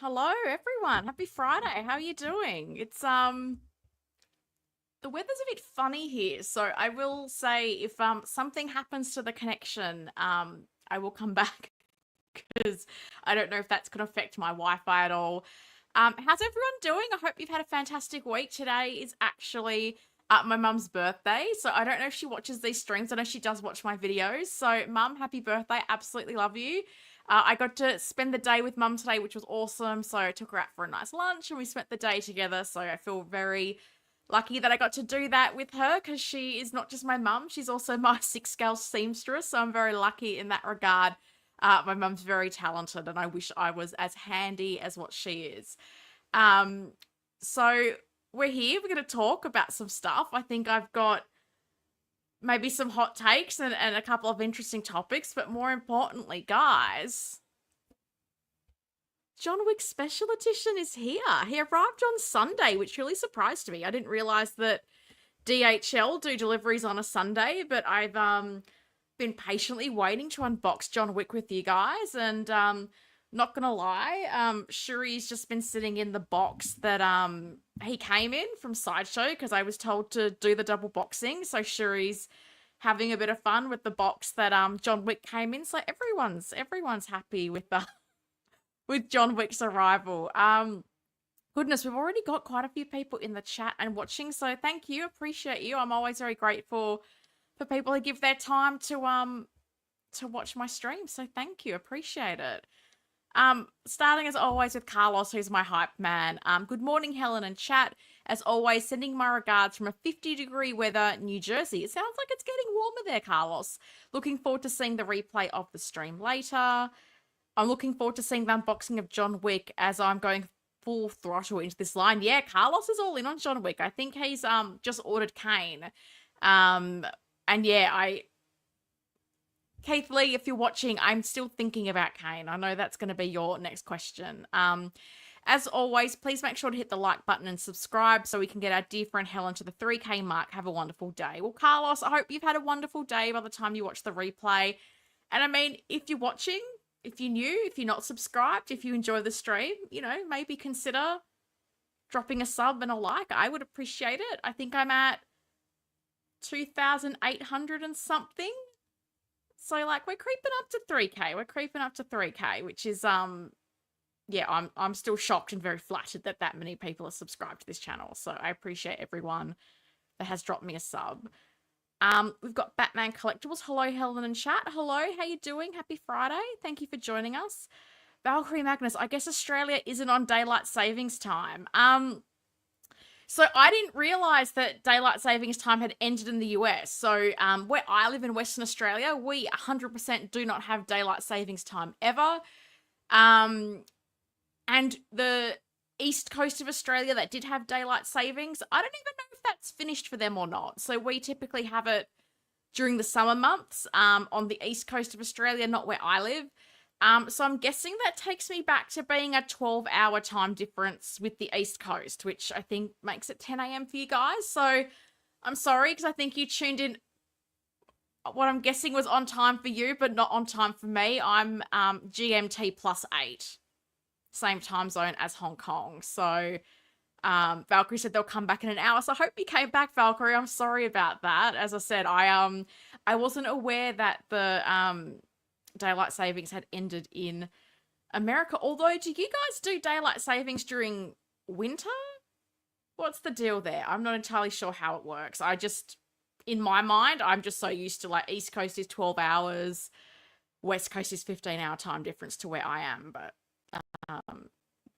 Hello everyone. Happy Friday. How are you doing? It's the weather's a bit funny here, so I will say if something happens to the connection, I will come back because I don't know if that's going to affect my Wi-Fi at all. How's everyone doing? I hope you've had a fantastic week. Today is actually my mum's birthday, so I don't know if she watches these streams. I know she does watch my videos. So, mum, happy birthday. Absolutely love you. I got to spend the day with mum today, which was awesome. So, I took her out for a nice lunch and we spent the day together. So, I feel very lucky that I got to do that with her because she is not just my mum, she's also my six scale seamstress. So, I'm very lucky in that regard. My mum's very talented, and I wish I was as handy as what she is. Um, so we're here. We're going to talk about some stuff. I think I've got maybe some hot takes and a couple of interesting topics, but more importantly, guys, John Wick Special Edition is here. He arrived on Sunday, which really surprised me. I didn't realize that DHL do deliveries on a Sunday, but I've been patiently waiting to unbox John Wick with you guys, and not gonna lie, Shuri's just been sitting in the box that he came in from Sideshow because I was told to do the double boxing. So Shuri's having a bit of fun with the box that John Wick came in. So everyone's happy with the with John Wick's arrival. Goodness, we've already got quite a few people in the chat and watching, so thank you, appreciate you. I'm always very grateful for people who give their time to watch my stream. So thank you, appreciate it. Starting as always with Carlos, who's my hype man. Good morning, Helen and chat. As always, sending my regards from a 50-degree weather New Jersey. It sounds like it's getting warmer there, Carlos. Looking forward to seeing the replay of the stream later. I'm looking forward to seeing the unboxing of John Wick as I'm going full throttle into this line. Yeah, Carlos is all in on John Wick. I think he's just ordered Kane. And yeah, Keith Lee, if you're watching, I'm still thinking about Kane. I know that's going to be your next question. As always, please make sure to hit the like button and subscribe so we can get our dear friend Helen to the 3K mark. Have a wonderful day. Well, Carlos, I hope you've had a wonderful day by the time you watch the replay. And I mean, if you're watching, if you're new, if you're not subscribed, if you enjoy the stream, maybe consider dropping a sub and a like. I would appreciate it. I think I'm at 2,800 and something. So like we're creeping up to 3K. We're creeping up to 3K, which is yeah, I'm still shocked and very flattered that many people are subscribed to this channel. So I appreciate everyone that has dropped me a sub. We've got Batman Collectibles. Hello, Helen and chat. Hello, how you doing? Happy Friday. Thank you for joining us. Valkyrie Magnus, I guess Australia isn't on daylight savings time. So I didn't realize that daylight savings time had ended in the US. So where I live in Western Australia, we 100% do not have daylight savings time ever. And the east coast of Australia that did have daylight savings, I don't even know if that's finished for them or not. So we typically have it during the summer months on the east coast of Australia, not where I live. So I'm guessing that takes me back to being a 12-hour time difference with the East Coast, which I think makes it 10 a.m. for you guys. So I'm sorry, because I think you tuned in what I'm guessing was on time for you, but not on time for me. I'm GMT +8, same time zone as Hong Kong. So Valkyrie said they'll come back in an hour. So I hope you came back, Valkyrie. I'm sorry about that. As I said, I wasn't aware that the daylight savings had ended in America. Although, do you guys do daylight savings during winter? What's the deal there? I'm not entirely sure how it works. In my mind, I'm just so used to like East Coast is 12 hours, West Coast is 15-hour time difference to where I am. But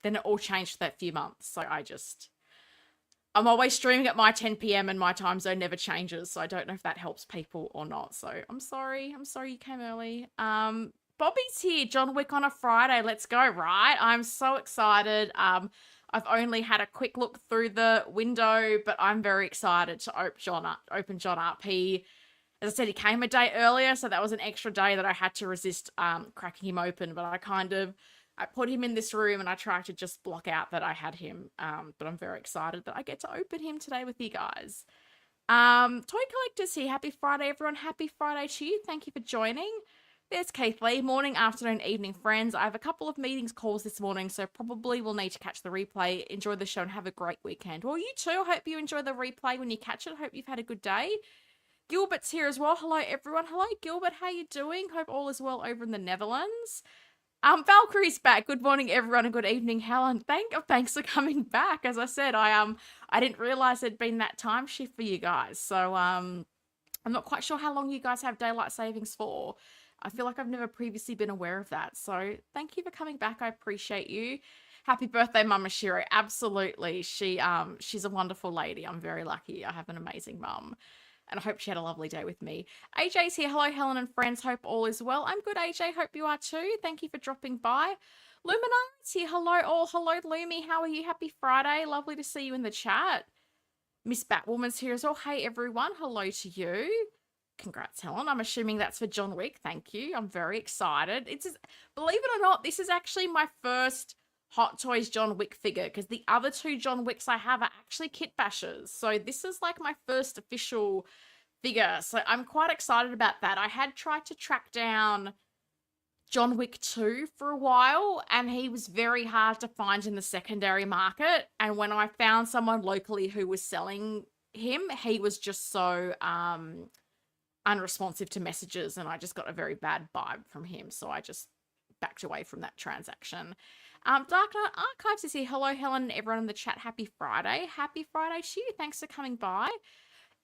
then it all changed for that few months. So I'm always streaming at my 10 p.m. and my time zone never changes. So I don't know if that helps people or not. So I'm sorry. I'm sorry you came early. Bobby's here. John Wick on a Friday. Let's go, right? I'm so excited. I've only had a quick look through the window, but I'm very excited to open John up. As I said, he came a day earlier, so that was an extra day that I had to resist cracking him open. But I put him in this room and I tried to just block out that I had him. But I'm very excited that I get to open him today with you guys. Toy Collectors here. Happy Friday, everyone. Happy Friday to you. Thank you for joining. There's Keith Lee. Morning, afternoon, evening, friends. I have a couple of meetings calls this morning, so probably will need to catch the replay. Enjoy the show and have a great weekend. Well, you too. Hope you enjoy the replay when you catch it. Hope you've had a good day. Gilbert's here as well. Hello, everyone. Hello, Gilbert. How you doing? Hope all is well over in the Netherlands. Valkyrie's back. Good morning, everyone, and good evening, Helen. Thanks for coming back. As I said, I didn't realize there'd been that time shift for you guys. So I'm not quite sure how long you guys have daylight savings for. I feel like I've never previously been aware of that. So thank you for coming back. I appreciate you. Happy birthday, Mama Shiro. Absolutely. She's a wonderful lady. I'm very lucky. I have an amazing mum. And I hope she had a lovely day with me. AJ's here. Hello, Helen and friends. Hope all is well. I'm good, AJ. Hope you are too. Thank you for dropping by. Luminar's here. Hello, all. Hello, Lumi. How are you? Happy Friday. Lovely to see you in the chat. Miss Batwoman's here as well. Hey, everyone. Hello to you. Congrats, Helen. I'm assuming that's for John Wick. Thank you. I'm very excited. Believe it or not, this is actually my first Hot Toys John Wick figure because the other two John Wicks I have are actually kit bashers. So this is like my first official figure. So I'm quite excited about that. I had tried to track down John Wick 2 for a while and he was very hard to find in the secondary market. And when I found someone locally who was selling him, he was just so unresponsive to messages and I just got a very bad vibe from him. So I just backed away from that transaction. Dark Knight Archives is here. Hello, Helen and everyone in the chat. Happy Friday. Happy Friday to you. Thanks for coming by.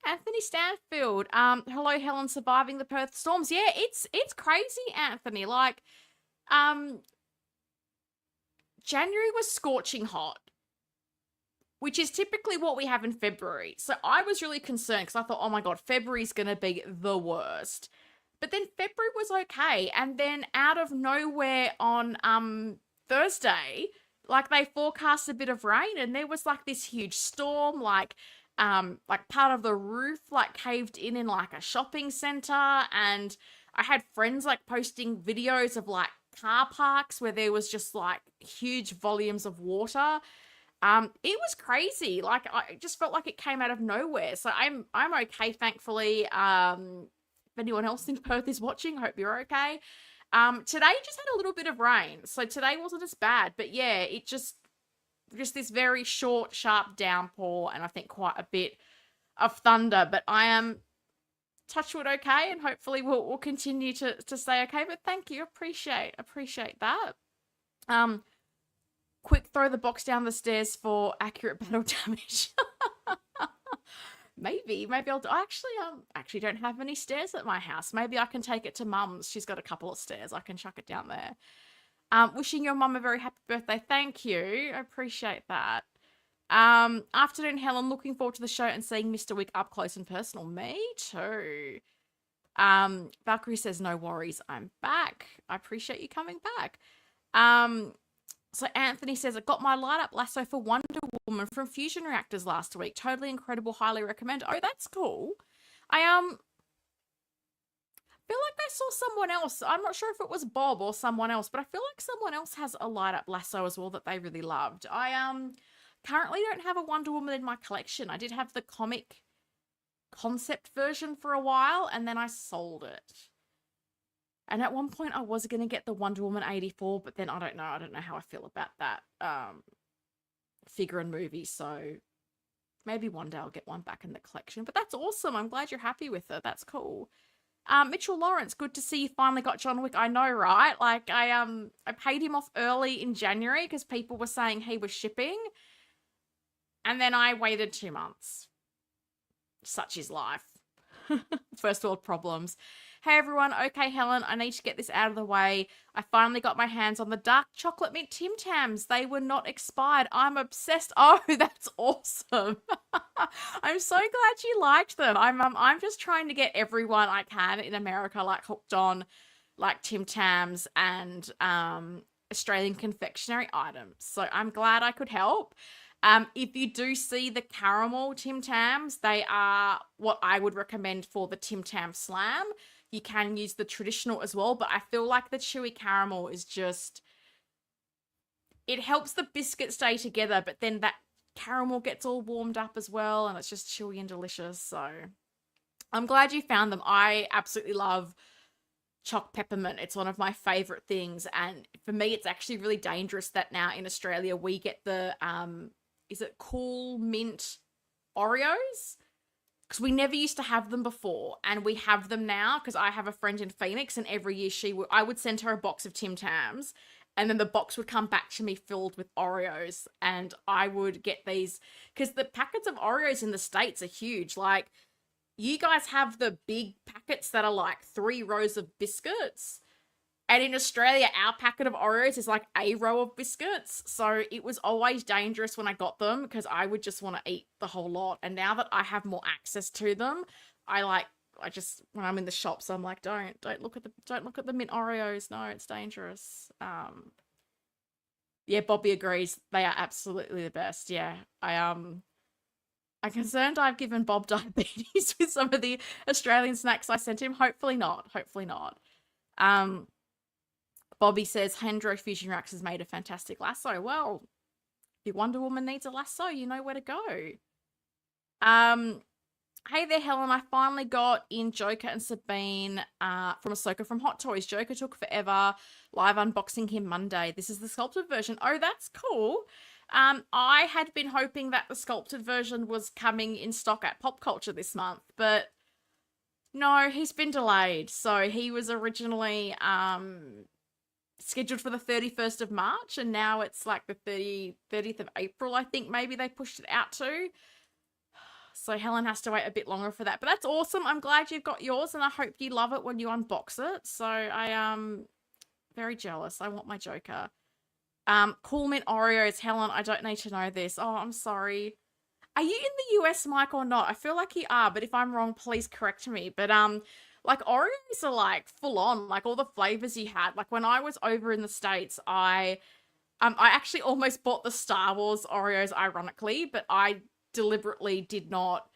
Anthony Stanfield. Hello, Helen. Surviving the Perth storms. Yeah, it's crazy, Anthony. Like, January was scorching hot, which is typically what we have in February. So I was really concerned because I thought, oh my God, February's going to be the worst. But then February was okay. And then out of nowhere on Thursday, like they forecast a bit of rain and there was like this huge storm, like part of the roof like caved in like a shopping center. And I had friends like posting videos of like car parks where there was just like huge volumes of water. It was crazy. Like I just felt like it came out of nowhere. So I'm okay, thankfully. If anyone else in Perth is watching, I hope you're okay. Today just had a little bit of rain. So today wasn't as bad, but yeah, it just this very short, sharp downpour and I think quite a bit of thunder, but I am touch wood okay and hopefully we'll continue to stay okay, but thank you. Appreciate that. Quick throw the box down the stairs for accurate battle damage. Maybe I'll do. I actually don't have any stairs at my house. Maybe I can take it to Mum's. She's got a couple of stairs. I can chuck it down there. Wishing your mum a very happy birthday. Thank you. I appreciate that. Afternoon, Helen. Looking forward to the show and seeing Mr. Wick up close and personal. Me too. Valkyrie says, no worries. I'm back. I appreciate you coming back. So Anthony says, I got my light up lasso for Wonder Woman from Fusion Reactors last week. Totally incredible. Highly recommend. Oh, that's cool. I feel like I saw someone else. I'm not sure if it was Bob or someone else, but I feel like someone else has a light up lasso as well that they really loved. I currently don't have a Wonder Woman in my collection. I did have the comic concept version for a while and then I sold it. And at one point I was going to get the Wonder Woman 84, but then I don't know how I feel about that figure and movie. So maybe one day I'll get one back in the collection, but that's awesome. I'm glad you're happy with it. That's cool. Mitchell Lawrence, good to see you finally got John Wick. I know, right? Like I paid him off early in January because people were saying he was shipping. And then I waited 2 months. Such is life. First world problems. Hey everyone, okay Helen, I need to get this out of the way. I finally got my hands on the dark chocolate mint Tim Tams. They were not expired. I'm obsessed. Oh, that's awesome. I'm so glad you liked them. I'm just trying to get everyone I can in America like hooked on like Tim Tams and Australian confectionery items. So I'm glad I could help. If you do see the caramel Tim Tams, they are what I would recommend for the Tim Tam Slam. You can use the traditional as well, but I feel like the chewy caramel is just, it helps the biscuit stay together, but then that caramel gets all warmed up as well, and it's just chewy and delicious. So I'm glad you found them. I absolutely love choc peppermint. It's one of my favorite things. And for me, it's actually really dangerous that now in Australia we get the is it cool mint Oreos? Because we never used to have them before, and we have them now because I have a friend in Phoenix, and every year I would send her a box of Tim Tams, and then the box would come back to me filled with Oreos, and I would get these because the packets of Oreos in the States are huge. Like, you guys have the big packets that are like 3 rows of biscuits. And in Australia, our packet of Oreos is like a row of biscuits. So it was always dangerous when I got them because I would just want to eat the whole lot. And now that I have more access to them, I just, when I'm in the shops, I'm like, don't look at the mint Oreos. No, it's dangerous. Yeah, Bobby agrees. They are absolutely the best. Yeah. I'm concerned I've given Bob diabetes with some of the Australian snacks I sent him. Hopefully not. Hopefully not. Bobby says, Hendro Fusion Racks has made a fantastic lasso. Well, if Wonder Woman needs a lasso, you know where to go. Hey there, Helen. I finally got in Joker and Sabine from Ahsoka from Hot Toys. Joker took forever. Live unboxing him Monday. This is the sculpted version. Oh, that's cool. I had been hoping that the sculpted version was coming in stock at Pop Culture this month, but no, he's been delayed. So he was originally scheduled for the 31st of March, and now it's like the 30th of April, I think maybe they pushed it out to. So Helen has to wait a bit longer for that. But that's awesome. I'm glad you've got yours, and I hope you love it when you unbox it. So I am very jealous. I want my Joker. Cool Mint Oreos. Helen, I don't need to know this. Oh, I'm sorry. Are you in the US, Mike, or not? I feel like you are, but if I'm wrong, please correct me. But like, Oreos are like full on, like all the flavors you had. Like, when I was over in the States, I actually almost bought the Star Wars Oreos, ironically, but I deliberately did not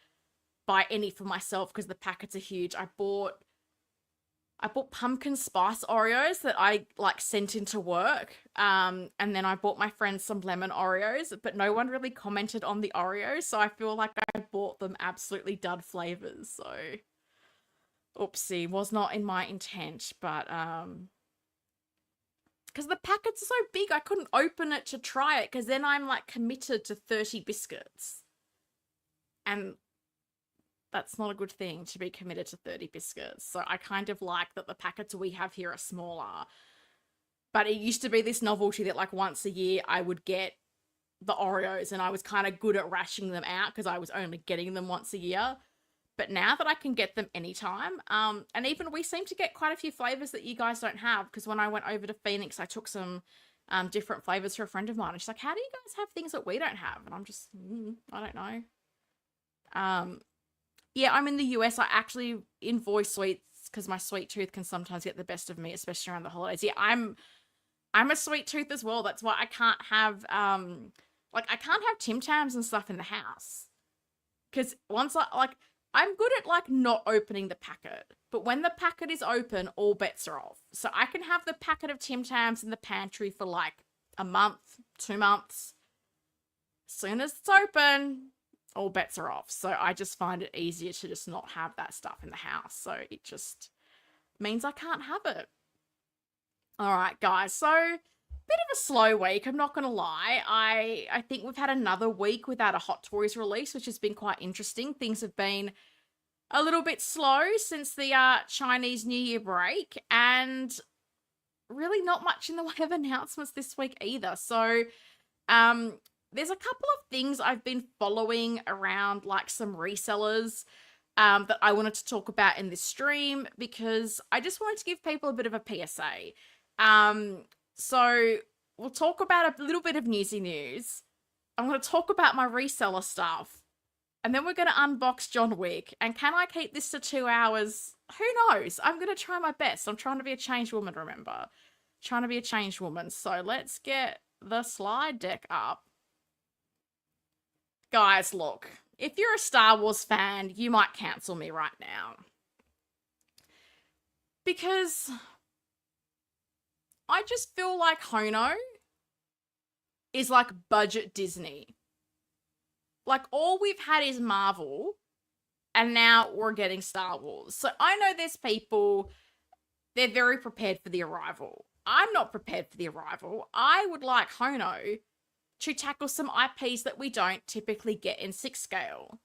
buy any for myself because the packets are huge. I bought pumpkin spice Oreos that I like sent into work. And then I bought my friends some lemon Oreos, but no one really commented on the Oreos. So I feel like I bought them absolutely dud flavors. So oopsie, was not in my intent, but because the packets are so big, I couldn't open it to try it because then I'm like committed to 30 biscuits. And that's not a good thing to be committed to 30 biscuits. So I kind of like that the packets we have here are smaller. But it used to be this novelty that like once a year I would get the Oreos, and I was kind of good at rationing them out because I was only getting them once a year. But now that I can get them anytime, and even we seem to get quite a few flavors that you guys don't have, because when I went over to Phoenix, I took some different flavors for a friend of mine. And she's like, how do you guys have things that we don't have? And I'm just, I don't know. Yeah, I'm in the US. I actually invoice sweets because my sweet tooth can sometimes get the best of me, especially around the holidays. Yeah, I'm a sweet tooth as well. That's why I can't have I can't have Tim Tams and stuff in the house. Because once I'm good at like not opening the packet, but when the packet is open, all bets are off. So I can have the packet of Tim Tams in the pantry for like a month, 2 months. As soon as it's open, all bets are off. So I just find it easier to just not have that stuff in the house. So it just means I can't have it. All right, guys. So bit of a slow week, I'm not going to lie. I think we've had another week without a Hot Toys release, which has been quite interesting. Things have been a little bit slow since the Chinese New Year break, and really not much in the way of announcements this week either. So there's a couple of things I've been following around, like some resellers that I wanted to talk about in this stream, because I just wanted to give people a bit of a PSA. So we'll talk about a little bit of newsy news. I'm going to talk about my reseller stuff, and then we're going to unbox John Wick. And can I keep this to 2 hours? Who knows? I'm going to try my best. I'm trying to be a changed woman, remember? Trying to be a changed woman. So let's get the slide deck up. Guys, look, if you're a Star Wars fan, you might cancel me right now. Because I just feel like Hono is like budget Disney. Like, all we've had is Marvel, and now we're getting Star Wars. So I know there's people they're very prepared for the arrival. I'm not prepared for the arrival. I would like Hono to tackle some IPs that we don't typically get in 6 scale.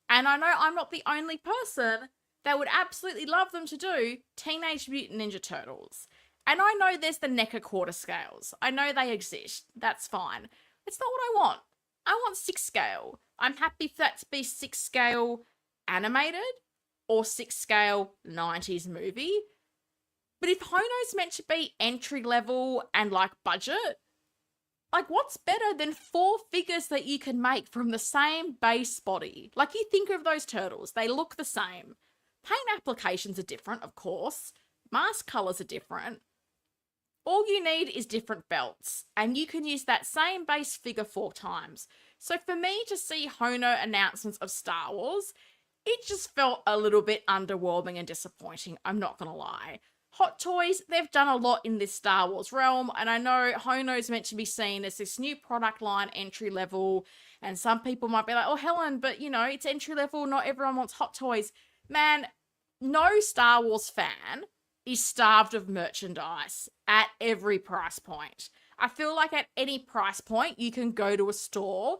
And I know I'm not the only person that would absolutely love them to do Teenage Mutant Ninja Turtles. And I know there's the NECA quarter scales. I know they exist. That's fine. It's not what I want. I want 6 scale. I'm happy for that to be 6 scale animated or 6 scale 90s movie. But if Hono's meant to be entry level and like budget, like what's better than 4 figures that you can make from the same base body? Like you think of those turtles, they look the same. Paint applications are different, of course. Mask colors are different. All you need is different belts, and you can use that same base figure 4 times. So for me to see Hono announcements of Star Wars, it just felt a little bit underwhelming and disappointing, I'm not gonna lie. Hot Toys, they've done a lot in this Star Wars realm, and I know Hono's meant to be seen as this new product line, entry level, and some people might be like, oh, Helen, but you know, it's entry level, not everyone wants Hot Toys. Man, no Star Wars fan is starved of merchandise at every price point. I feel like at any price point, you can go to a store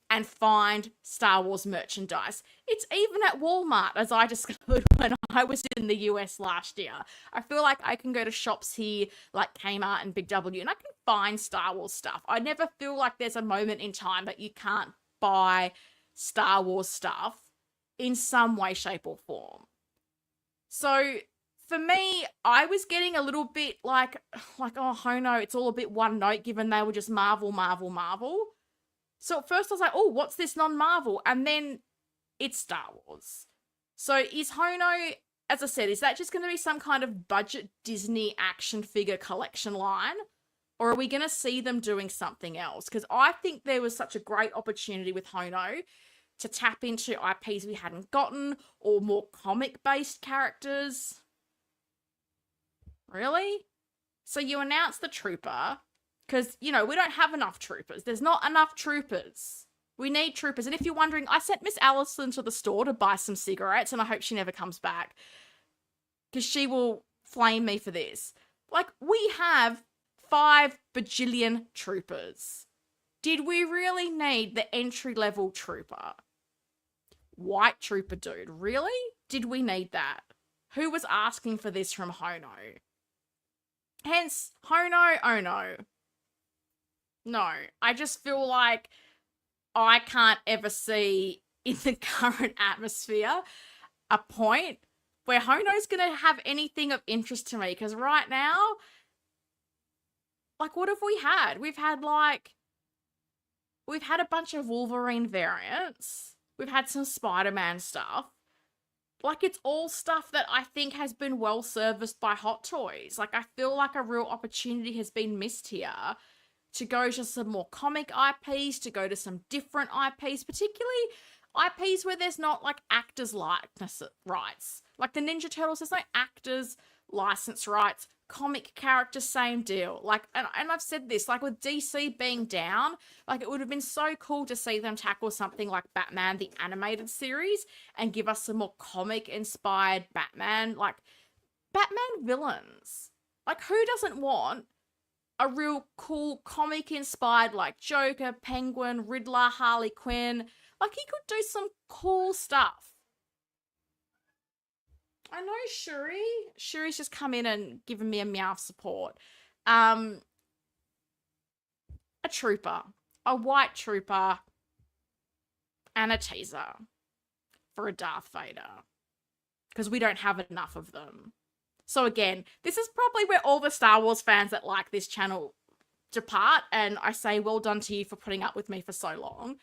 and find Star Wars merchandise. It's even at Walmart, as I discovered when I was in the US last year. I feel like I can go to shops here like Kmart and Big W and I can find Star Wars stuff. I never feel like there's a moment in time that you can't buy Star Wars stuff in some way, shape, or form. So for me, I was getting a little bit like, oh, Hono, it's all a bit one note given they were just Marvel, Marvel, Marvel. So at first I was like, oh, what's this non-Marvel? And then it's Star Wars. So is Hono, as I said, is that just going to be some kind of budget Disney action figure collection line? Or are we going to see them doing something else? Because I think there was such a great opportunity with Hono to tap into IPs we hadn't gotten or more comic-based characters. Really? So you announced the Trooper, because, you know, we don't have enough troopers. There's not enough troopers. We need troopers. And if you're wondering, I sent Miss Allison to the store to buy some cigarettes, and I hope she never comes back, because she will flame me for this. Like, we have 5 bajillion troopers. Did we really need the entry-level trooper? White trooper dude. Really? Did we need that? Who was asking for this from Hono? Hence, Hono, oh no. No, I just feel like I can't ever see in the current atmosphere a point where Hono's going to have anything of interest to me. Because right now, like, what have we had? We've had a bunch of Wolverine variants. We've had some Spider-Man stuff. Like, it's all stuff that I think has been well serviced by Hot Toys. Like, I feel like a real opportunity has been missed here to go to some more comic IPs, to go to some different IPs, particularly IPs where there's not, like, actors' likeness rights. Like, the Ninja Turtles, there's no actors' license rights. Comic character, same deal. Like, and I've said this, like, with DC being down, like, it would have been so cool to see them tackle something like Batman, the animated series, and give us some more comic-inspired Batman, like, Batman villains. Like, who doesn't want a real cool comic-inspired, like, Joker, Penguin, Riddler, Harley Quinn? Like, he could do some cool stuff. I know Shuri. Shuri's just come in and given me a meow of support. A trooper. A white trooper. And a teaser. For a Darth Vader. Because we don't have enough of them. So again, this is probably where all the Star Wars fans that like this channel depart. And I say well done to you for putting up with me for so long.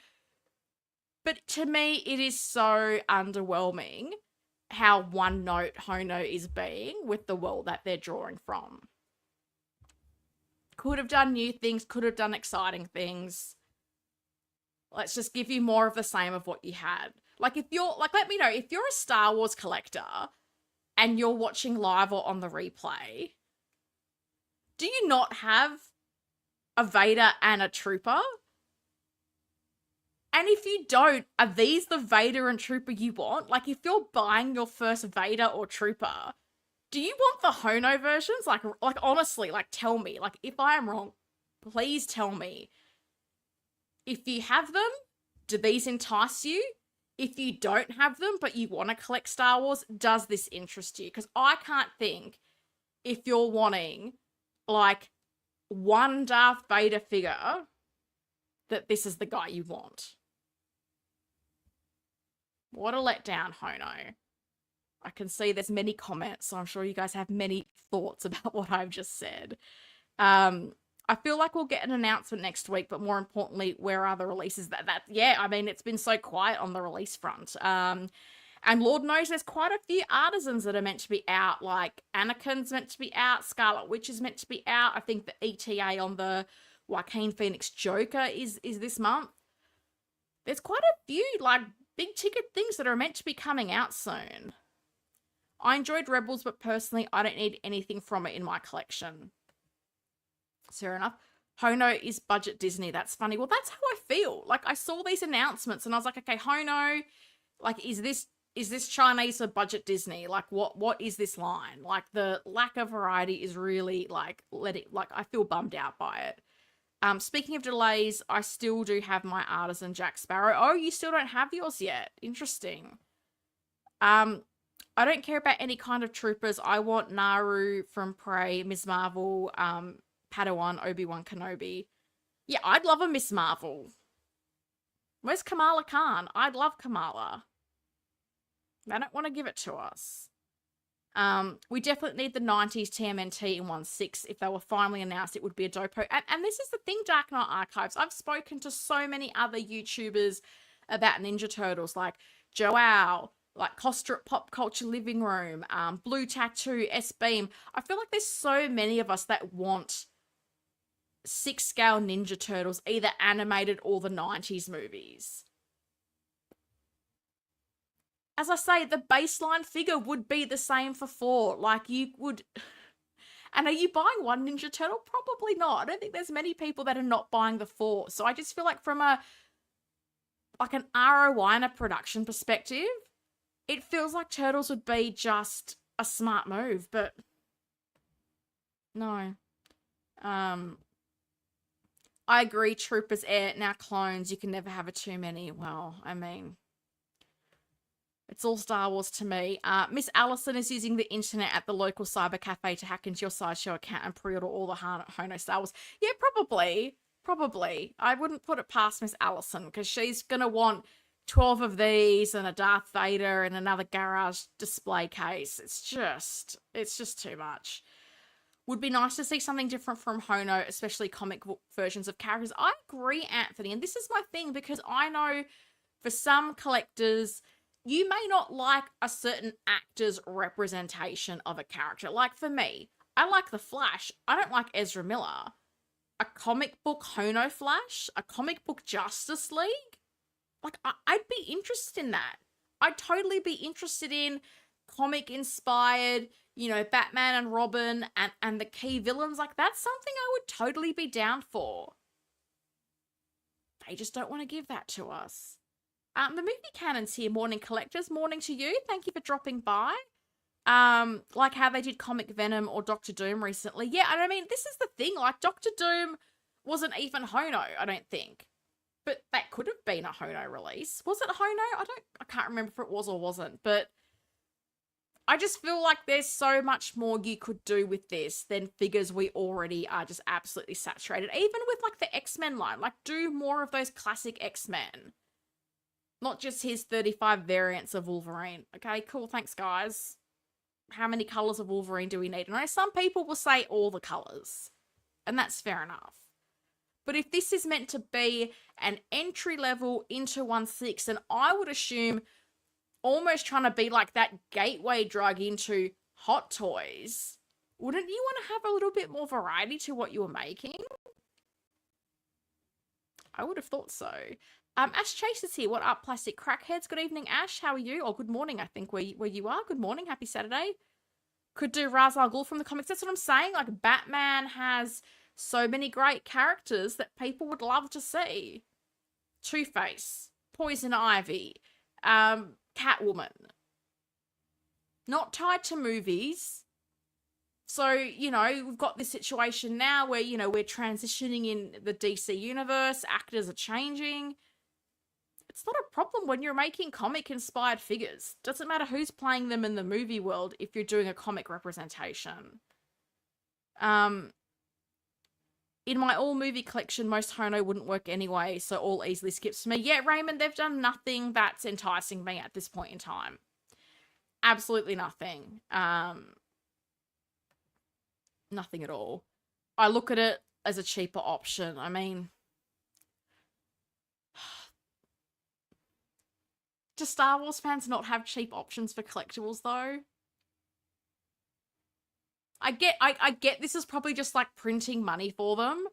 But to me, it is so underwhelming how one note Hono is being with the world that they're drawing from. Could have done new things, could have done exciting things. Let's just give you more of the same of what you had. Like, if you're, like, let me know, if you're a Star Wars collector and you're watching live or on the replay, do you not have a Vader and a Trooper? And if you don't, are these the Vader and Trooper you want? Like, if you're buying your first Vader or Trooper, Do you want the Hono versions? Like honestly, like tell me. Like if I am wrong, please tell me. If you have them, do these entice you? If you don't have them but you want to collect Star Wars, does this interest you? Because I can't think if you're wanting like one Darth Vader figure that this is the guy you want. What a letdown, Hono. I can see there's many comments, so I'm sure you guys have many thoughts about what I've just said. I feel like we'll get an announcement next week, but more importantly, where are the releases? Yeah, I mean, it's been so quiet on the release front. And Lord knows there's quite a few artisans that are meant to be out, like Anakin's meant to be out, Scarlet Witch is meant to be out. I think the ETA on the Joaquin Phoenix Joker is this month. There's quite a few, like, big ticket things that are meant to be coming out soon. I enjoyed Rebels, but personally, I don't need anything from it in my collection. Fair enough. Hono is budget Disney. That's funny. Well, that's how I feel. Like, I saw these announcements and I was like, okay, Hono, like, is this Chinese or budget Disney? Like, what is this line? Like, the lack of variety is really, like, I feel bummed out by it. Speaking of delays, I still do have my artisan Jack Sparrow. Oh, you still don't have yours yet. Interesting. I don't care about any kind of troopers. I want Naru from Prey, Ms. Marvel, Padawan, Obi-Wan Kenobi. Yeah, I'd love a Miss Marvel. Where's Kamala Khan? I'd love Kamala. They don't want to give it to us. We definitely need the 90s TMNT in 1/6. If they were finally announced, it would be a dopo. And this is the thing, Dark Knight Archives. I've spoken to so many other YouTubers about Ninja Turtles, like Joao, like Costa Pop Culture Living Room, Blue Tattoo, S-Beam. I feel like there's so many of us that want 6-scale Ninja Turtles, either animated or the 90s movies. As I say, the baseline figure would be the same for 4. Like, you would... And are you buying one Ninja Turtle? Probably not. I don't think there's many people that are not buying the 4. So I just feel like from an ROI and a production perspective, it feels like Turtles would be just a smart move, but no. I agree, Troopers Air, now clones, you can never have it too many. Well, I mean, it's all Star Wars to me. Miss Allison is using the internet at the local cyber cafe to hack into your Sideshow account and pre-order all the Hono Star Wars. Yeah, probably. Probably. I wouldn't put it past Miss Allison because she's going to want 12 of these and a Darth Vader and another garage display case. It's just too much. Would be nice to see something different from Hono, especially comic book versions of characters. I agree, Anthony, and this is my thing because I know for some collectors, you may not like a certain actor's representation of a character. Like for me, I like The Flash. I don't like Ezra Miller. A comic book Hono Flash? A comic book Justice League? Like, I'd be interested in that. I'd totally be interested in comic-inspired, you know, Batman and Robin and the key villains. Like, that's something I would totally be down for. They just don't want to give that to us. The movie canon's here. Morning, collectors. Morning to you. Thank you for dropping by. Like how they did Comic Venom or Doctor Doom recently. Yeah, and I mean, this is the thing. Like, Doctor Doom wasn't even Hono, I don't think. But that could have been a Hono release. Was it Hono? I can't remember if it was or wasn't. But I just feel like there's so much more you could do with this than figures we already are just absolutely saturated. Even with, like, the X-Men line. Like, do more of those classic X-Men. Not just his 35 variants of Wolverine. Okay, cool. Thanks, guys. How many colours of Wolverine do we need? And I know some people will say all the colours. And that's fair enough. But if this is meant to be an entry level into 1/6, and I would assume almost trying to be like that gateway drug into Hot Toys, wouldn't you want to have a little bit more variety to what you were making? I would have thought so. Ash Chase is here. What up, plastic crackheads? Good evening, Ash. How are you? Or good morning, I think, where you are. Good morning. Happy Saturday. Could do Ra's al Ghul from the comics. That's what I'm saying. Like, Batman has so many great characters that people would love to see. Two-Face, Poison Ivy, Catwoman. Not tied to movies, So, you know, we've got this situation now where, you know, we're transitioning in the DC universe, actors are changing. It's not a problem when you're making comic inspired figures. Doesn't matter who's playing them in the movie world if you're doing a comic representation. In my all movie collection, most Hono wouldn't work anyway, so all easily skips for me. Yeah, Raymond, they've done nothing that's enticing me at this point in time. Absolutely nothing. Nothing at all. I look at it as a cheaper option. I mean, do Star Wars fans not have cheap options for collectibles though? I get this is probably just like printing money for them,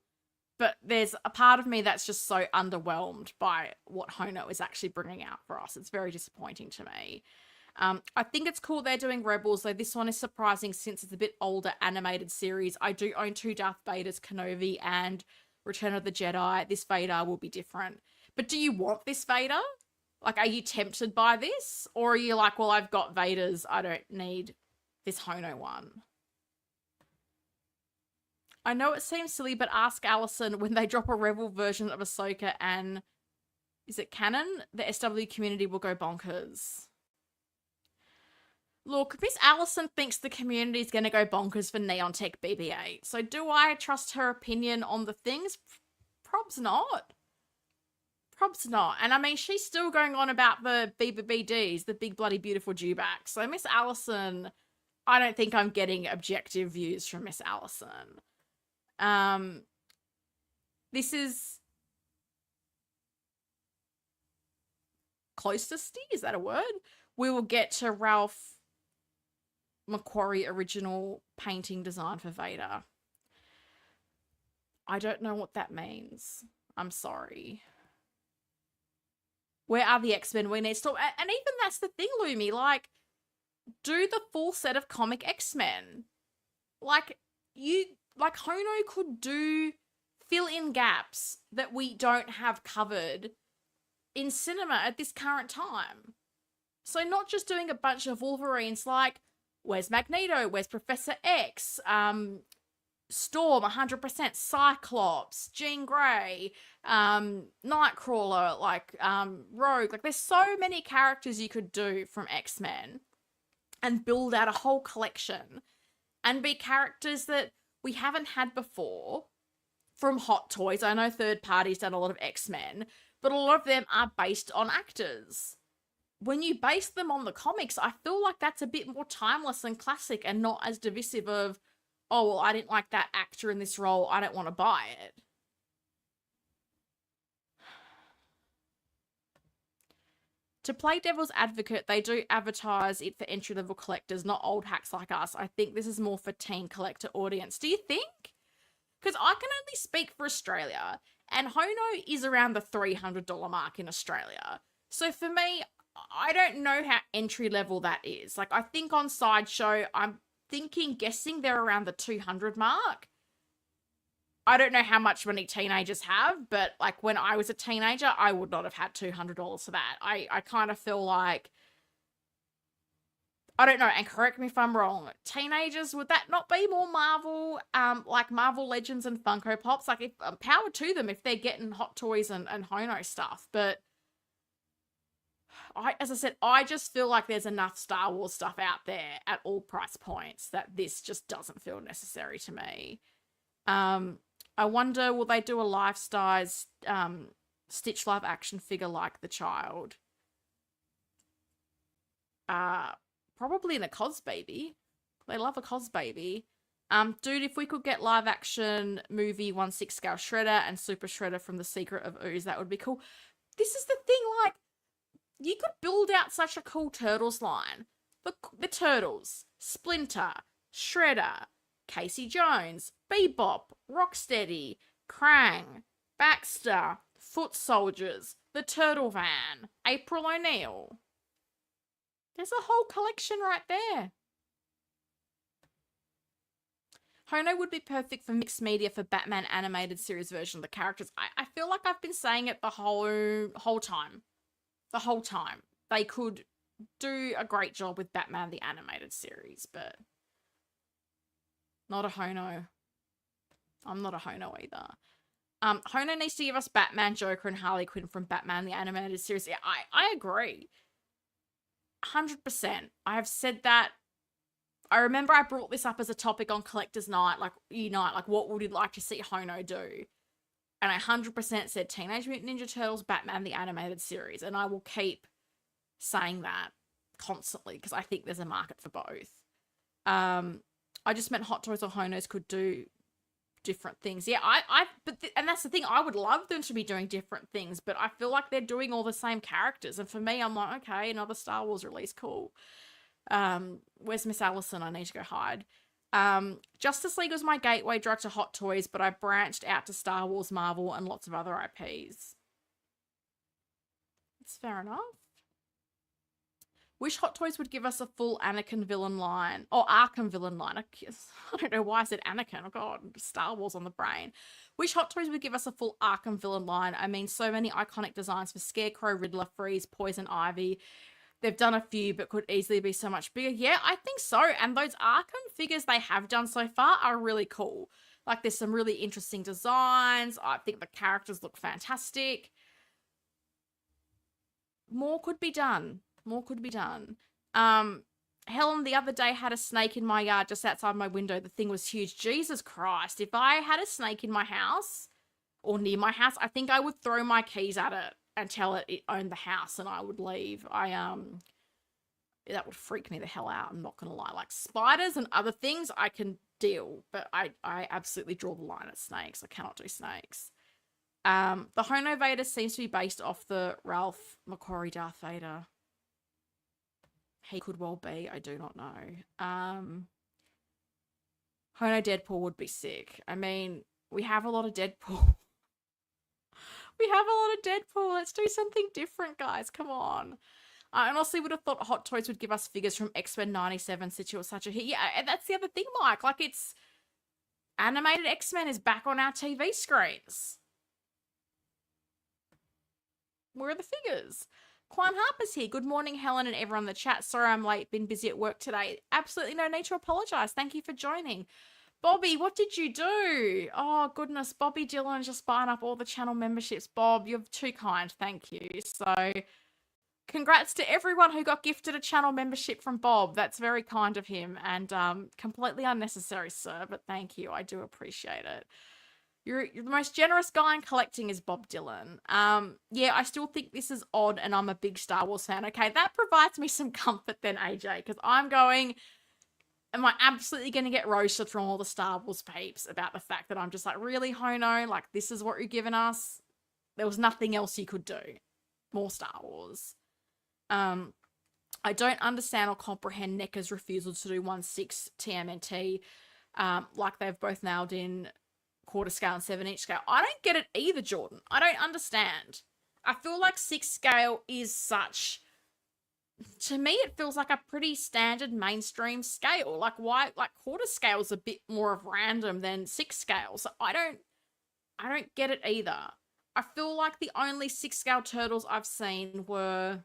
but there's a part of me that's just so underwhelmed by what Hono is actually bringing out for us. It's very disappointing to me. I think it's cool they're doing Rebels, though this one is surprising since it's a bit older animated series. I do own 2 Darth Vaders, Kenobi and Return of the Jedi. This Vader will be different. But do you want this Vader? Like, are you tempted by this? Or are you like, well, I've got Vaders, I don't need this Hono one? I know it seems silly, but ask Allison when they drop a Rebel version of Ahsoka and is it canon? The SW community will go bonkers. Look, Miss Allison thinks the community is going to go bonkers for Neon Tech BB-8. So do I trust her opinion on the things? Probs not. Probs not. And I mean, she's still going on about the BBBDs, the big bloody beautiful dewbacks. So Miss Allison, I don't think I'm getting objective views from Miss Allison. This is closest, is that a word? We will get to Ralph McQuarrie original painting design for Vader. I don't know what that means. I'm sorry. Where are the X-Men? We need to talk. And even that's the thing, Lumi. Like, do the full set of comic X-Men. Like, Hono could fill in gaps that we don't have covered in cinema at this current time. So not just doing a bunch of Wolverines, like, where's Magneto? Where's Professor X? Storm, 100%. Cyclops, Jean Grey, Nightcrawler, like, Rogue. Like, there's so many characters you could do from X-Men and build out a whole collection and be characters that we haven't had before from Hot Toys. I know third parties done a lot of X-Men, but a lot of them are based on actors. When you base them on the comics, I feel like that's a bit more timeless and classic and not as divisive of, oh, well, I didn't like that actor in this role, I don't want to buy it. To play devil's advocate, they do advertise it for entry-level collectors, not old hacks like us. I think this is more for teen collector audience. Do you think? Because I can only speak for Australia, and Hono is around the $300 mark in Australia. So for me, I don't know how entry-level that is. Like, I think on Sideshow, I'm guessing they're around the 200 mark. I don't know how much money teenagers have, but like when I was a teenager, I would not have had $200 for that. I kind of feel like, I don't know, and correct me if I'm wrong, teenagers, would that not be more Marvel, like Marvel Legends and Funko Pops? Like, if power to them if they're getting Hot Toys and Hono stuff, but as I said, I just feel like there's enough Star Wars stuff out there at all price points that this just doesn't feel necessary to me. I wonder, will they do a life-size Stitch live action figure like the child? Probably in a Cos Baby. They love a Cos Baby. Dude, if we could get live action movie 1/6 scale Shredder and Super Shredder from The Secret of Ooze, that would be cool. This is the thing, like, you could build out such a cool Turtles line. The Turtles, Splinter, Shredder, Casey Jones, Bebop, Rocksteady, Krang, Baxter, Foot Soldiers, the Turtle Van, April O'Neil. There's a whole collection right there. Hono would be perfect for mixed media for Batman animated series version of the characters. I feel like I've been saying it the whole time. The whole time. They could do a great job with Batman the animated series, but Not a Hono. I'm not a Hono either. Hono needs to give us Batman, Joker, and Harley Quinn from Batman the Animated Series. Yeah, I agree. 100%. I have said that. I remember I brought this up as a topic on Collectors Night, like Unite, like what would you like to see Hono do? And I 100% said Teenage Mutant Ninja Turtles, Batman the Animated Series, and I will keep saying that constantly because I think there's a market for both. I just meant Hot Toys or Honos could do different things. Yeah, and that's the thing. I would love them to be doing different things, but I feel like they're doing all the same characters. And for me, I'm like, okay, another Star Wars release, cool. Where's Miss Allison? I need to go hide. Justice League was my gateway drug to Hot Toys, but I branched out to Star Wars, Marvel, and lots of other IPs. That's fair enough. Wish Hot Toys would give us a full Anakin villain line. Or Arkham villain line. I don't know why I said Anakin. Oh god, Star Wars on the brain. Wish Hot Toys would give us a full Arkham villain line. I mean, so many iconic designs for Scarecrow, Riddler, Freeze, Poison Ivy. They've done a few, but could easily be so much bigger. Yeah, I think so. And those Arkham figures they have done so far are really cool. Like, there's some really interesting designs. I think the characters look fantastic. More could be done. More could be done. Helen the other day had a snake in my yard just outside my window. The thing was huge. Jesus Christ. If I had a snake in my house or near my house, I think I would throw my keys at it and tell it owned the house and I would leave. That would freak me the hell out. I'm not going to lie. Like spiders and other things I can deal, but I absolutely draw the line at snakes. I cannot do snakes. The Hono Vader seems to be based off the Ralph McQuarrie Darth Vader. He could well be. I do not know. Hono Deadpool would be sick. I mean, we have a lot of Deadpool. We have a lot of Deadpool. Let's do something different, guys. Come on. I honestly would have thought Hot Toys would give us figures from X-Men 97 since it was such a hit. Yeah, and that's the other thing, Mike. Like, it's... Animated X-Men is back on our TV screens. Where are the figures? Quan Harper's here. Good morning, Helen and everyone in the chat. Sorry I'm late. Been busy at work today. Absolutely no need to apologise. Thank you for joining. Bobby, what did you do? Oh, goodness. Bobby Dillon just buying up all the channel memberships. Bob, you're too kind. Thank you. So, congrats to everyone who got gifted a channel membership from Bob. That's very kind of him and completely unnecessary, sir, but thank you. I do appreciate it. You're the most generous guy in collecting is Bob Dylan. Yeah, I still think this is odd and I'm a big Star Wars fan. Okay, that provides me some comfort then, AJ, because I'm going, am I absolutely going to get roasted from all the Star Wars peeps about the fact that I'm just like, really, Hono? Like, this is what you're giving us? There was nothing else you could do. More Star Wars. I don't understand or comprehend NECA's refusal to do 1/6 TMNT like they've both nailed in quarter scale and 7-inch scale. I don't get it either, Jordan. I don't understand. I feel like 6 scale is such... To me, it feels like a pretty standard mainstream scale. Like, why... Like, quarter scale is a bit more of random than 6 scale. So I don't get it either. I feel like the only 6 scale turtles I've seen were...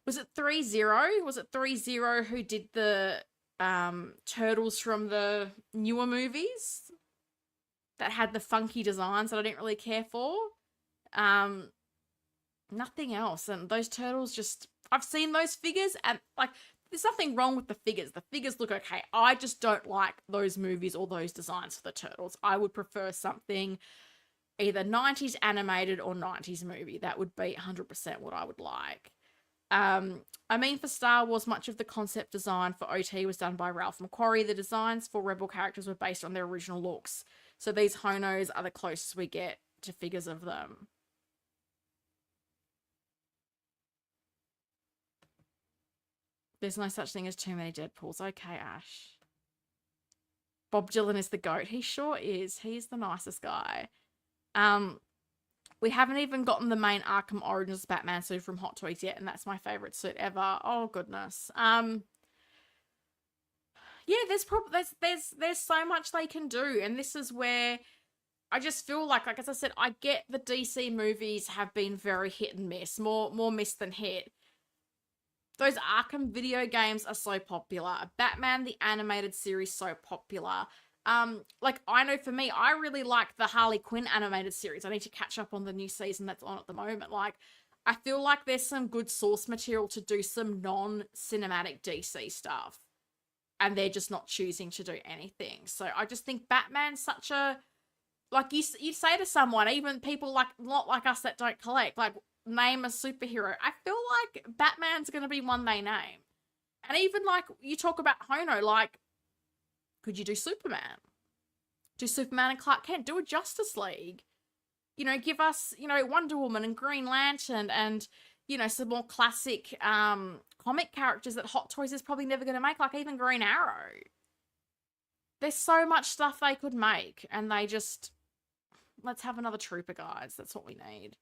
Was it 3-0? Was it 3-0 who did the turtles from the newer movies? That had the funky designs that I didn't really care for. Nothing else. And those turtles just... I've seen those figures and, like, there's nothing wrong with the figures. The figures look okay. I just don't like those movies or those designs for the turtles. I would prefer something either 90s animated or 90s movie. That would be 100% what I would like. I mean, for Star Wars, much of the concept design for OT was done by Ralph McQuarrie. The designs for Rebel characters were based on their original looks. So these Honos are the closest we get to figures of them. There's no such thing as too many Deadpools. Okay, Ash. Bob Dylan is the GOAT. He sure is. He's the nicest guy. We haven't even gotten the main Arkham Origins Batman suit from Hot Toys yet, and that's my favourite suit ever. Oh, goodness. Yeah, there's so much they can do, and this is where I just feel like as I said, I get the DC movies have been very hit and miss, more miss than hit. Those Arkham video games are so popular. Batman the animated series so popular. Like I know for me, I really like the Harley Quinn animated series. I need to catch up on the new season that's on at the moment. Like I feel like there's some good source material to do some non-cinematic DC stuff. And they're just not choosing to do anything. So I just think Batman's such a, like you say to someone, even people like not like us that don't collect, like name a superhero. I feel like Batman's going to be one they name. And even like you talk about Hono, like could you do Superman? Do Superman and Clark Kent? Do a Justice League? You know, give us, you know, Wonder Woman and Green Lantern and, you know, some more classic comic characters that Hot Toys is probably never going to make, like even Green Arrow. There's so much stuff they could make, and they just, let's have another Trooper, guys. That's what we need.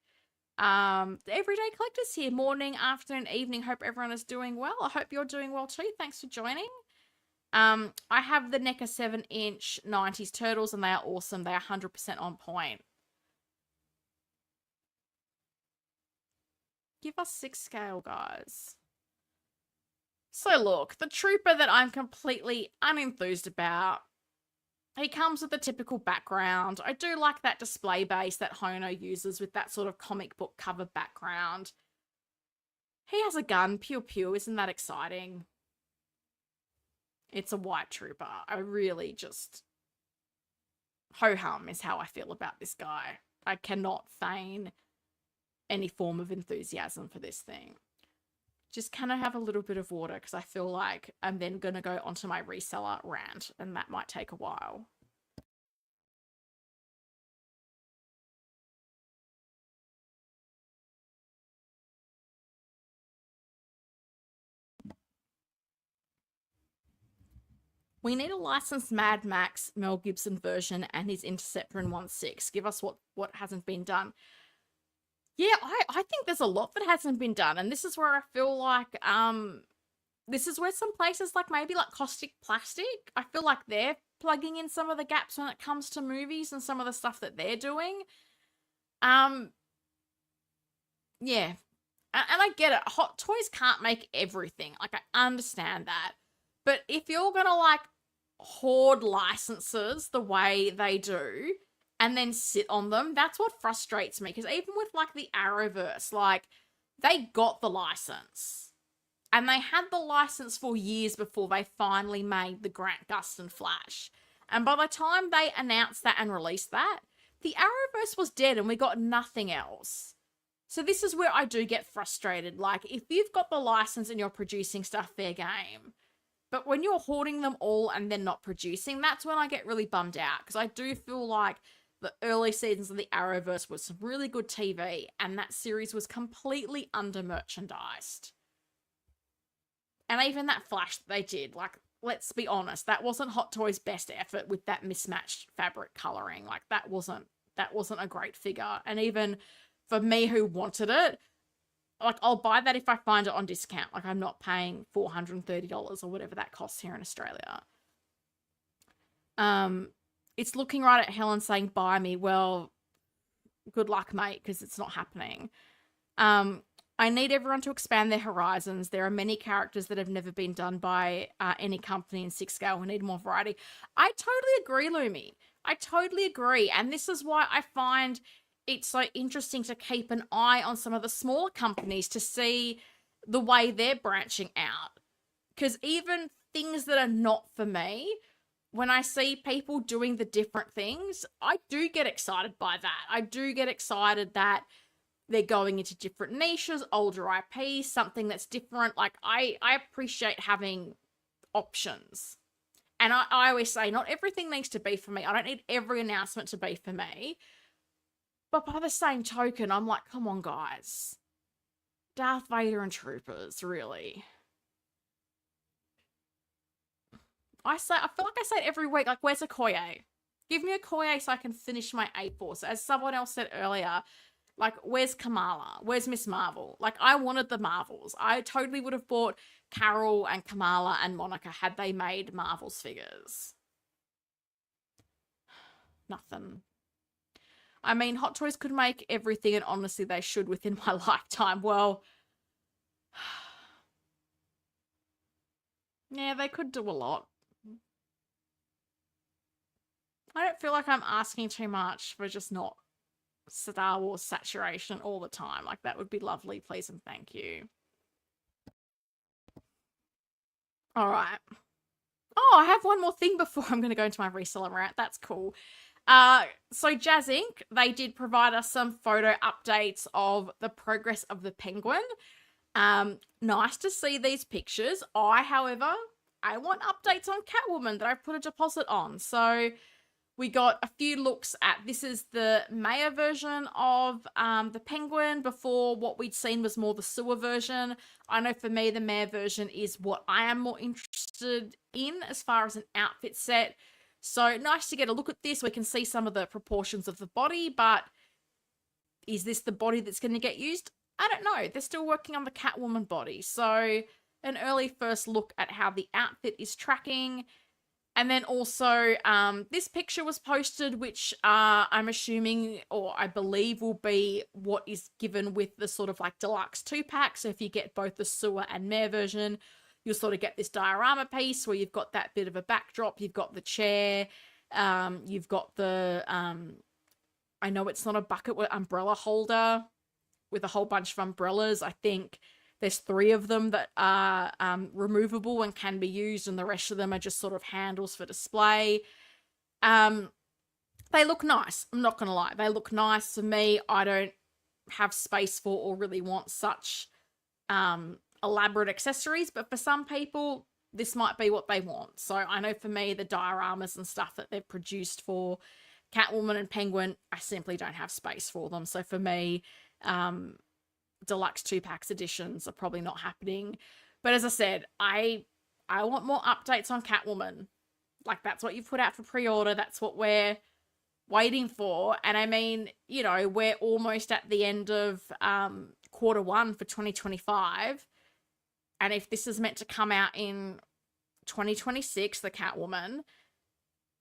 The Everyday Collectors here. Morning, afternoon, evening. Hope everyone is doing well. I hope you're doing well too. Thanks for joining. I have the NECA 7-inch 90s Turtles, and they are awesome. They are 100% on point. Give us 6 scale, guys. So look, the Trooper that I'm completely unenthused about, he comes with the typical background. I do like that display base that Hono uses with that sort of comic book cover background. He has a gun, pew pew, isn't that exciting? It's a white Trooper. I really just, ho-hum is how I feel about this guy. I cannot feign any form of enthusiasm for this thing. Just can I have a little bit of water, because I feel like I'm then going to go onto my reseller rant, and that might take a while. We need a licensed Mad Max Mel Gibson version and his Interceptor in 1/6. Give us what hasn't been done. Yeah, I think there's a lot that hasn't been done, and this is where I feel like this is where some places like maybe like Caustic Plastic, I feel like they're plugging in some of the gaps when it comes to movies and some of the stuff that they're doing. Yeah. And I get it. Hot Toys can't make everything. Like, I understand that. But if you're going to, like, hoard licenses the way they do and then sit on them, that's what frustrates me. Because even with, like, the Arrowverse, like, they got the license. And they had the license for years before they finally made the Grant Gustin Flash. And by the time they announced that and released that, the Arrowverse was dead and we got nothing else. So this is where I do get frustrated. Like, if you've got the license and you're producing stuff, fair game. But when you're hoarding them all and then not producing, that's when I get really bummed out. Because I do feel like the early seasons of the Arrowverse was some really good TV, and that series was completely under-merchandised. And even that Flash that they did, like, let's be honest, that wasn't Hot Toys' best effort with that mismatched fabric coloring. Like, that wasn't a great figure. And even for me who wanted it, like, I'll buy that if I find it on discount. Like, I'm not paying $430 or whatever that costs here in Australia. It's looking right at Helen saying, buy me. Well, good luck, mate, because it's not happening. I need everyone to expand their horizons. There are many characters that have never been done by any company in 6 scale. We need more variety. I totally agree, Lumi. I totally agree. And this is why I find it's so interesting to keep an eye on some of the smaller companies to see the way they're branching out. Because even things that are not for me, when I see people doing the different things, I do get excited by that. I do get excited that they're going into different niches, older IP, something that's different. Like, I appreciate having options. And I always say, not everything needs to be for me. I don't need every announcement to be for me. But by the same token, I'm like, come on, guys. Darth Vader and Troopers, really. I feel like I say it every week, like, where's a Koye? Give me a Koye so I can finish my A-Force. As someone else said earlier, like, where's Kamala? Where's Miss Marvel? Like, I wanted the Marvels. I totally would have bought Carol and Kamala and Monica had they made Marvel's figures. Nothing. I mean, Hot Toys could make everything, and honestly, they should within my lifetime. Well, Yeah, they could do a lot. I don't feel like I'm asking too much for just not Star Wars saturation all the time. Like, that would be lovely, please and thank you. All right. Oh, I have one more thing before I'm going to go into my reseller rant. That's cool. So Jazz Inc., they did provide us some photo updates of the progress of the penguin. Nice to see these pictures. However, I want updates on Catwoman that I've put a deposit on. So we got a few looks at, this is the Maya version of the penguin. Before, what we'd seen was more the sewer version. I know for me, the Maya version is what I am more interested in as far as an outfit set. So nice to get a look at this. We can see some of the proportions of the body, but is this the body that's going to get used? I don't know. They're still working on the Catwoman body. So an early first look at how the outfit is tracking. And then also, this picture was posted, which I'm assuming, or I believe, will be what is given with the sort of like deluxe 2-pack. So if you get both the sewer and mare version, you'll sort of get this diorama piece where you've got that bit of a backdrop, you've got the chair, you've got the, I know it's not a bucket, but umbrella holder with a whole bunch of umbrellas. I think there's 3 of them that are removable and can be used, and the rest of them are just sort of handles for display. They look nice. I'm not going to lie. They look nice to me. I don't have space for or really want such elaborate accessories, but for some people, this might be what they want. So I know for me, the dioramas and stuff that they've produced for Catwoman and Penguin, I simply don't have space for them. So for me, deluxe 2-packs editions are probably not happening. But as I said, I want more updates on Catwoman. Like, that's what you've put out for pre-order. That's what we're waiting for. And I mean, you know, we're almost at the end of Q1 for 2025. And if this is meant to come out in 2026, the Catwoman,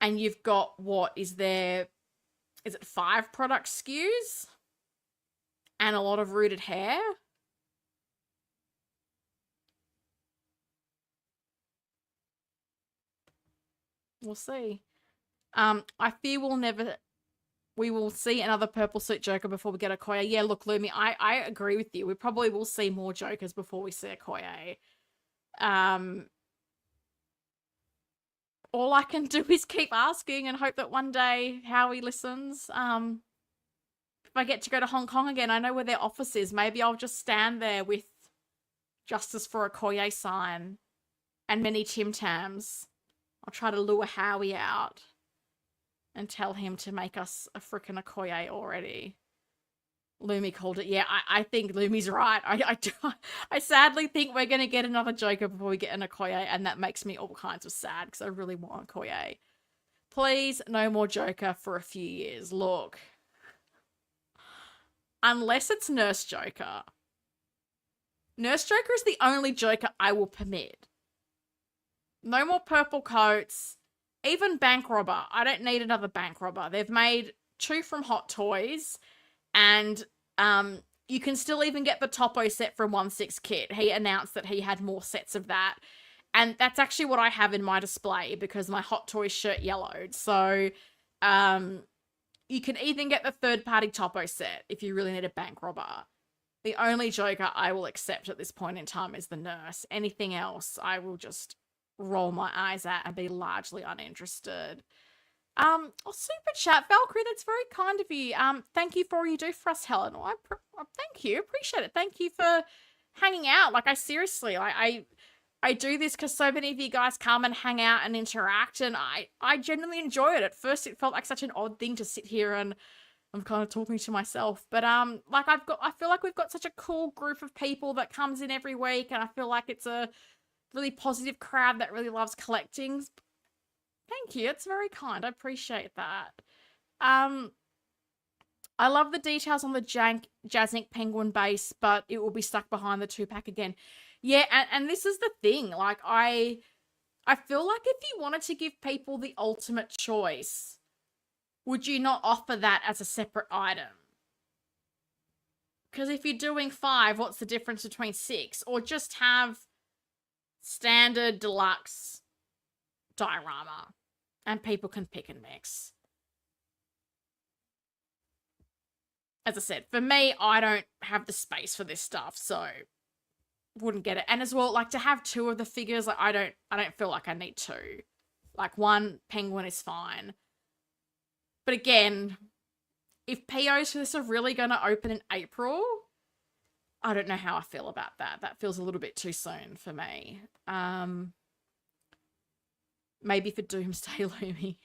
and you've got, what is there, is it 5 product SKUs? And a lot of rooted hair? We'll see. I fear we will see another purple suit Joker before we get a Koya. Yeah, look, Lumi, I agree with you. We probably will see more Jokers before we see a Koya. All I can do is keep asking and hope that one day Howie listens. If I get to go to Hong Kong again, I know where their office is. Maybe I'll just stand there with Justice for Okoye sign and many Tim Tams. I'll try to lure Howie out and tell him to make us a frickin' Okoye already. Lumi called it. Yeah, I think Lumi's right. I sadly think we're going to get another Joker before we get an Okoye, and that makes me all kinds of sad because I really want Okoye. Please, no more Joker for a few years. Look. Unless it's Nurse Joker. Nurse Joker is the only Joker I will permit. No more purple coats. Even Bank Robber. I don't need another Bank Robber. They've made 2 from Hot Toys. And you can still even get the Topo set from 1/6 Kit. He announced that he had more sets of that. And that's actually what I have in my display because my Hot Toys shirt yellowed. So you can even get the third-party Topo set if you really need a Bank Robber. The only Joker I will accept at this point in time is the Nurse. Anything else, I will just roll my eyes at and be largely uninterested. Super chat, Valkyrie, that's very kind of you. Thank you for all you do for us, Helen. Well, thank you, appreciate it. Thank you for hanging out. Like, I seriously, I do this because so many of you guys come and hang out and interact, and I genuinely enjoy it. At first, it felt like such an odd thing to sit here and I'm kind of talking to myself. But like I feel like we've got such a cool group of people that comes in every week, and I feel like it's a really positive crowd that really loves collecting. Thank you. It's very kind. I appreciate that. I love the details on the Jazz Inc. Penguin base, but it will be stuck behind the 2-pack again. Yeah, and this is the thing. Like, I feel like if you wanted to give people the ultimate choice, would you not offer that as a separate item? Because if you're doing 5, what's the difference between 6? Or just have standard, deluxe diorama, and people can pick and mix. As I said, for me, I don't have the space for this stuff, so wouldn't get it. And as well, like, to have two of the figures, like, I don't feel like I need two. Like, one penguin is fine. But again, if POs for this are really going to open in April, I don't know how I feel about that. That feels a little bit too soon for me. Maybe for Doomsday Loomy.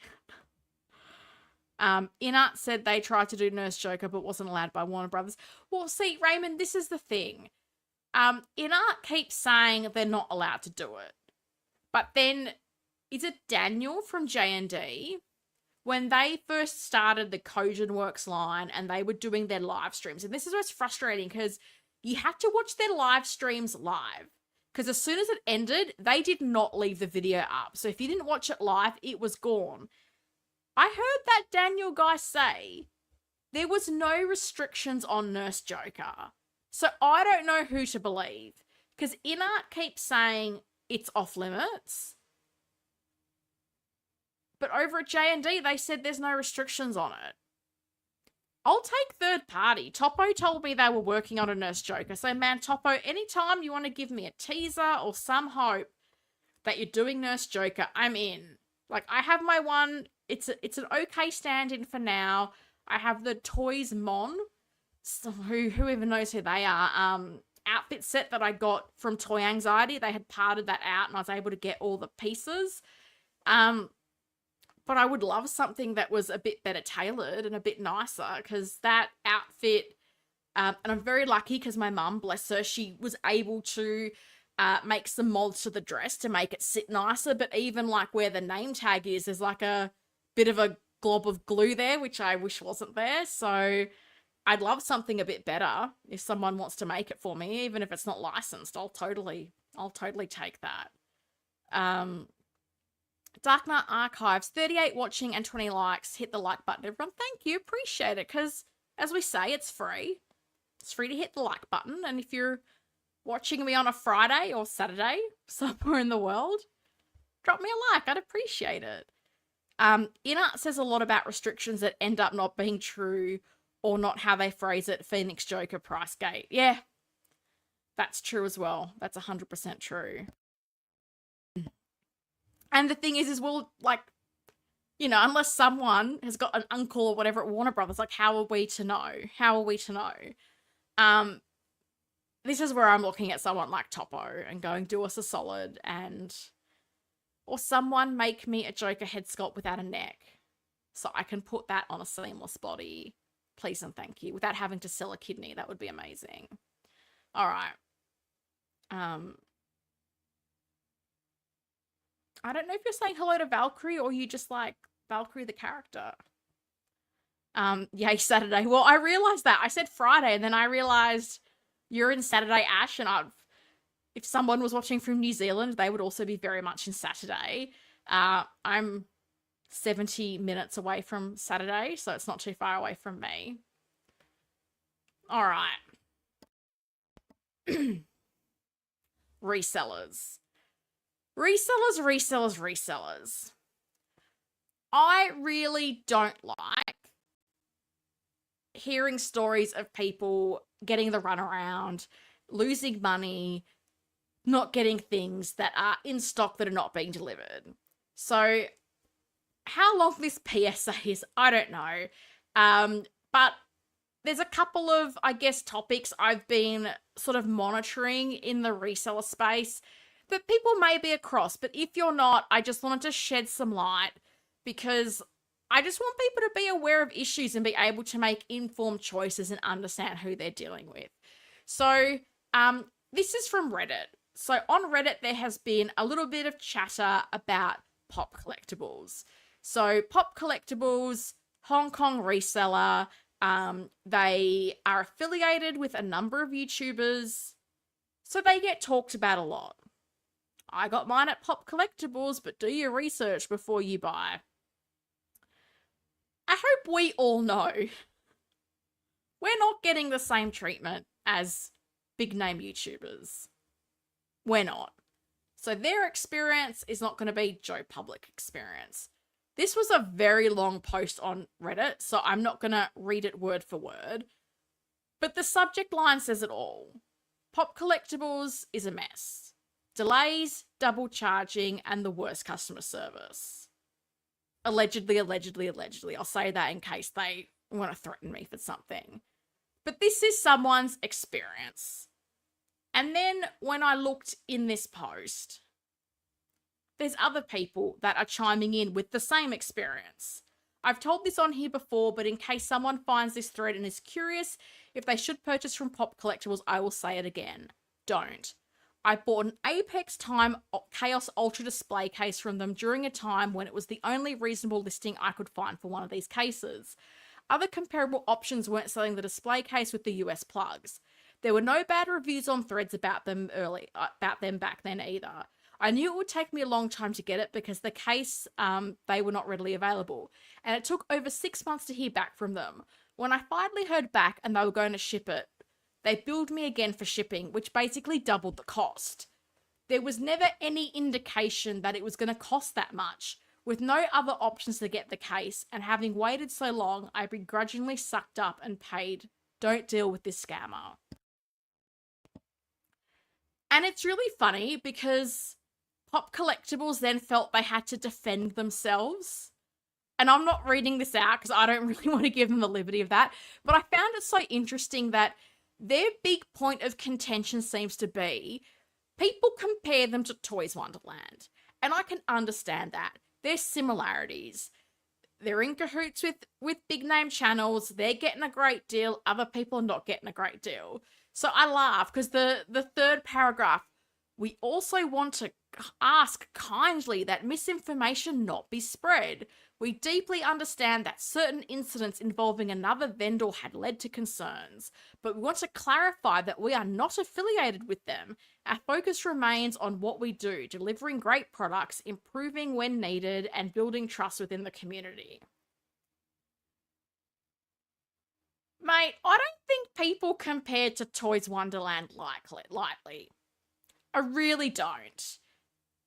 Inart said they tried to do Nurse Joker but wasn't allowed by Warner Brothers. Well, see, Raymond, this is the thing. Inart keeps saying they're not allowed to do it. But then, is it Daniel from J&D? When they first started the Kojin Works line and they were doing their live streams, and this is what's frustrating because you had to watch their live streams live. Because as soon as it ended, they did not leave the video up. So if you didn't watch it live, it was gone. I heard that Daniel guy say there was no restrictions on Nurse Joker. So I don't know who to believe. Because Inart keeps saying it's off limits. But over at J&D, they said there's no restrictions on it. I'll take third party. Topo told me they were working on a Nurse Joker. So, man, Topo, anytime you want to give me a teaser or some hope that you're doing Nurse Joker, I'm in. Like, I have my one. It's an okay stand-in for now. I have the Toys Mon. So who even knows who they are? Outfit set that I got from Toy Anxiety. They had parted that out and I was able to get all the pieces. But I would love something that was a bit better tailored and a bit nicer because that outfit, and I'm very lucky because my mum, bless her, she was able to make some molds to the dress to make it sit nicer. But even like where the name tag is, there's like a bit of a glob of glue there, which I wish wasn't there. So I'd love something a bit better if someone wants to make it for me, even if it's not licensed. I'll totally take that. Dark Knight Archives, 38 watching and 20 likes. Hit the like button, everyone. Thank you. Appreciate it. Because, as we say, it's free. It's free to hit the like button. And if you're watching me on a Friday or Saturday, somewhere in the world, drop me a like. I'd appreciate it. Inart says a lot about restrictions that end up not being true or not how they phrase it. Phoenix Joker price gate. Yeah, that's true as well. That's 100% true. And the thing is well, like, you know, unless someone has got an uncle or whatever at Warner Brothers, like, how are we to know? How are we to know? This is where I'm looking at someone like Topo and going, do us a solid or someone make me a Joker head sculpt without a neck so I can put that on a seamless body. Please and thank you. Without having to sell a kidney. That would be amazing. All right. I don't know if you're saying hello to Valkyrie or you just like Valkyrie the character. Yay, Saturday. Well, I realized that. I said Friday and then I realized you're in Saturday, Ash, and if someone was watching from New Zealand, they would also be very much in Saturday. I'm 70 minutes away from Saturday, so it's not too far away from me. All right. Resellers. Resellers. I really don't like hearing stories of people getting the runaround, losing money, not getting things that are in stock that are not being delivered. So how long this PSA is, I don't know. But there's a couple of, I guess, topics I've been sort of monitoring in the reseller space that people may be across, but if you're not, I just wanted to shed some light because I just want people to be aware of issues and be able to make informed choices and understand who they're dealing with. So this is from Reddit. So on Reddit, there has been a little bit of chatter about Pop Collectibles. So Pop Collectibles, Hong Kong reseller, they are affiliated with a number of YouTubers, so they get talked about a lot. I got mine at Pop Collectibles, but do your research before you buy. I hope we all know we're not getting the same treatment as big name YouTubers. We're not. So their experience is not going to be Joe Public experience. This was a very long post on Reddit, so I'm not going to read it word for word. But the subject line says it all. Pop Collectibles is a mess. Delays, double charging, and the worst customer service. Allegedly. I'll say that in case they want to threaten me for something. But this is someone's experience. And then when I looked in this post, there's other people that are chiming in with the same experience. I've told this on here before, but in case someone finds this thread and is curious if they should purchase from Pop Collectibles, I will say it again. Don't. I bought an Apex Time Chaos Ultra display case from them during a time when it was the only reasonable listing I could find for one of these cases. Other comparable options weren't selling the display case with the US plugs. There were no bad reviews on threads about them back then either. I knew it would take me a long time to get it because the case, they were not readily available. And it took over 6 months to hear back from them. When I finally heard back and they were going to ship it, they billed me again for shipping, which basically doubled the cost. There was never any indication that it was going to cost that much. With no other options to get the case, and having waited so long, I begrudgingly sucked up and paid. Don't deal with this scammer. And it's really funny because Pop Collectibles then felt they had to defend themselves. And I'm not reading this out because I don't really want to give them the liberty of that. But I found it so interesting that their big point of contention seems to be people compare them to Toys Wonderland. And I can understand that. There's similarities. They're in cahoots with big name channels. They're getting a great deal. Other people are not getting a great deal. So I laugh because the third paragraph, we also want to ask kindly that misinformation not be spread. We deeply understand that certain incidents involving another vendor had led to concerns, but we want to clarify that we are not affiliated with them. Our focus remains on what we do, delivering great products, improving when needed, and building trust within the community. Mate, I don't think people compare to Toys Wonderland lightly. I really don't.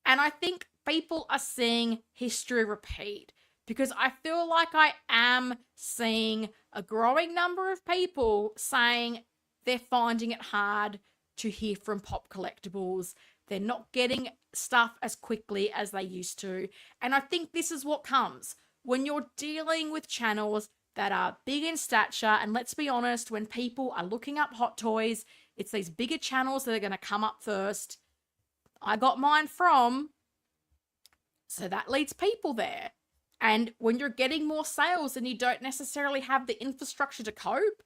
And I think people are seeing history repeat because I feel like I am seeing a growing number of people saying they're finding it hard to hear from Pop Collectibles. They're not getting stuff as quickly as they used to. And I think this is what comes when you're dealing with channels that are big in stature. And let's be honest, when people are looking up hot toys, it's these bigger channels that are going to come up first. I got mine from, so that leads people there. And when you're getting more sales and you don't necessarily have the infrastructure to cope,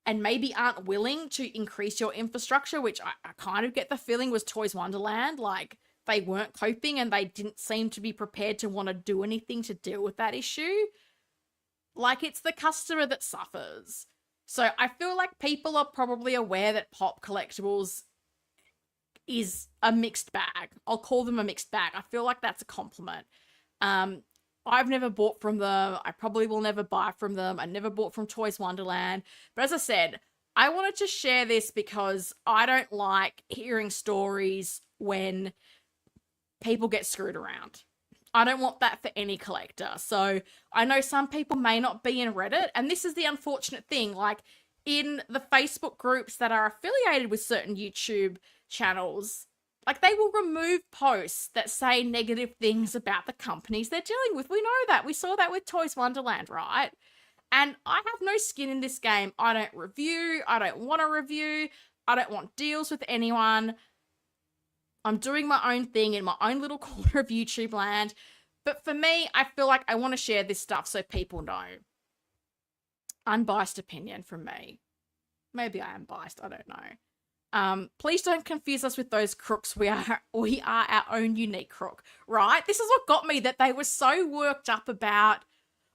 and maybe aren't willing to increase your infrastructure, which I kind of get the feeling was Toys Wonderland, like they weren't coping and they didn't seem to be prepared to want to do anything to deal with that issue. Like, it's the customer that suffers. So I feel like people are probably aware that Pop Collectibles is a mixed bag. I'll call them a mixed bag. I feel like that's a compliment. I've never bought from them. I probably will never buy from them. I never bought from Toys Wonderland. But as I said, I wanted to share this because I don't like hearing stories when people get screwed around. I don't want that for any collector. So I know some people may not be in Reddit, and this is the unfortunate thing. Like, in the Facebook groups that are affiliated with certain YouTube channels, like, they will remove posts that say negative things about the companies they're dealing with. We know that. We saw that with Toys Wonderland, right? And I have no skin in this game. I don't review. I don't want to review. I don't want deals with anyone. I'm doing my own thing in my own little corner of YouTube land. But for me, I feel like I want to share this stuff so people know. Unbiased opinion from me. Maybe I am biased. I don't know. Please don't confuse us with those crooks. We are our own unique crook, right? This is what got me, that they were so worked up about,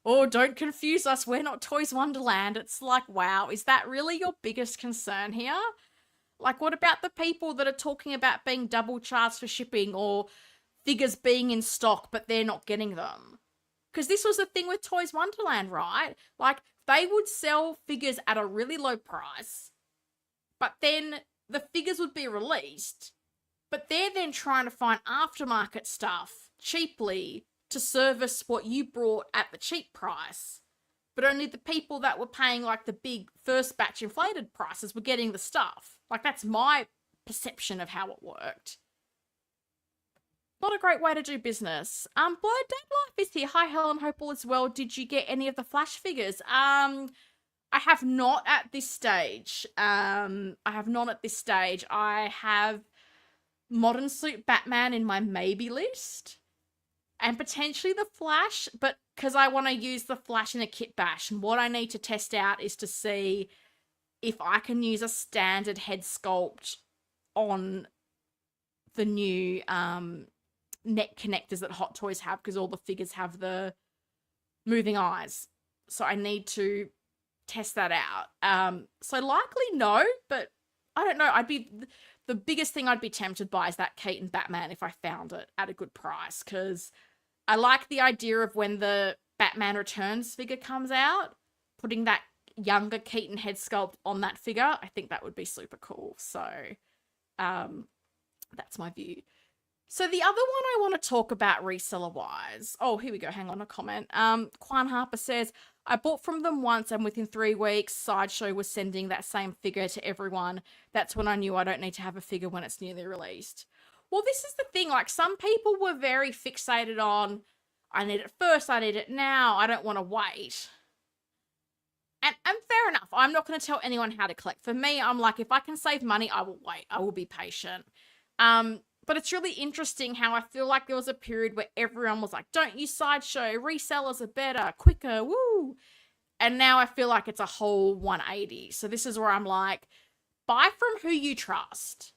oh, don't confuse us, we're not Toys Wonderland. It's like, wow, is that really your biggest concern here? Like, what about the people that are talking about being double charged for shipping or figures being in stock, but they're not getting them? Because this was the thing with Toys Wonderland, right? Like, they would sell figures at a really low price, but then the figures would be released But they're then trying to find aftermarket stuff cheaply to service what you brought at the cheap price. But only the people that were paying like the big first batch inflated prices were getting the stuff. Like, that's my perception of how it worked. Not a great way to do business. Blood Dad Life is here. Hi, Helen. Hope all is well. Did you get any of the Flash figures? I have not at this stage. I have Modern Suit Batman in my maybe list. And potentially the Flash, but because I want to use the Flash in a kit bash. And what I need to test out is to see if I can use a standard head sculpt on the new neck connectors that Hot Toys have, because all the figures have the moving eyes. So I need to test that out. So likely no, but I don't know. The biggest thing I'd be tempted by is that Keaton Batman if I found it at a good price, because I like the idea of when the Batman Returns figure comes out, putting that younger Keaton head sculpt on that figure. I think that would be super cool. So that's my view. So the other one I want to talk about reseller-wise. Oh, here we go. Hang on, a comment. Quan Harper says, I bought from them once and within 3 weeks, Sideshow was sending that same figure to everyone. That's when I knew I don't need to have a figure when it's newly released. Well, this is the thing. Like, some people were very fixated on, I need it first, I need it now, I don't want to wait. And fair enough. I'm not going to tell anyone how to collect. For me, I'm like, if I can save money, I will wait. I will be patient. But it's really interesting how I feel like there was a period where everyone was like, don't use Sideshow, resellers are better, quicker, woo. And now I feel like it's a whole 180. So this is where I'm like, buy from who you trust.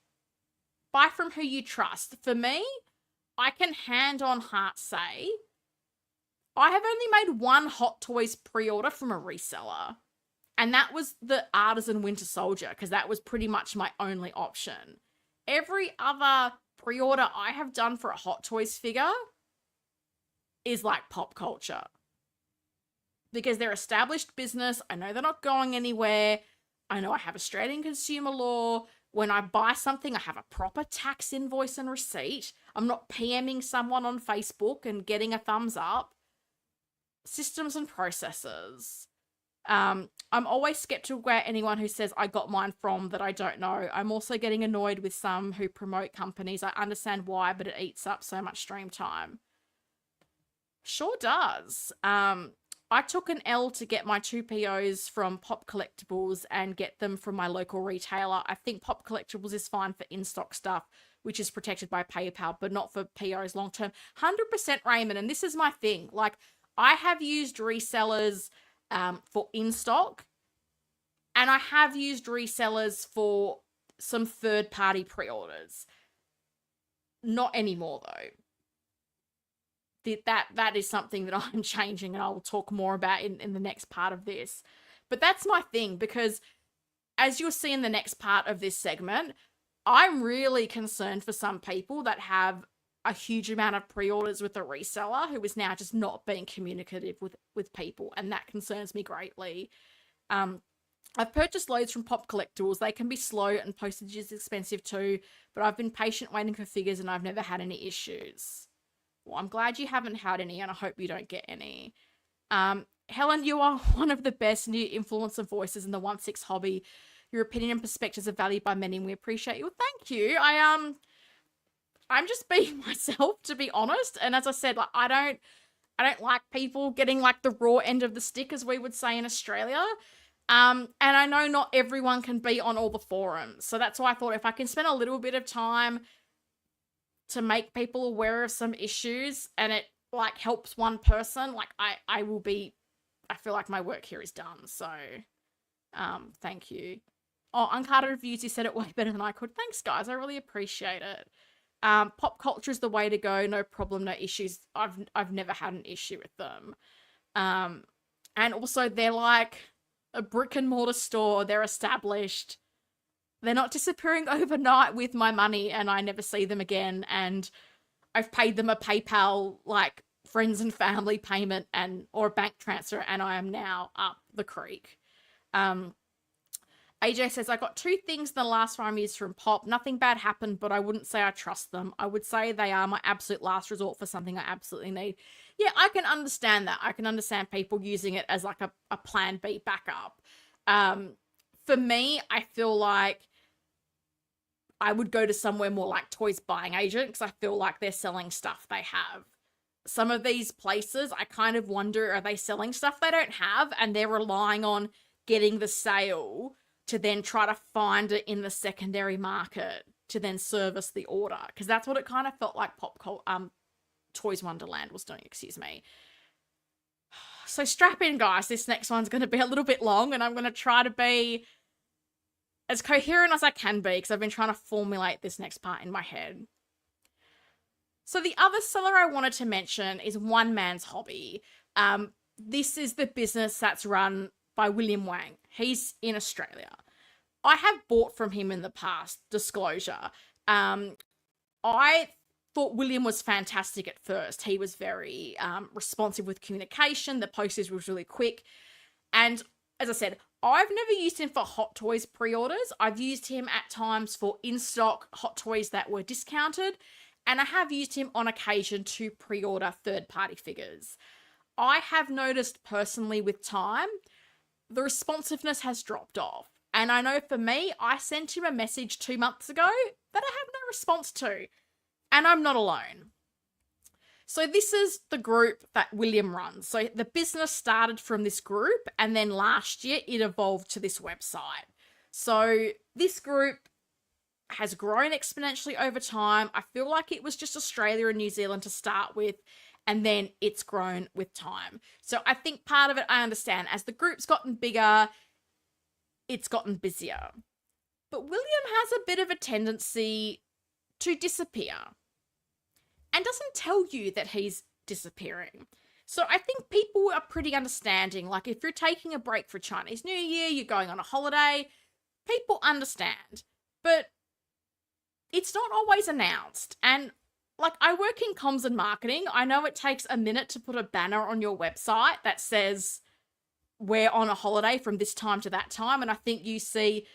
Buy from who you trust. For me, I can hand on heart say, I have only made one Hot Toys pre-order from a reseller. And that was the Artisan Winter Soldier, because that was pretty much my only option. Every other pre-order I have done for a Hot Toys figure is like pop culture. Because they're established business. I know they're not going anywhere. I know I have Australian consumer law. When I buy something, I have a proper tax invoice and receipt. I'm not PMing someone on Facebook and getting a thumbs up. Systems and processes. I'm always skeptical about anyone who says I got mine from that I don't know. I'm also getting annoyed with some who promote companies. I understand why, but it eats up so much stream time. Sure does. I took an L to get my 2 POs from Pop Collectibles and get them from my local retailer. I think Pop Collectibles is fine for in-stock stuff, which is protected by PayPal, but not for POs long-term. 100% Raymond, and this is my thing. Like, I have used resellers for in-stock, and I have used resellers for some third-party pre-orders. Not anymore, though. That is something that I'm changing, and I will talk more about in the next part of this. But that's my thing, because as you'll see in the next part of this segment, I'm really concerned for some people that have a huge amount of pre-orders with a reseller who is now just not being communicative with people, and that concerns me greatly. I've purchased loads from Pop Collectibles. They can be slow and postage is expensive too, but I've been patient waiting for figures and I've never had any issues. Well, I'm glad you haven't had any, and I hope you don't get any. Helen, you are one of the best new influencer voices in the 1/6 hobby. Your opinion and perspectives are valued by many, and we appreciate you. Well, thank you. I'm just being myself, to be honest. And as I said, like, I don't like people getting like the raw end of the stick, as we would say in Australia. And I know not everyone can be on all the forums. So that's why I thought if I can spend a little bit of time to make people aware of some issues and it like helps one person, like I feel like my work here is done. So, thank you. Oh, Uncarded Reviews, you said it way better than I could. Thanks, guys. I really appreciate it. Pop culture is the way to go. No problem, no issues. I've never had an issue with them. And also they're like a brick and mortar store. They're established. They're not disappearing overnight with my money and I never see them again. And I've paid them a PayPal, like, friends and family payment or a bank transfer, and I am now up the creek. AJ says, I got 2 things in the last 5 years from Pop. Nothing bad happened, but I wouldn't say I trust them. I would say they are my absolute last resort for something I absolutely need. Yeah, I can understand that. I can understand people using it as like a plan B backup. For me, I feel like I would go to somewhere more like Toys Buying Agent because I feel like they're selling stuff they have. Some of these places, I kind of wonder, are they selling stuff they don't have and they're relying on getting the sale to then try to find it in the secondary market to then service the order? Because that's what it kind of felt like Toys Wonderland was doing, excuse me. So strap in, guys. This next one's going to be a little bit long, and I'm going to try to be as coherent as I can be because I've been trying to formulate this next part in my head. So the other seller I wanted to mention is One Man's Hobby. This is the business that's run by William Wang. He's in Australia. I have bought from him in the past, disclosure. I thought William was fantastic at first. He was very responsive with communication. The postage was really quick. And as I said, I've never used him for Hot Toys pre-orders. I've used him at times for in-stock Hot Toys that were discounted. And I have used him on occasion to pre-order third-party figures. I have noticed personally with time, the responsiveness has dropped off. And I know for me, I sent him a message 2 months ago that I have no response to. And I'm not alone. So this is the group that William runs. So the business started from this group, and then last year it evolved to this website. So this group has grown exponentially over time. I feel like it was just Australia and New Zealand to start with, and then it's grown with time. So I think part of it, I understand, as the group's gotten bigger, it's gotten busier. But William has a bit of a tendency to disappear and doesn't tell you that he's disappearing. So I think people are pretty understanding. Like if you're taking a break for Chinese New Year, you're going on a holiday, people understand. But it's not always announced. And like I work in comms and marketing. I know it takes a minute to put a banner on your website that says we're on a holiday from this time to that time. And I think you see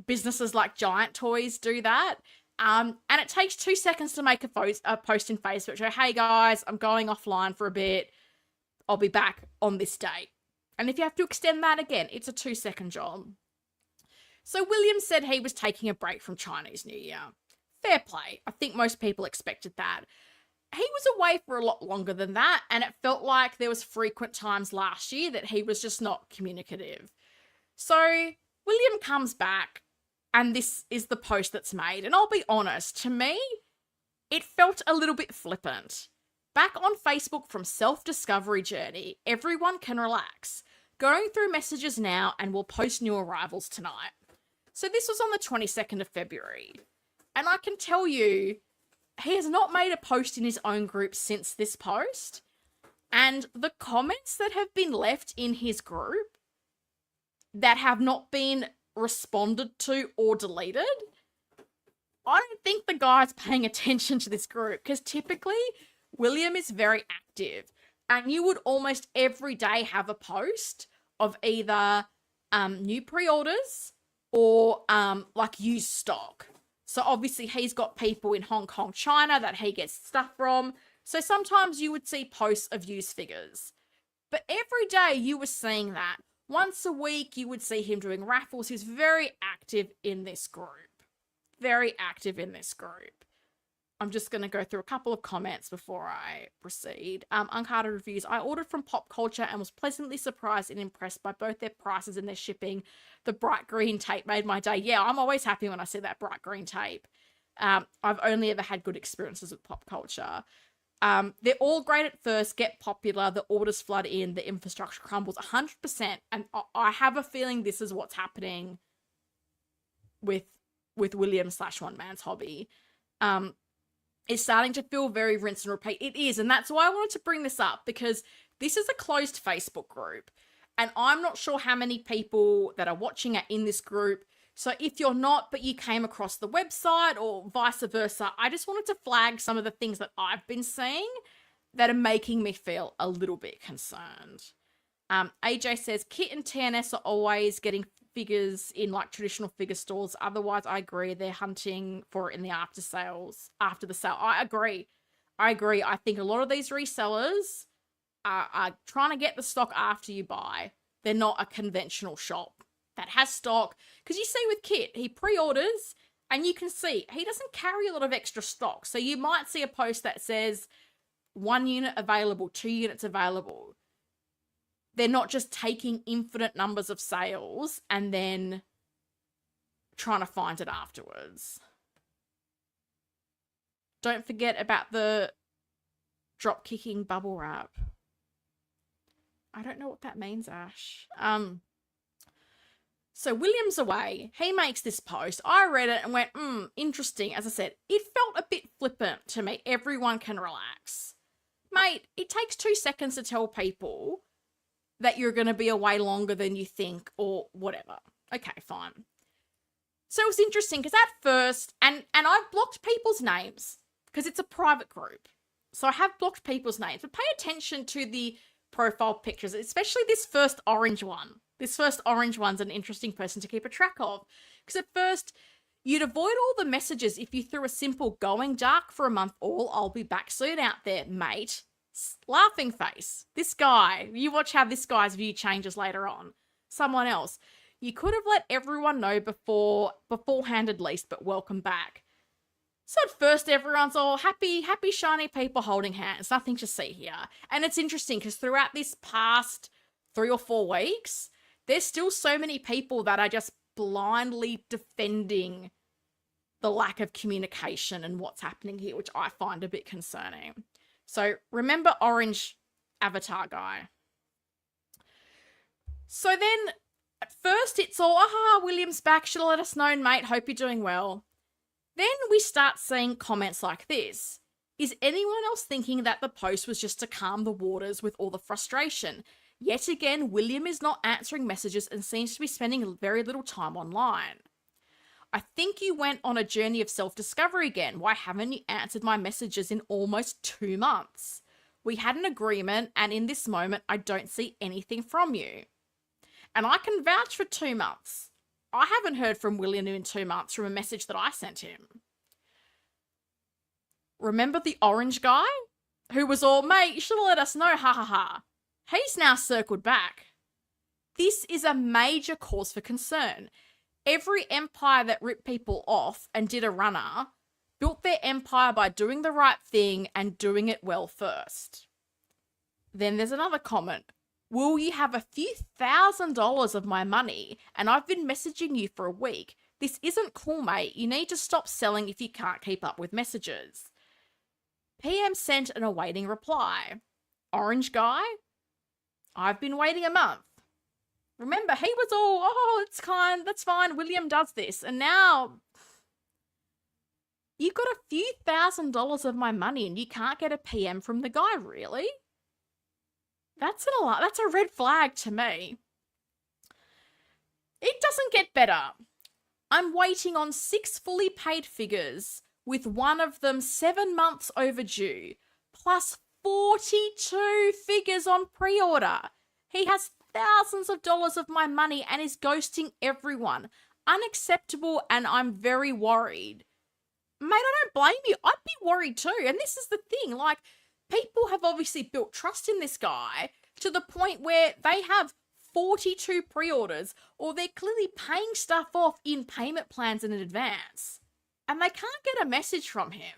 businesses like Giant Toys do that. And it takes 2 seconds to make a post in Facebook. So, hey guys, I'm going offline for a bit. I'll be back on this date. And if you have to extend that again, it's a 2-second job. So William said he was taking a break from Chinese New Year. Fair play. I think most people expected that. He was away for a lot longer than that, and it felt like there was frequent times last year that he was just not communicative. So William comes back, and this is the post that's made. And I'll be honest, to me, it felt a little bit flippant. Back on Facebook from Self-Discovery Journey, everyone can relax. Going through messages now and we'll post new arrivals tonight. So this was on the 22nd of February. And I can tell you, he has not made a post in his own group since this post. And the comments that have been left in his group that have not been responded to or deleted, I don't think the guy's paying attention to this group, because typically William is very active and you would almost every day have a post of either new pre-orders or like used stock. So obviously he's got people in Hong Kong, China that he gets stuff from. So sometimes you would see posts of used figures. But every day you were seeing that. Once a week you would see him doing raffles. He's very active in this group. Very active in this group. I'm just going to go through a couple of comments before I proceed. Uncarded reviews. I ordered from Pop Culture and was pleasantly surprised and impressed by both their prices and their shipping. The bright green tape made my day. Yeah, I'm always happy when I see that bright green tape. I've only ever had good experiences with Pop Culture. They're all great at first, get popular, the orders flood in, the infrastructure crumbles 100%. And I have a feeling this is what's happening with William / One Man's Hobby. It's starting to feel very rinse and repeat. It is, and that's why I wanted to bring this up, because this is a closed Facebook group, and I'm not sure how many people that are watching are in this group. So if you're not, but you came across the website or vice versa, I just wanted to flag some of the things that I've been seeing that are making me feel a little bit concerned. AJ says, Kit and TNS are always getting figures in like traditional figure stores. Otherwise, I agree, they're hunting for it in the after the sale. I agree. I think a lot of these resellers are trying to get the stock after you buy. They're not a conventional shop that has stock. Because you see with Kit, he pre-orders and you can see he doesn't carry a lot of extra stock. So you might see a post that says 1 unit available, 2 units available. They're not just taking infinite numbers of sales and then trying to find it afterwards. Don't forget about the drop kicking bubble wrap. I don't know what that means, Ash. So William's away. He makes this post. I read it and went, interesting. As I said, it felt a bit flippant to me. Everyone can relax. Mate, it takes 2 seconds to tell people that you're going to be away longer than you think or whatever. Okay, fine. So it was interesting because at first, and I've blocked people's names because it's a private group. So I have blocked people's names, but pay attention to the profile pictures, especially this first orange one. This first orange one's an interesting person to keep a track of because at first you'd avoid all the messages if you threw a simple going dark for a month all I'll be back soon out there, mate. Laughing face. This guy, you watch how this guy's view changes later on. Someone else. You could have let everyone know beforehand at least, but welcome back. So at first everyone's all happy shiny people holding hands. Nothing to see here. And it's interesting because throughout this past 3 or 4 weeks, there's still so many people that are just blindly defending the lack of communication and what's happening here, which I find a bit concerning. So remember orange avatar guy. So then at first it's all, William's back. Should have let us know, mate. Hope you're doing well. Then we start seeing comments like this. Is anyone else thinking that the post was just to calm the waters with all the frustration? Yet again, William is not answering messages and seems to be spending very little time online. I think you went on a journey of self-discovery again. Why haven't you answered my messages in almost 2 months? We had an agreement, and in this moment, I don't see anything from you. And I can vouch for 2 months. I haven't heard from William in 2 months from a message that I sent him. Remember the orange guy? Who was all, mate, you should have let us know, ha ha ha. He's now circled back. This is a major cause for concern. Every empire that ripped people off and did a runner built their empire by doing the right thing and doing it well first. Then there's another comment. Will you have a few $1,000s of my money? And I've been messaging you for a week. This isn't cool, mate. You need to stop selling if you can't keep up with messages. PM sent an awaiting reply. Orange guy? I've been waiting a month. Remember, he was all, that's fine, William does this. And now, you got a few $1,000s of my money and you can't get a PM from the guy, really? That's a red flag to me. It doesn't get better. I'm waiting on 6 fully paid figures, with one of them 7 months overdue, plus 42 figures on pre-order. He has thousands of dollars of my money and is ghosting everyone. Unacceptable, and I'm very worried. Mate, I don't blame you. I'd be worried too. And this is the thing, like, people have obviously built trust in this guy to the point where they have 42 pre-orders, or they're clearly paying stuff off in payment plans in advance, and they can't get a message from him.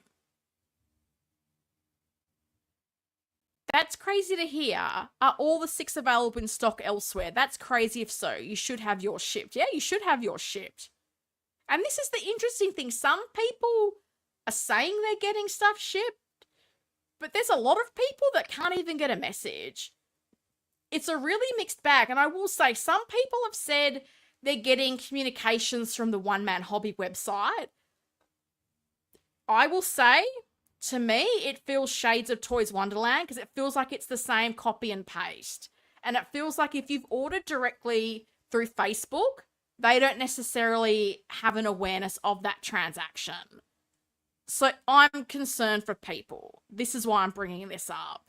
That's crazy to hear. Are all the 6 available in stock elsewhere? That's crazy if so. You should have yours shipped. Yeah, you should have yours shipped. And this is the interesting thing. Some people are saying they're getting stuff shipped, but there's a lot of people that can't even get a message. It's a really mixed bag. And I will say, some people have said they're getting communications from the One Man Hobby website. I will say, to me, it feels shades of Toys Wonderland because it feels like it's the same copy and paste. And it feels like if you've ordered directly through Facebook, they don't necessarily have an awareness of that transaction. So I'm concerned for people. This is why I'm bringing this up.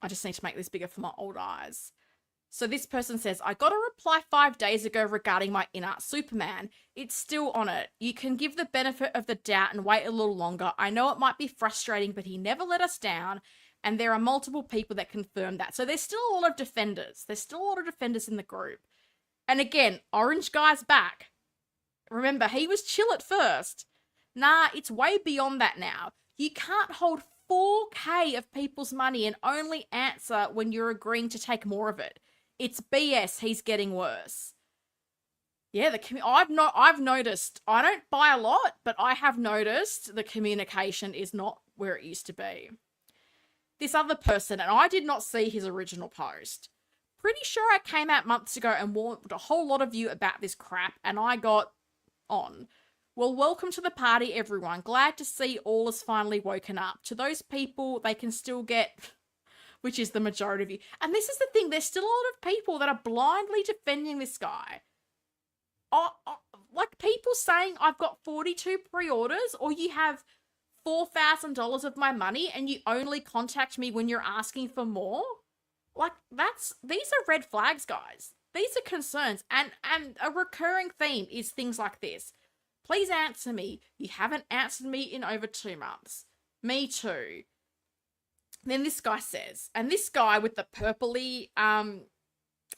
I just need to make this bigger for my old eyes. So this person says, I got a reply 5 days ago regarding my in-art Superman. It's still on it. You can give the benefit of the doubt and wait a little longer. I know it might be frustrating, but he never let us down. And there are multiple people that confirm that. So there's still a lot of defenders. There's still a lot of defenders in the group. And again, Orange Guy's back. Remember, he was chill at first. Nah, it's way beyond that now. You can't hold 4K of people's money and only answer when you're agreeing to take more of it. It's BS. He's getting worse. Yeah, I've noticed. I don't buy a lot, but I have noticed the communication is not where it used to be. This other person, and I did not see his original post. Pretty sure I came out months ago and warned a whole lot of you about this crap, and I got on. Well, welcome to the party, everyone. Glad to see all is finally woken up. To those people, they can still get, which is the majority of you. And this is the thing, there's still a lot of people that are blindly defending this guy. Like people saying I've got 42 pre-orders, or you have $4,000 of my money and you only contact me when you're asking for more. Like these are red flags, guys. These are concerns, and a recurring theme is things like this. Please answer me. You haven't answered me in over 2 months. Me too. Then this guy says, and this guy with the purpley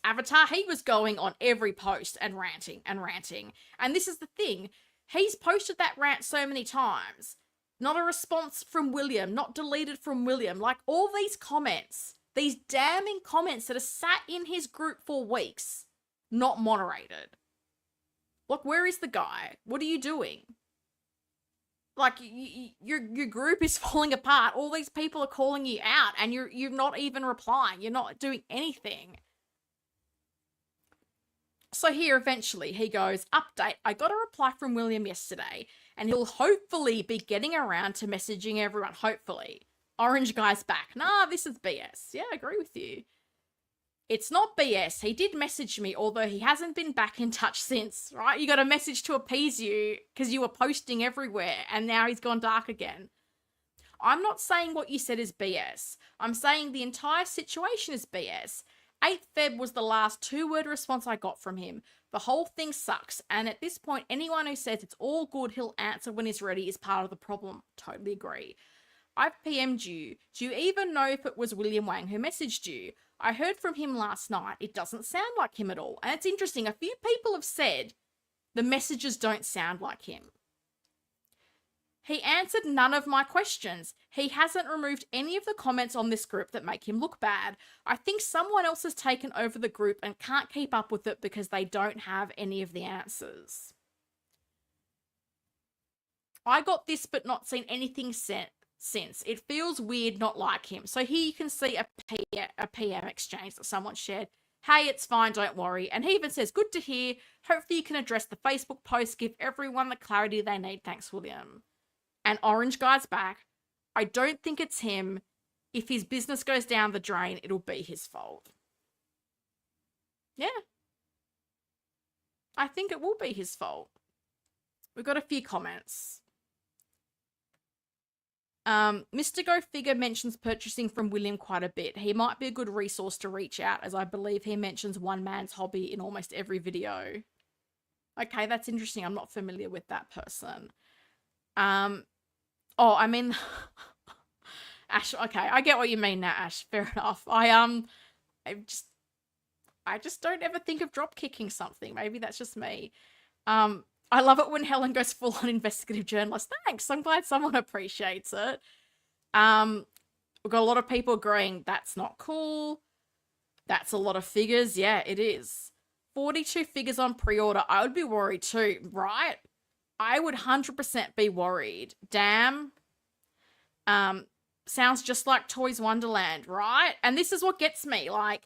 avatar, he was going on every post and ranting and ranting. And this is the thing. He's posted that rant so many times. Not a response from William, not deleted from William. Like all these comments, these damning comments that are sat in his group for weeks, not moderated. Look, where is the guy? What are you doing? Like, your group is falling apart. All these people are calling you out, and you're not even replying. You're not doing anything. So here, eventually, he goes, update, I got a reply from William yesterday, and he'll hopefully be getting around to messaging everyone, hopefully. Orange Guy's back. Nah, this is BS. Yeah, I agree with you. It's not BS. He did message me, although he hasn't been back in touch since, right? You got a message to appease you because you were posting everywhere, and now he's gone dark again. I'm not saying what you said is BS. I'm saying the entire situation is BS. 8th Feb was the last 2-word response I got from him. The whole thing sucks, and at this point, anyone who says it's all good, he'll answer when he's ready is part of the problem. Totally agree. I've PM'd you. Do you even know if it was William Wang who messaged you? I heard from him last night. It doesn't sound like him at all. And it's interesting. A few people have said the messages don't sound like him. He answered none of my questions. He hasn't removed any of the comments on this group that make him look bad. I think someone else has taken over the group and can't keep up with it because they don't have any of the answers. I got this but not seen anything since. It feels weird not like him. So here you can see a PM exchange that someone shared. Hey, it's fine, don't worry. And he even says, good to hear. Hopefully you can address the Facebook post, give everyone the clarity they need. Thanks, William. And Orange Guy's back. I don't think it's him. If his business goes down the drain, it'll be his fault. Yeah. I think it will be his fault. We've got a few comments. Mr. Go Figure mentions purchasing from William quite a bit. He might be a good resource to reach out, as I believe he mentions one man's hobby in almost every video. Okay, that's interesting. I'm not familiar with that person. Oh, I mean, Ash, okay, I get what you mean now, Ash. Fair enough. I just don't ever think of drop kicking something. Maybe that's just me. I love it when Helen goes full on investigative journalist. Thanks. I'm glad someone appreciates it. We've got a lot of people agreeing that's not cool. That's a lot of figures. Yeah, it is. 42 figures on pre-order. I would be worried too, right? I would 100% be worried. Damn. Sounds just like Toys Wonderland, right? And this is what gets me. Like,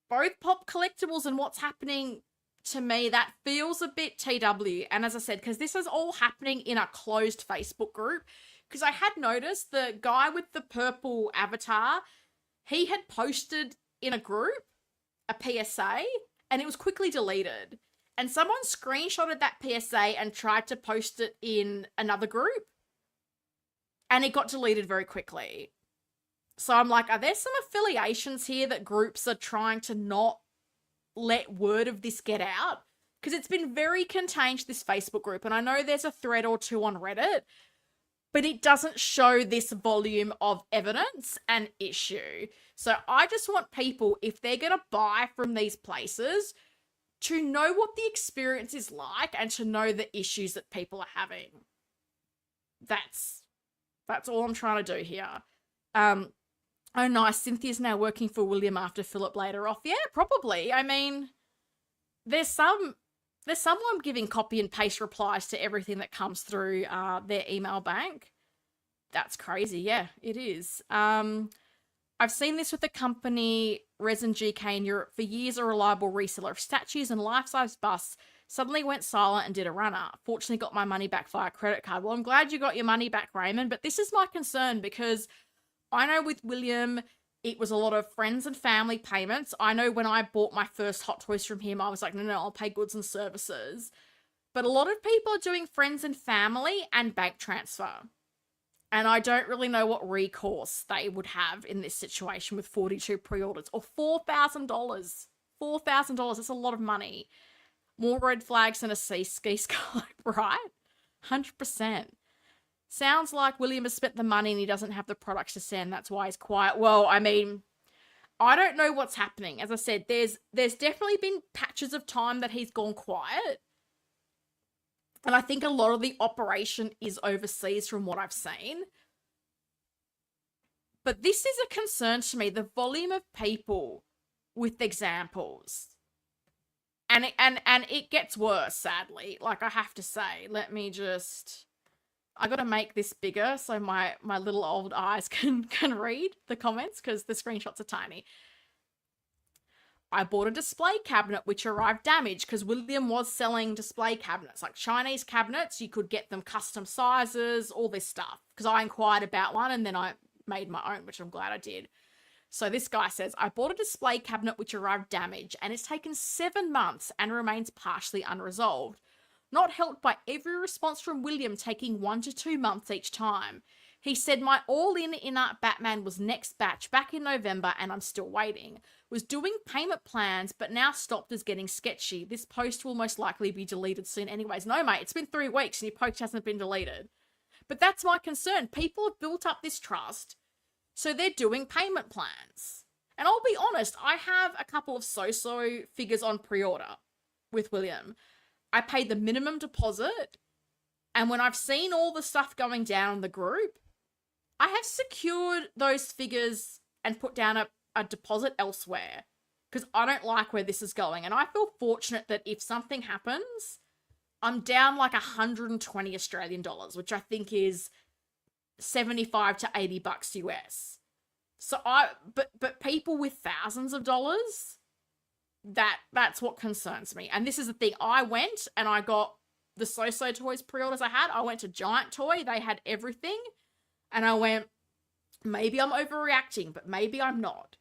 both Pop Collectibles and what's happening to me, that feels a bit TW. And as I said, because this is all happening in a closed Facebook group, because I had noticed the guy with the purple avatar, he had posted in a group a PSA and it was quickly deleted. And someone screenshotted that PSA and tried to post it in another group. And it got deleted very quickly. So I'm like, are there some affiliations here that groups are trying to not let word of this get out? Because it's been very contained to this Facebook group, and I know there's a thread or two on Reddit, but it doesn't show this volume of evidence and issue. So I just want people, if they're going to buy from these places, to know what the experience is like and to know the issues that people are having. That's all I'm trying to do here. Oh, nice. Cynthia's now working for William after Philip later off. Yeah, probably. I mean, there's someone giving copy and paste replies to everything that comes through their email bank. That's crazy. Yeah, it is. I've seen this with the company Resin GK in Europe for years. A reliable reseller of statues and life-size busts suddenly went silent and did a runner. Fortunately, got my money back via credit card. Well, I'm glad you got your money back, Raymond, but this is my concern because I know with William, it was a lot of friends and family payments. I know when I bought my first Hot Toys from him, I was like, no, I'll pay goods and services. But a lot of people are doing friends and family and bank transfer. And I don't really know what recourse they would have in this situation with 42 pre-orders or $4,000. $4,000, that's a lot of money. More red flags than a ski Skype, right? 100%. Sounds like William has spent the money and he doesn't have the products to send. That's why he's quiet. Well, I mean, I don't know what's happening. As I said, there's definitely been patches of time that he's gone quiet. And I think a lot of the operation is overseas from what I've seen. But this is a concern to me, the volume of people with examples. And it gets worse, sadly. Like, I have to say, I got to make this bigger so my little old eyes can read the comments because the screenshots are tiny. I bought a display cabinet which arrived damaged because William was selling display cabinets, like Chinese cabinets. You could get them custom sizes, all this stuff. Because I inquired about one and then I made my own, which I'm glad I did. So this guy says, I bought a display cabinet which arrived damaged and it's taken 7 months and remains partially unresolved. Not helped by every response from William taking 1 to 2 months each time. He said my all-in inner Batman was next batch back in November and I'm still waiting. Was doing payment plans but now stopped as getting sketchy. This post will most likely be deleted soon anyways. No, mate, it's been 3 weeks and your post hasn't been deleted. But that's my concern. People have built up this trust, so they're doing payment plans. And I'll be honest, I have a couple of so-so figures on pre-order with William. I paid the minimum deposit, and when I've seen all the stuff going down in the group, I have secured those figures and put down a deposit elsewhere because I don't like where this is going. And I feel fortunate that if something happens, I'm down like 120 Australian dollars, which I think is 75 to 80 bucks US. So but people with thousands of dollars, that's what concerns me. And this is the thing. I went and I got the So-So Toys pre-orders I had. I went to Giant Toy. They had everything. And I went, maybe I'm overreacting, but maybe I'm not.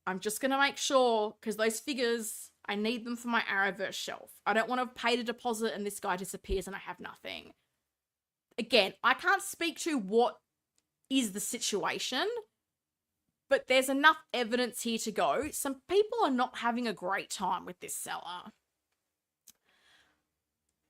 I'm just going to make sure, because those figures, I need them for my Arrowverse shelf. I don't want to have paid a deposit and this guy disappears and I have nothing. Again, I can't speak to what is the situation, but there's enough evidence here to go. Some people are not having a great time with this seller.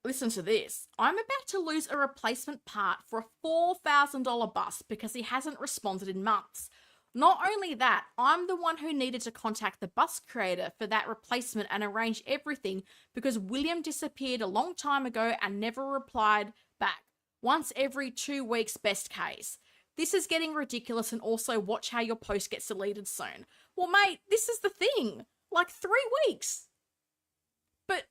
Listen to this. I'm about to lose a replacement part for a $4,000 bust because he hasn't responded in months. Not only that, I'm the one who needed to contact the bust creator for that replacement and arrange everything because William disappeared a long time ago and never replied back. Once every 2 weeks, best case. This is getting ridiculous, and also watch how your post gets deleted soon. Well, mate, this is the thing. Like 3 weeks. But,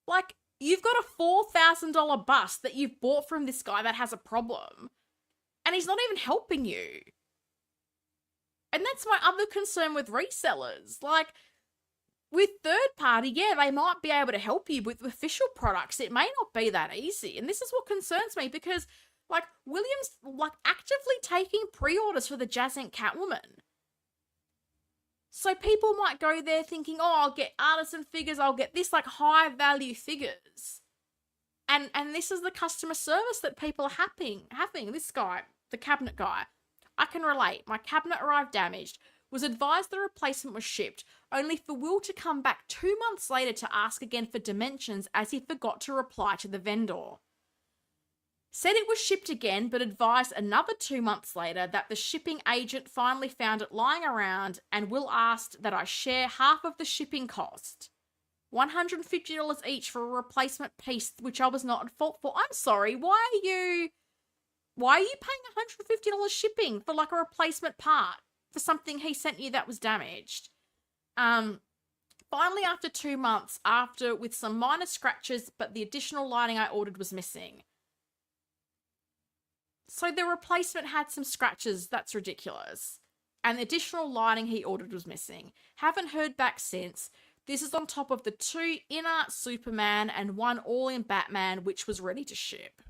like, you've got a $4,000 bust that you've bought from this guy that has a problem, and he's not even helping you. And that's my other concern with resellers. Like, with third party, yeah, they might be able to help you. With official products, it may not be that easy. And this is what concerns me because, like, William's, like, actively taking pre-orders for the Jazz Inc. Catwoman. So people might go there thinking, oh, I'll get artisan figures, I'll get this, like, high-value figures. And this is the customer service that people are having. This guy, the cabinet guy, I can relate. My cabinet arrived damaged. Was advised the replacement was shipped, only for Will to come back 2 months later to ask again for dimensions as he forgot to reply to the vendor. Said it was shipped again, but advised another 2 months later that the shipping agent finally found it lying around, and Will asked that I share half of the shipping cost. $150 each for a replacement piece, which I was not at fault for. I'm sorry, why are you paying $150 shipping for like a replacement part for something he sent you that was damaged? Finally, after 2 months, with some minor scratches, but the additional lighting I ordered was missing. So the replacement had some scratches. That's ridiculous. And the additional lighting he ordered was missing. Haven't heard back since. This is on top of the 2 inner Superman and 1 all-in Batman, which was ready to ship.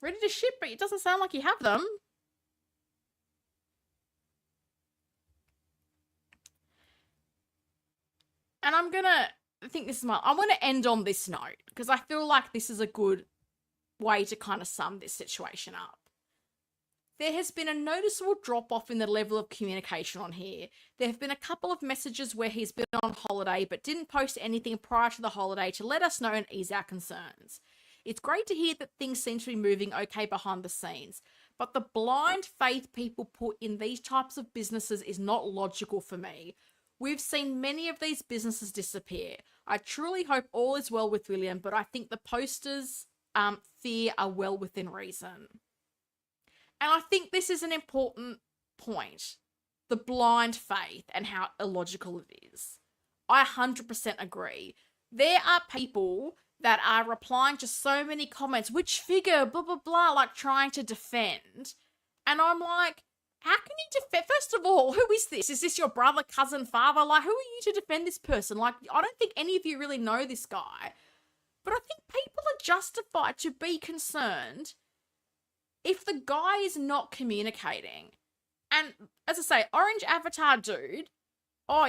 Ready to ship, but it doesn't sound like you have them. And I'm gonna end on this note, because I feel like this is a good way to kind of sum this situation up. There has been a noticeable drop-off in the level of communication on here. There have been a couple of messages where he's been on holiday but didn't post anything prior to the holiday to let us know and ease our concerns. It's great to hear that things seem to be moving okay behind the scenes, but the blind faith people put in these types of businesses is not logical for me. We've seen many of these businesses disappear. I truly hope all is well with William, but I think the posters' fear are well within reason. And I think this is an important point. The blind faith and how illogical it is. I 100% agree. There are people that are replying to so many comments, which figure, blah, blah, blah, like trying to defend. And I'm like, how can you defend? First of all, who is this? Is this your brother, cousin, father? Like, who are you to defend this person? Like, I don't think any of you really know this guy. But I think people are justified to be concerned if the guy is not communicating. And as I say, Orange Avatar dude,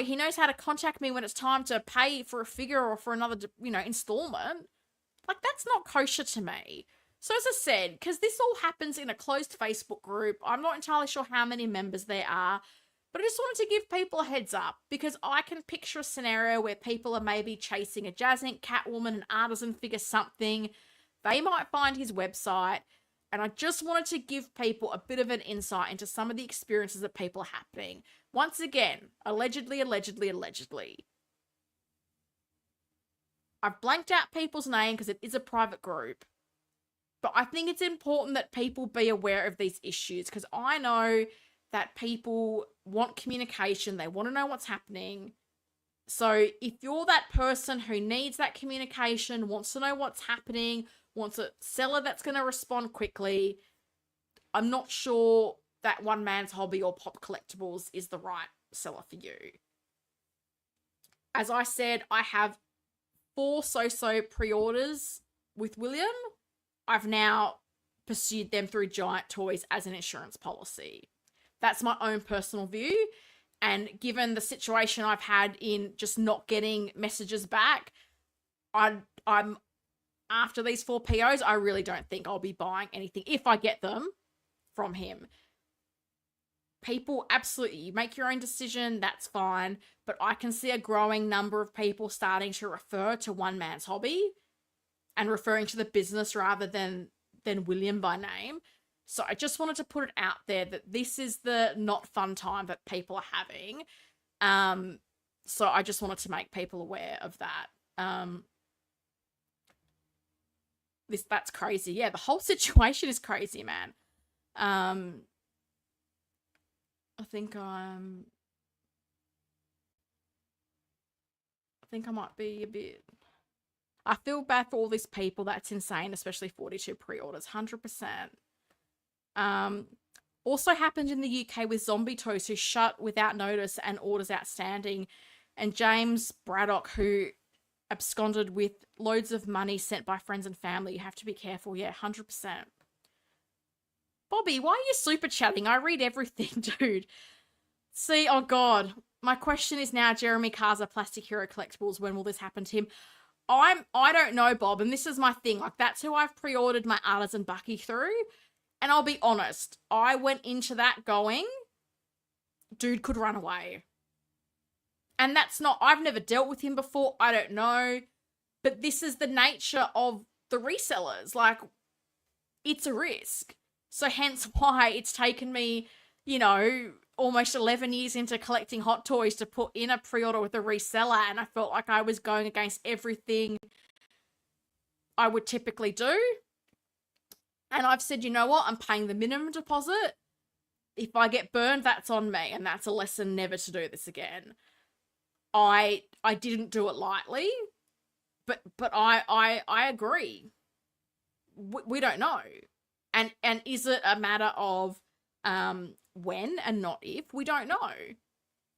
he knows how to contact me when it's time to pay for a figure or for another, installment. Like, that's not kosher to me. So as I said, because this all happens in a closed Facebook group, I'm not entirely sure how many members there are, but I just wanted to give people a heads up, because I can picture a scenario where people are maybe chasing a Jazz Inc, Catwoman, an artisan figure, something. They might find his website. And I just wanted to give people a bit of an insight into some of the experiences that people are happening. Once again, allegedly. I've blanked out people's name because it is a private group. But I think it's important that people be aware of these issues, because I know that people want communication. They want to know what's happening. So if you're that person who needs that communication, wants to know what's happening, wants a seller that's going to respond quickly, I'm not sure that One Man's Hobby or Pop Collectibles is the right seller for you. As I said, I have 4 so-so pre-orders with William. I've now pursued them through Giant Toys as an insurance policy. That's my own personal view. And given the situation I've had in just not getting messages back, I'm after these 4 POs, I really don't think I'll be buying anything if I get them from him. People, absolutely, you make your own decision, that's fine. But I can see a growing number of people starting to refer to One Man's Hobby and referring to the business rather than William by name. So I just wanted to put it out there that this is the not fun time that people are having. So I just wanted to make people aware of that. That's crazy. Yeah, the whole situation is crazy, man. I think I might be a bit... I feel bad for all these people. That's insane, especially 42 pre-orders, 100%. Also happened in the UK with Zombie Toys, who shut without notice and orders outstanding, and James Braddock, who absconded with loads of money sent by friends and family. You have to be careful. Yeah, 100%. Bobby, why are you super chatting? I read everything, dude. See, oh God. My question is now, Jeremy Carza, Plastic Hero Collectibles, when will this happen to him? I don't know, Bob, and this is my thing. Like, that's who I've pre-ordered my Artisan Bucky through. And I'll be honest, I went into that going, dude could run away. And that's not, I've never dealt with him before. I don't know. But this is the nature of the resellers. Like, it's a risk. So hence why it's taken me, you know, almost 11 years into collecting hot toys to put in a pre-order with a reseller. And I felt like I was going against everything I would typically do. And I've said, you know what? I'm paying the minimum deposit. If I get burned, that's on me. And that's a lesson never to do this again. I didn't do it lightly, but I agree. We don't know. And is it a matter of when and not if? We don't know.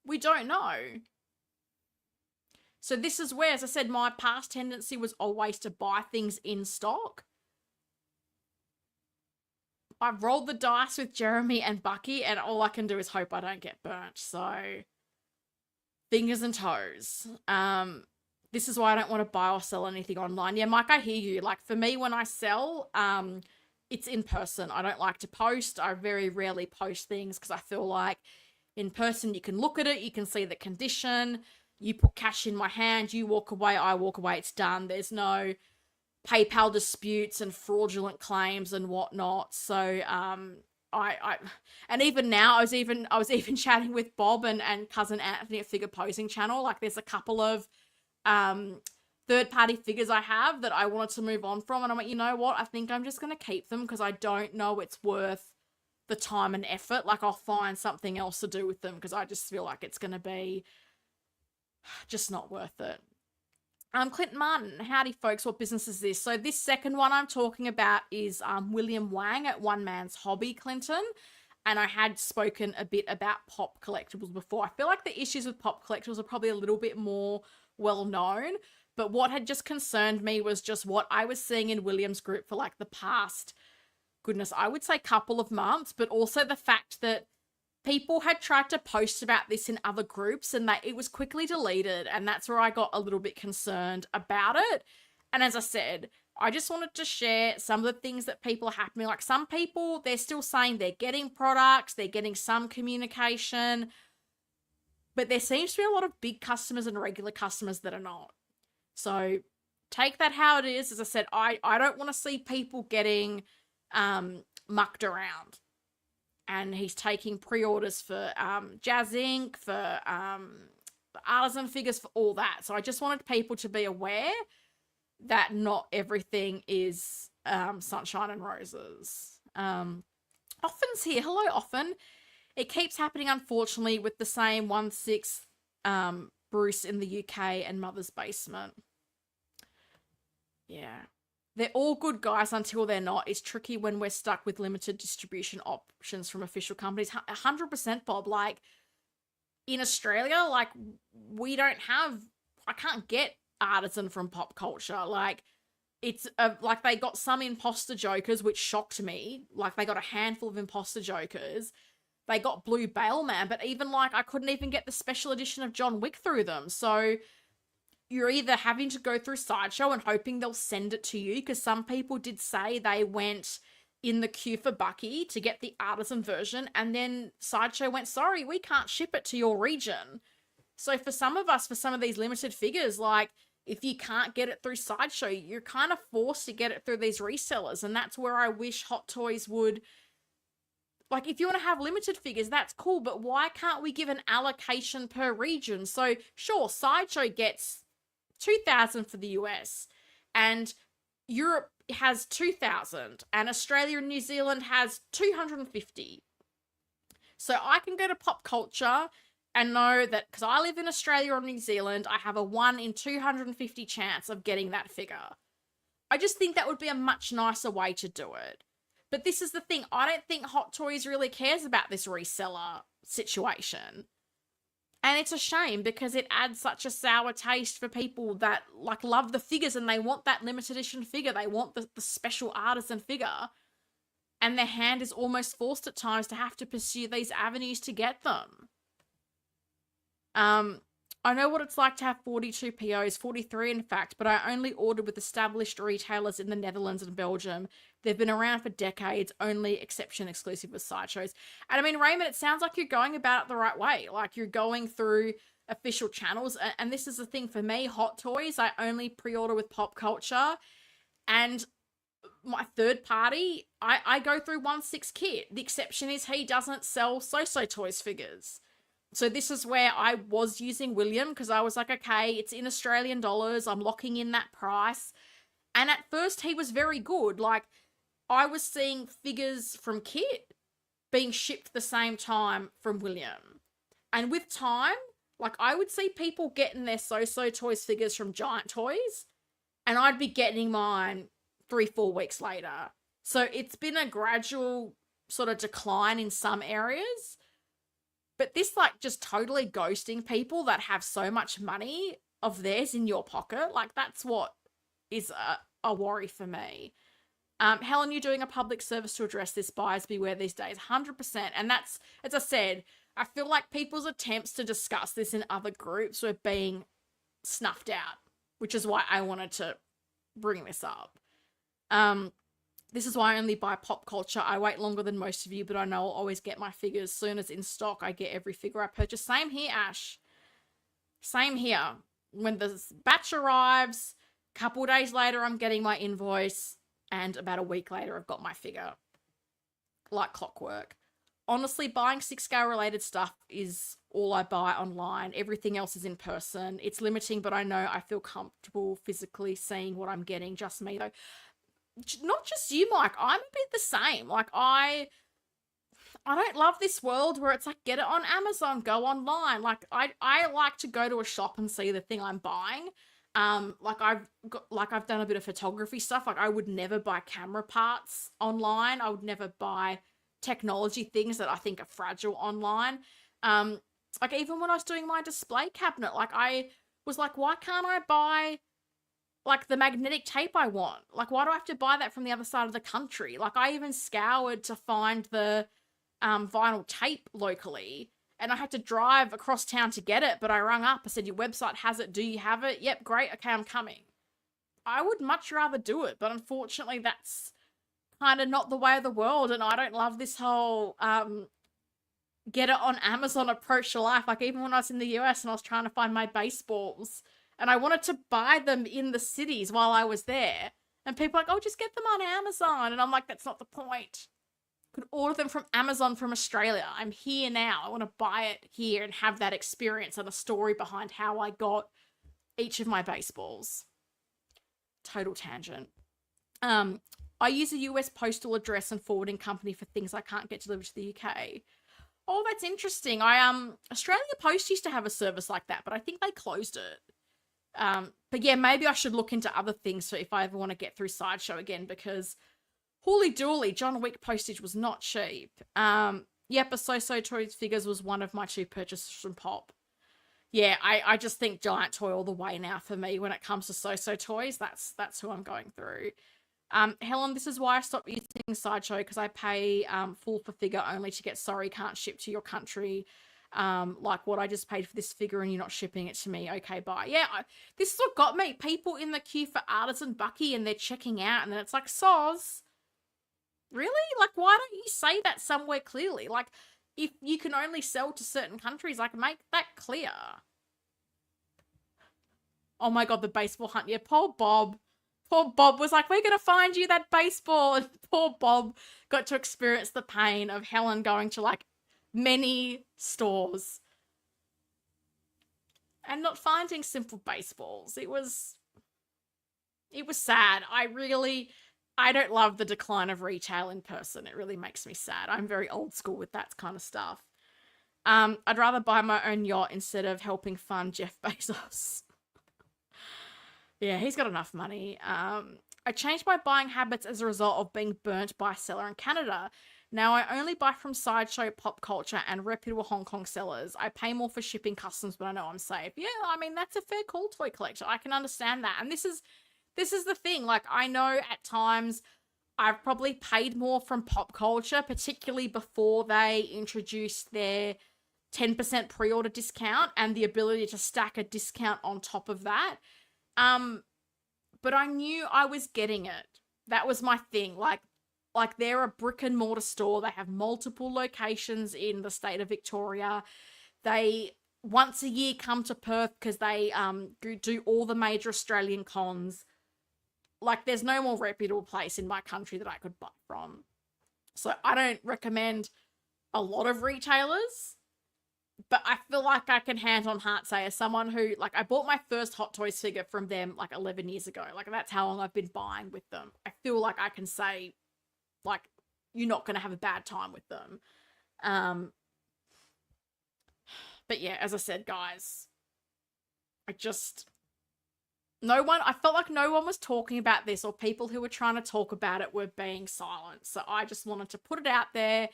We don't know. So this is where, as I said, my past tendency was always to buy things in stock. I've rolled the dice with Jeremy and Bucky, and all I can do is hope I don't get burnt. So fingers and toes. This is why I don't want to buy or sell anything online. Yeah, Mike, I hear you. Like, for me, when I sell, it's in person. I don't like to post. I very rarely post things because I feel like in person you can look at it, you can see the condition, you put cash in my hand, you walk away, I walk away, it's done. There's no PayPal disputes and fraudulent claims and whatnot. So I and even now I was even chatting with Bob and cousin Anthony at Figure Posing Channel. Like, there's a couple of third-party figures I have that I wanted to move on from, and I'm like, you know what? I think I'm just going to keep them because I don't know it's worth the time and effort. Like, I'll find something else to do with them because I just feel like it's going to be just not worth it. Clinton Martin, howdy folks, what business is this? So this second one I'm talking about is William Wang at One Man's Hobby, Clinton. And I had spoken a bit about pop collectibles before. I feel like the issues with pop collectibles are probably a little bit more well known. But what had just concerned me was just what I was seeing in William's group for like the past, goodness, I would say couple of months, but also the fact that people had tried to post about this in other groups and that it was quickly deleted. And that's where I got a little bit concerned about it. And as I said, I just wanted to share some of the things that people are happening. Like, some people, they're still saying they're getting products, they're getting some communication, but there seems to be a lot of big customers and regular customers that are not. So take that how it is. As I said, I don't want to see people getting mucked around. And he's taking pre-orders for Jazz Inc., for artisan figures, for all that. So I just wanted people to be aware that not everything is sunshine and roses. Often's here. Hello, Often. It keeps happening, unfortunately, with the same 1/6 Bruce in the UK and Mother's Basement. Yeah. They're all good guys until they're not. It's tricky when we're stuck with limited distribution options from official companies. 100%, Bob. Like, in Australia, like, we don't have, I can't get artisan from Pop Culture. Like, it's like they got some imposter jokers, which shocked me. Like, they got a handful of imposter jokers. They got Blue Bailman, but even like I couldn't even get the special edition of John Wick through them. So you're either having to go through Sideshow and hoping they'll send it to you, because some people did say they went in the queue for Bucky to get the artisan version, and then Sideshow went, sorry, we can't ship it to your region. So for some of us, for some of these limited figures, like, if you can't get it through Sideshow, you're kind of forced to get it through these resellers, and that's where I wish Hot Toys would, like, if you want to have limited figures, that's cool, but why can't we give an allocation per region? So sure, Sideshow gets 2,000 for the US, and Europe has 2,000, and Australia and New Zealand has 250. So I can go to Pop Culture and know that because I live in Australia or New Zealand, I have a 1 in 250 chance of getting that figure. I just think that would be a much nicer way to do it. But this is the thing, I don't think Hot Toys really cares about this reseller situation. And it's a shame because it adds such a sour taste for people that like love the figures and they want that limited edition figure. They want the special artisan figure. And their hand is almost forced at times to have to pursue these avenues to get them. I know what it's like to have 42 POs, 43 in fact, but I only ordered with established retailers in the Netherlands and Belgium. They've been around for decades, only exception exclusive with sideshows. And I mean, Raymond, it sounds like you're going about it the right way. Like you're going through official channels. And this is the thing for me, Hot Toys, I only pre-order with Pop Culture. And my third party, I go through 1/6 Kit. The exception is he doesn't sell So-So Toys figures. So this is where I was using William because I was like, okay, it's in Australian dollars. I'm locking in that price. And at first he was very good. Like I was seeing figures from Kit being shipped the same time from William. And with time, like I would see people getting their So-So Toys figures from Giant Toys and I'd be getting mine 3-4 weeks later. So it's been a gradual sort of decline in some areas. But this, like, just totally ghosting people that have so much money of theirs in your pocket, like, that's what is a worry for me. Helen, you're doing a public service to address this. Buyers beware these days, 100%. And that's, as I said, I feel like people's attempts to discuss this in other groups were being snuffed out, which is why I wanted to bring this up. This is why I only buy Pop Culture. I wait longer than most of you, but I know I'll always get my figures. Soon as in stock, I get every figure I purchase. Same here, Ash. Same here. When the batch arrives, a couple days later, I'm getting my invoice, and about a week later, I've got my figure. Like clockwork. Honestly, buying 6-scale related stuff is all I buy online. Everything else is in person. It's limiting, but I know I feel comfortable physically seeing what I'm getting. Just me, though. Not just you, Mike. I'm a bit the same. Like I don't love this world where it's like get it on Amazon, go online. Like I like to go to a shop and see the thing I'm buying. I've done a bit of photography stuff. Like I would never buy camera parts online. I would never buy technology things that I think are fragile online. Like even when I was doing my display cabinet, like I was like, why can't I buy like the magnetic tape I want? Like, why do I have to buy that from the other side of the country? Like, I even scoured to find the vinyl tape locally, and I had to drive across town to get it. But I rang up. I said, "Your website has it. Do you have it?" "Yep, great. Okay, I'm coming." I would much rather do it, but unfortunately, that's kind of not the way of the world. And I don't love this whole get it on Amazon approach to life. Like even when I was in the US and I was trying to find my baseballs. And I wanted to buy them in the cities while I was there. And people are like, oh, just get them on Amazon. And I'm like, that's not the point. Could order them from Amazon from Australia. I'm here now. I want to buy it here and have that experience and a story behind how I got each of my baseballs. Total tangent. I use a US postal address and forwarding company for things I can't get delivered to the UK. Oh, that's interesting. Australia Post used to have a service like that, but I think they closed it. But yeah, maybe I should look into other things for if I ever want to get through Sideshow again, because holy dooly, John Wick postage was not cheap. Yep, a So-So Toys figures was one of my 2 purchases from Pop. Yeah, I just think Giant Toy all the way now for me when it comes to So-So Toys. That's who I'm going through. Helen, this is why I stopped using Sideshow, because I pay full for figure only to get sorry can't ship to your country. Like what I just paid for this figure and you're not shipping it to me. Okay, bye. Yeah, this is what got me. People in the queue for Artisan Bucky and they're checking out and then it's like, soz. Really? Like, why don't you say that somewhere clearly? Like, if you can only sell to certain countries, like, make that clear. Oh my God, the baseball hunt. Yeah, poor Bob. Poor Bob was like, we're going to find you that baseball. And poor Bob got to experience the pain of Helen going to, like, many stores and not finding simple baseballs. It was sad. I don't love the decline of retail in person. It really makes me sad. I'm very old school with that kind of stuff. I'd rather buy my own yacht instead of helping fund Jeff Bezos. Yeah, he's got enough money. I changed my buying habits as a result of being burnt by a seller in Canada. Now I only buy from Sideshow, Pop Culture, and reputable Hong Kong sellers. I pay more for shipping customs, but I know I'm safe. Yeah, I mean, that's a fair call, Toy Collector. I can understand that. And this is the thing. Like, I know at times I've probably paid more from Pop Culture, particularly before they introduced their 10% pre-order discount and the ability to stack a discount on top of that. But I knew I was getting it. That was my thing. Like they're a brick and mortar store. They have multiple locations in the state of Victoria. They once a year come to Perth because they do all the major Australian cons. Like, there's no more reputable place in my country that I could buy from. So I don't recommend a lot of retailers, but I feel like I can hand on heart say, as someone who, like, I bought my first Hot Toys figure from them like 11 years ago. Like, that's how long I've been buying with them. I feel like I can say, like, you're not going to have a bad time with them. But yeah, as I said, guys, I felt like no one was talking about this, or people who were trying to talk about it were being silent. So I just wanted to put it out there.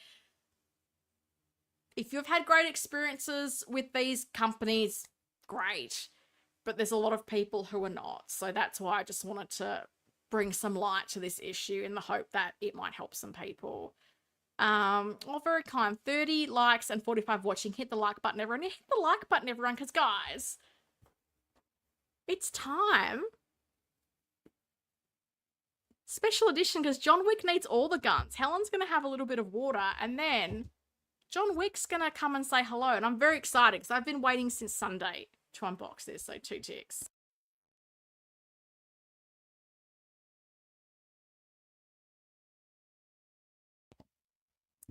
If you've had great experiences with these companies, great. But there's a lot of people who are not. So that's why I just wanted to bring some light to this issue in the hope that it might help some people. Oh, very kind. 30 likes and 45 watching. Hit the like button, everyone. Hit the like button, everyone, because, guys, it's time. Special edition, because John Wick needs all the guns. Helen's going to have a little bit of water, and then John Wick's going to come and say hello. And I'm very excited, because I've been waiting since Sunday to unbox this, so 2 ticks.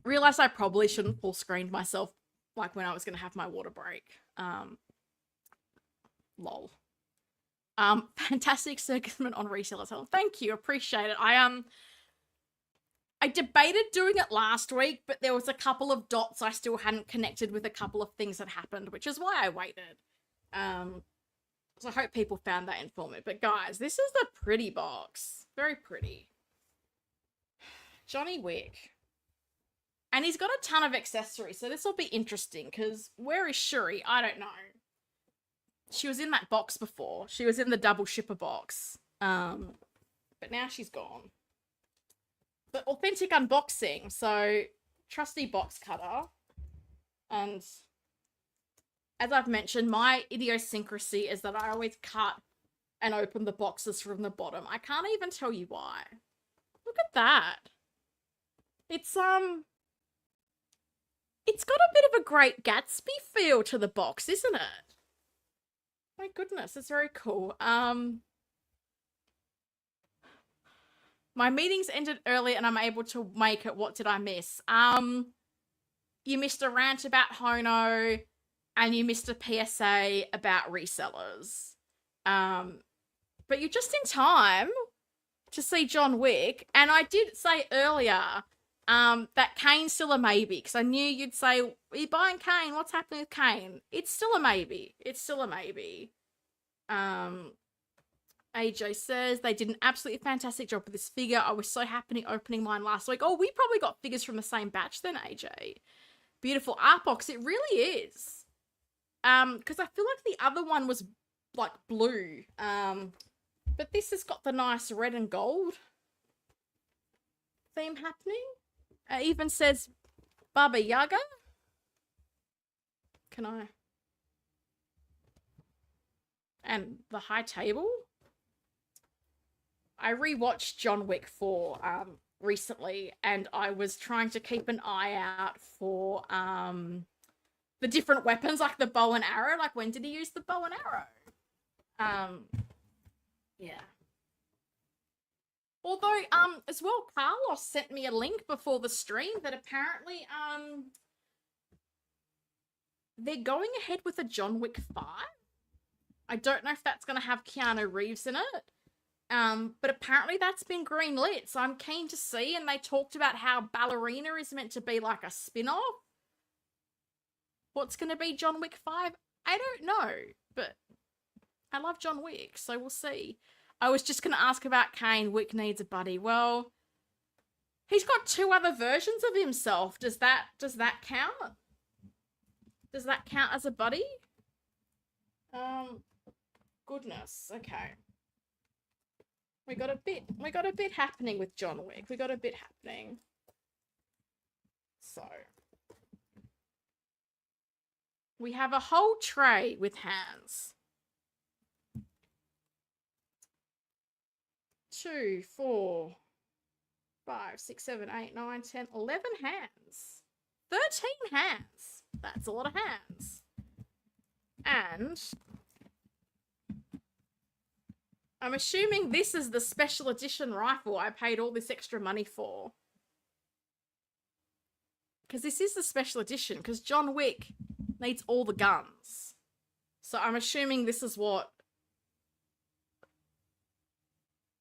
Realised I probably shouldn't full screened myself, like, when I was going to have my water break. Lol. Fantastic segment on resellers. Thank you, appreciate it. I debated doing it last week, but there was a couple of dots I still hadn't connected with a couple of things that happened, which is why I waited. So I hope people found that informative. But guys, this is the pretty box. Very pretty. Johnny Wick. And he's got a ton of accessories, so this will be interesting, because where is Shuri? I don't know. She was in that box before. She was in the double shipper box. But now she's gone. But authentic unboxing. So, trusty box cutter. And as I've mentioned, my idiosyncrasy is that I always cut and open the boxes from the bottom. I can't even tell you why. Look at that. It's got a bit of a Great Gatsby feel to the box, isn't it? My goodness, it's very cool. My meetings ended early and I'm able to make it. What did I miss? You missed a rant about Hono and you missed a PSA about resellers. But you're just in time to see John Wick. And I did say earlier that Kane's still a maybe, because I knew you'd say, are you buying Kane? What's happening with Kane? It's still a maybe. It's still a maybe. AJ says they did an absolutely fantastic job with this figure. I was so happy opening mine last week. Oh, we probably got figures from the same batch then, AJ. Beautiful art box. It really is. Because I feel like the other one was like blue. But this has got the nice red and gold theme happening. It even says Baba Yaga. Can I? And the high table. I rewatched John Wick 4 recently, and I was trying to keep an eye out for the different weapons, like the bow and arrow. Like, when did he use the bow and arrow? Yeah. Although, as well, Carlos sent me a link before the stream that apparently, they're going ahead with a John Wick 5. I don't know if that's going to have Keanu Reeves in it. But apparently that's been greenlit, so I'm keen to see. And they talked about how Ballerina is meant to be like a spin-off. What's going to be John Wick 5? I don't know, but I love John Wick, so we'll see. I was just going to ask about Kane. Wick needs a buddy. Well, he's got 2 other versions of himself. Does that count? Does that count as a buddy? Goodness. Okay. We got a bit happening with John Wick. We got a bit happening. So, We have a whole tray with hands. 2, 4, 5, 6, 7, 8, 9, 10, 11 hands. 13 hands. That's a lot of hands. And I'm assuming this is the special edition rifle I paid all this extra money for. Because this is the special edition, because John Wick needs all the guns. So I'm assuming this is what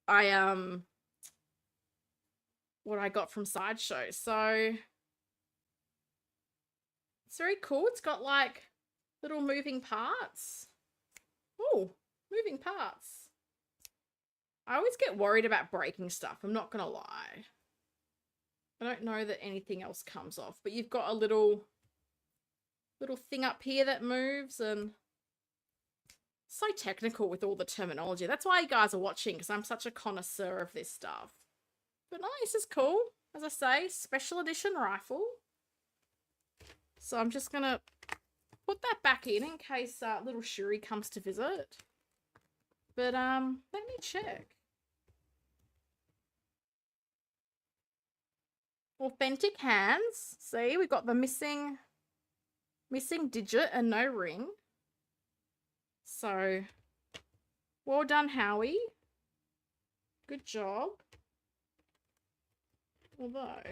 I got from Sideshow. So it's very cool. It's got like little moving parts. Oh, moving parts. I always get worried about breaking stuff. I'm not going to lie. I don't know that anything else comes off, but you've got a little thing up here that moves, and so technical with all the terminology. That's why you guys are watching, because I'm such a connoisseur of this stuff. But no, this is cool. As I say, special edition rifle. So I'm just going to put that back in case little Shuri comes to visit. But let me check. Authentic hands. See, we've got the missing digit and no ring. So, well done, Howie. Good job. Although,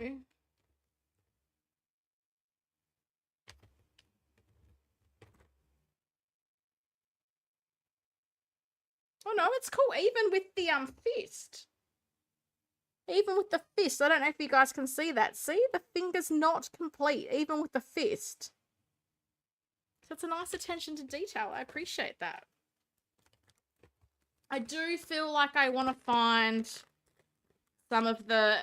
oh no, it's cool. Even with the fist. Even with the fist. I don't know if you guys can see that. See, the finger's not complete, even with the fist. So it's a nice attention to detail. I appreciate that. I do feel like I want to find some of the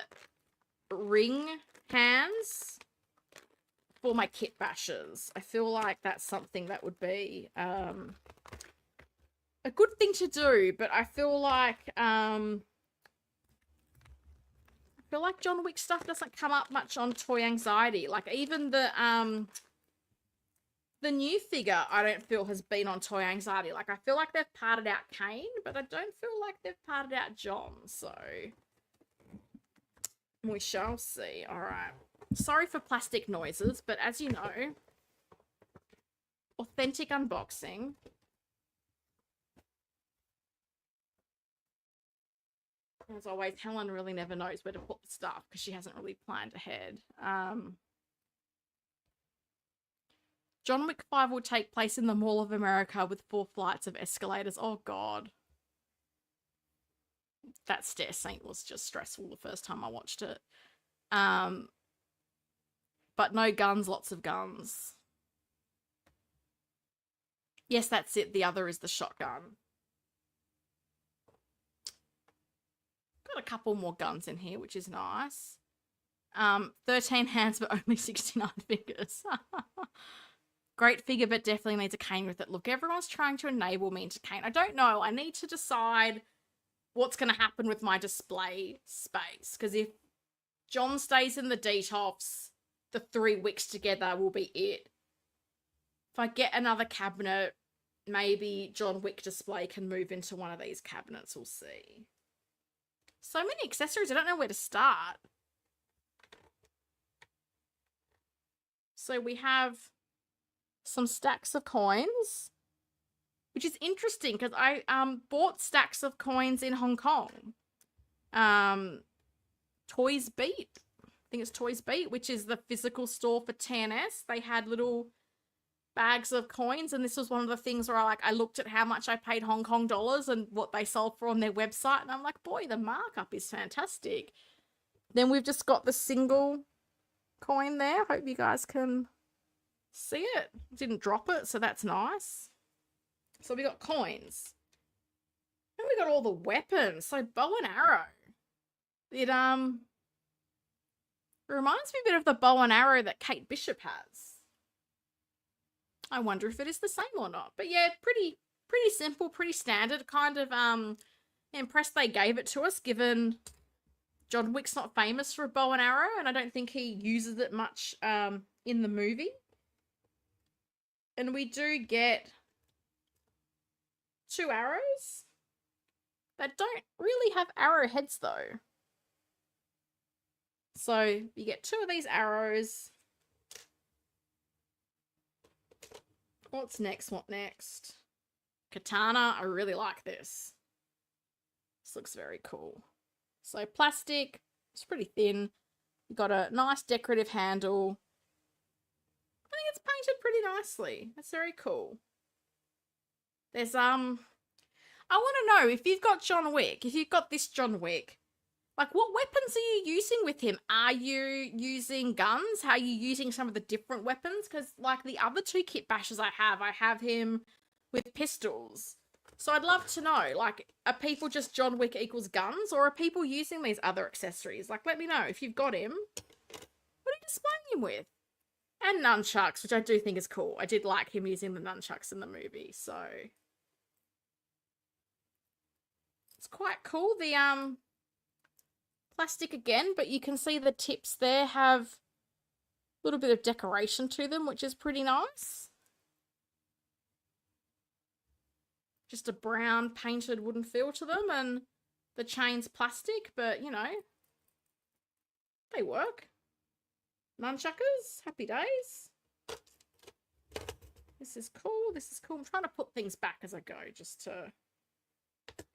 ring hands for my kit bashes. I feel like that's something that would be a good thing to do, but I feel like John Wick stuff doesn't come up much on Toy Anxiety. Like even the new figure I don't feel has been on Toy Anxiety. Like I feel like they've parted out Kane, but I don't feel like they've parted out John. So we shall see. All right. Sorry for plastic noises, but as you know, authentic unboxing. As always, Helen really never knows where to put the stuff because she hasn't really planned ahead. John Wick 5 will take place in the Mall of America with 4 flights of escalators. Oh, God. That stair scene was just stressful the first time I watched it. But no guns, lots of guns. Yes, that's it. The other is the shotgun. Got a couple more guns in here, which is nice. 13 hands, but only 69 fingers. Great figure, but definitely needs a cane with it. Look, everyone's trying to enable me into cane. I don't know. I need to decide what's going to happen with my display space. Because if John stays in the detox, the 3 wicks together will be it. If I get another cabinet, maybe John Wick display can move into one of these cabinets. We'll see. So many accessories. I don't know where to start. So we have some stacks of coins, which is interesting because I bought stacks of coins in Hong Kong. Toys Beat. I think it's Toys Beat, which is the physical store for TNS. They had little bags of coins, and this was one of the things where I looked at how much I paid Hong Kong dollars and what they sold for on their website, and I'm like, boy, the markup is fantastic. Then we've just got the single coin there. Hope you guys can see it. Didn't drop it, so that's nice. So we got coins. And we got all the weapons. So bow and arrow. It reminds me a bit of the bow and arrow that Kate Bishop has. I wonder if it is the same or not. But yeah, pretty simple, pretty standard. Kind of impressed they gave it to us, given John Wick's not famous for a bow and arrow, and I don't think he uses it much in the movie. And we do get 2 arrows that don't really have arrowheads though. So you get 2 of these arrows. What's next? What next? Katana. I really like this. This looks very cool. So plastic. It's pretty thin. You've got a nice decorative handle. I think it's painted pretty nicely. That's very cool. There's I want to know if you've got John Wick, if you've got this John Wick, like what weapons are you using with him? Are you using guns? How are you using some of the different weapons? Because like the other 2 kit bashes I have him with pistols. So I'd love to know, like, are people just John Wick equals guns, or are people using these other accessories? Like, let me know if you've got him. What are you displaying him with? And nunchucks, which I do think is cool. I did like him using the nunchucks in the movie, so it's quite cool. The plastic again, but you can see the tips there have a little bit of decoration to them, which is pretty nice. Just a brown painted wooden feel to them, and the chain's plastic, but you know, they work. Nunchuckers, happy days. This is cool. This is cool. I'm trying to put things back as I go just to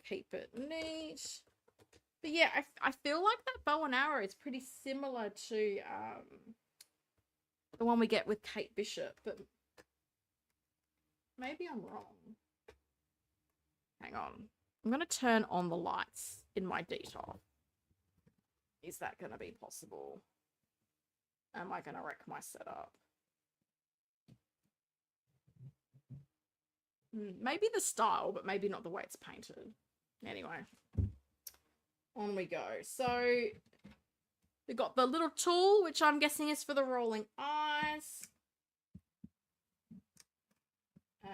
keep it neat. But yeah, I feel like that bow and arrow is pretty similar to the one we get with Kate Bishop, but maybe I'm wrong. Hang on. I'm going to turn on the lights in my detail. Is that going to be possible? Am I going to wreck my setup? Maybe the style, but maybe not the way it's painted. Anyway, on we go. So we got the little tool, which I'm guessing is for the rolling eyes. And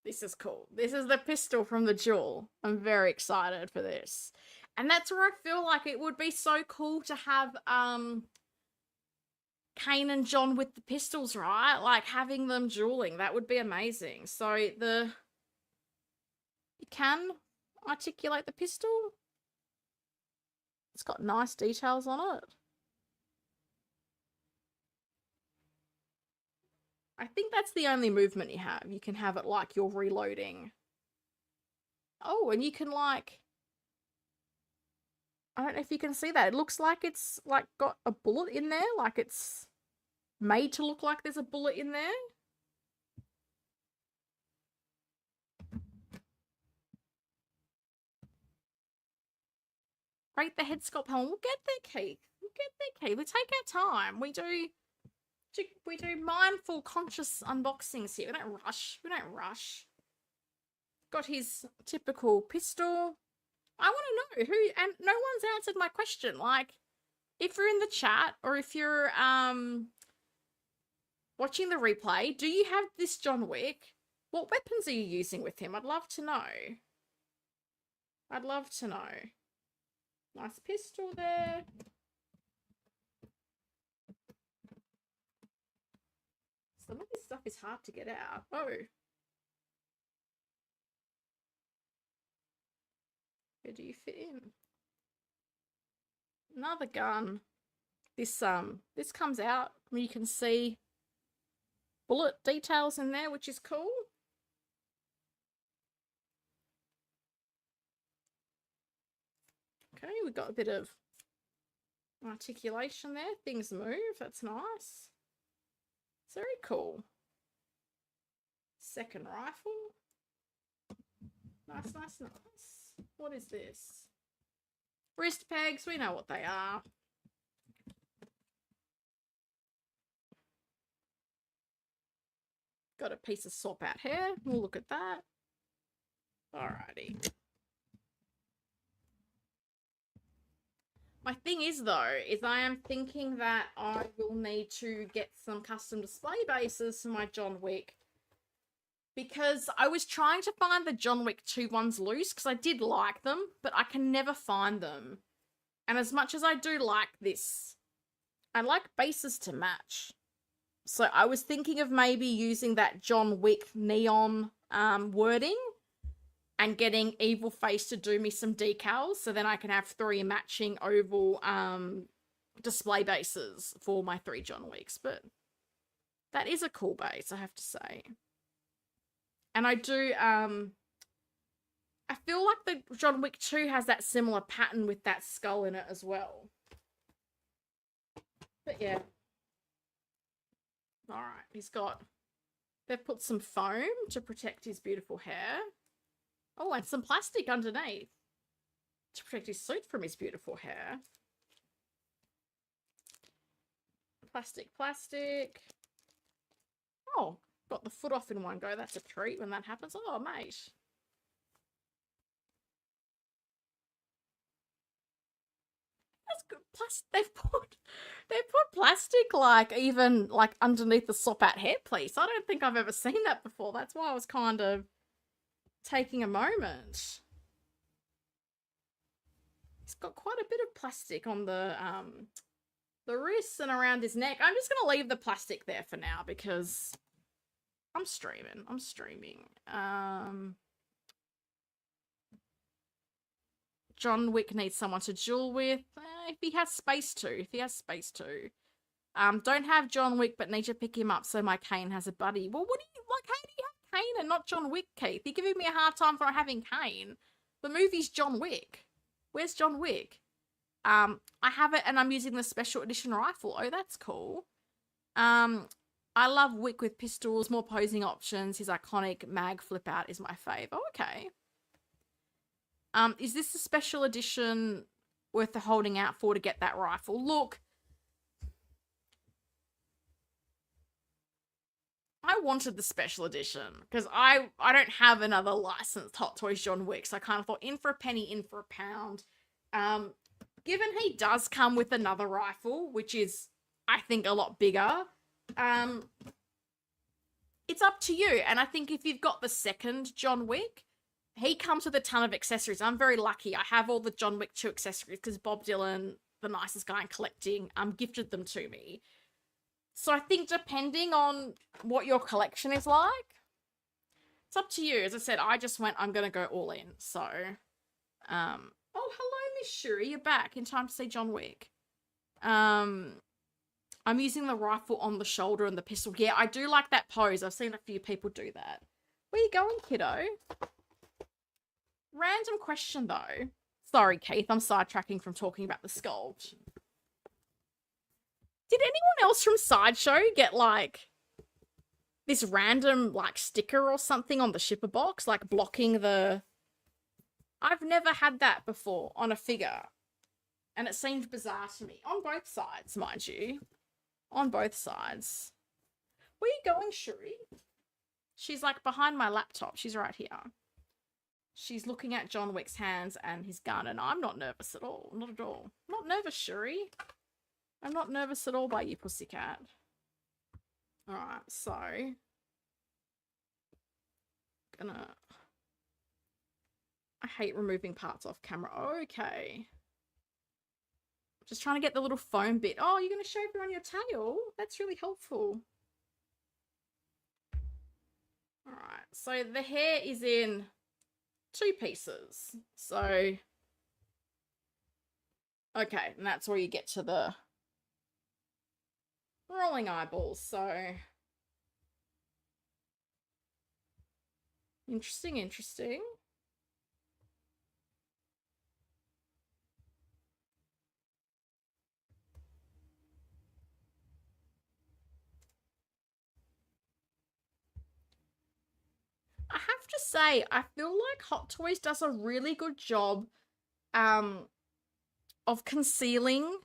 this is cool. This is the pistol from the jewel. I'm very excited for this. And that's where I feel like it would be so cool to have Kane and John with the pistols, right? Like having them dueling. That would be amazing. So you can articulate the pistol. It's got nice details on it. I think that's the only movement you have. You can have it like you're reloading. Oh, and you can like, I don't know if you can see that. It looks like it's like got a bullet in there. Like it's made to look like there's a bullet in there. Rate the head sculpt home. We'll get there, Keith. We'll get there, Keith. We take our time. We do mindful, conscious unboxings here. We don't rush. We don't rush. Got his typical pistol. I want to know who, and no one's answered my question. Like, if you're in the chat or if you're watching the replay, do you have this John Wick? What weapons are you using with him? I'd love to know. I'd love to know. Nice pistol there. Some of this stuff is hard to get out. Oh. Where do you fit in? Another gun. This comes out. You can see bullet details in there, which is cool. Okay, we've got a bit of articulation there. Things move. That's nice. It's very cool. Second rifle. Nice, nice, nice. What is this? Wrist pegs. We know what they are. Got a piece of swap out here. We'll look at that. Alrighty. My thing is, though, is I am thinking that I will need to get some custom display bases for my John Wick. Because I was trying to find the John Wick 2 ones loose, because I did like them, but I can never find them. And as much as I do like this I like bases to match. So I was thinking of maybe using that John Wick neon wording and getting Evil Face to do me some decals, so then I can have 3 matching oval display bases for my 3 John Wicks. But that is a cool base, I have to say. And I do I feel like the John Wick 2 has that similar pattern with that skull in it as well. But yeah. Alright, they've put some foam to protect his beautiful hair. Oh, and some plastic underneath to protect his suit from his beautiful hair. Plastic. Oh, got the foot off in one go. That's a treat when that happens. Oh, mate. That's good. Plus, they've put plastic even underneath the Sopat hairpiece. I don't think I've ever seen that before. That's why I was kind of taking a moment. He's got quite a bit of plastic on the wrists and around his neck. I'm just gonna leave the plastic there for now because I'm streaming. John Wick needs someone to duel with. If he has space to. Don't have John Wick, but need to pick him up so my Kane has a buddy. Well, what do you like? How do you have Kane and not John Wick, Keith? You're giving me a hard time for having Kane. The movie's John Wick. Where's John Wick? I have it and I'm using the special edition rifle. Oh, that's cool. I love Wick with pistols, more posing options. His iconic mag flip out is my fave. Oh, okay. Is this a special edition worth the holding out for to get that rifle? Look, I wanted the special edition because I don't have another licensed Hot Toys John Wick, so I kind of thought in for a penny, in for a pound. Given he does come with another rifle, which is, I think, a lot bigger, it's up to you. And I think if you've got the second John Wick, he comes with a ton of accessories. I'm very lucky. I have all the John Wick 2 accessories because Bob Dylan, the nicest guy in collecting, gifted them to me. So I think depending on what your collection is like, it's up to you. As I said, I just went, I'm going to go all in. So, oh, hello, Miss Shuri. You're back in time to see John Wick. I'm using the rifle on the shoulder and the pistol. Yeah, I do like that pose. I've seen a few people do that. Where you going, kiddo? Random question, though. Sorry, Keith. I'm sidetracking from talking about the sculpt. Did anyone else from Sideshow get, this random, sticker or something on the shipper box? Blocking the... I've never had that before on a figure. And it seemed bizarre to me. On both sides, mind you. On both sides. Where are you going, Shuri? She's, behind my laptop. She's right here. She's looking at John Wick's hands and his gun, and I'm not nervous at all. Not at all. I'm not nervous, Shuri. I'm not nervous at all by you, pussycat. Alright, so... I hate removing parts off camera. Okay. Just trying to get the little foam bit. Oh, you're going to shave her on your tail? That's really helpful. Alright, so the hair is in 2 pieces. So... Okay, and that's where you get to the rolling eyeballs, so... Interesting. I have to say, I feel like Hot Toys does a really good job of concealing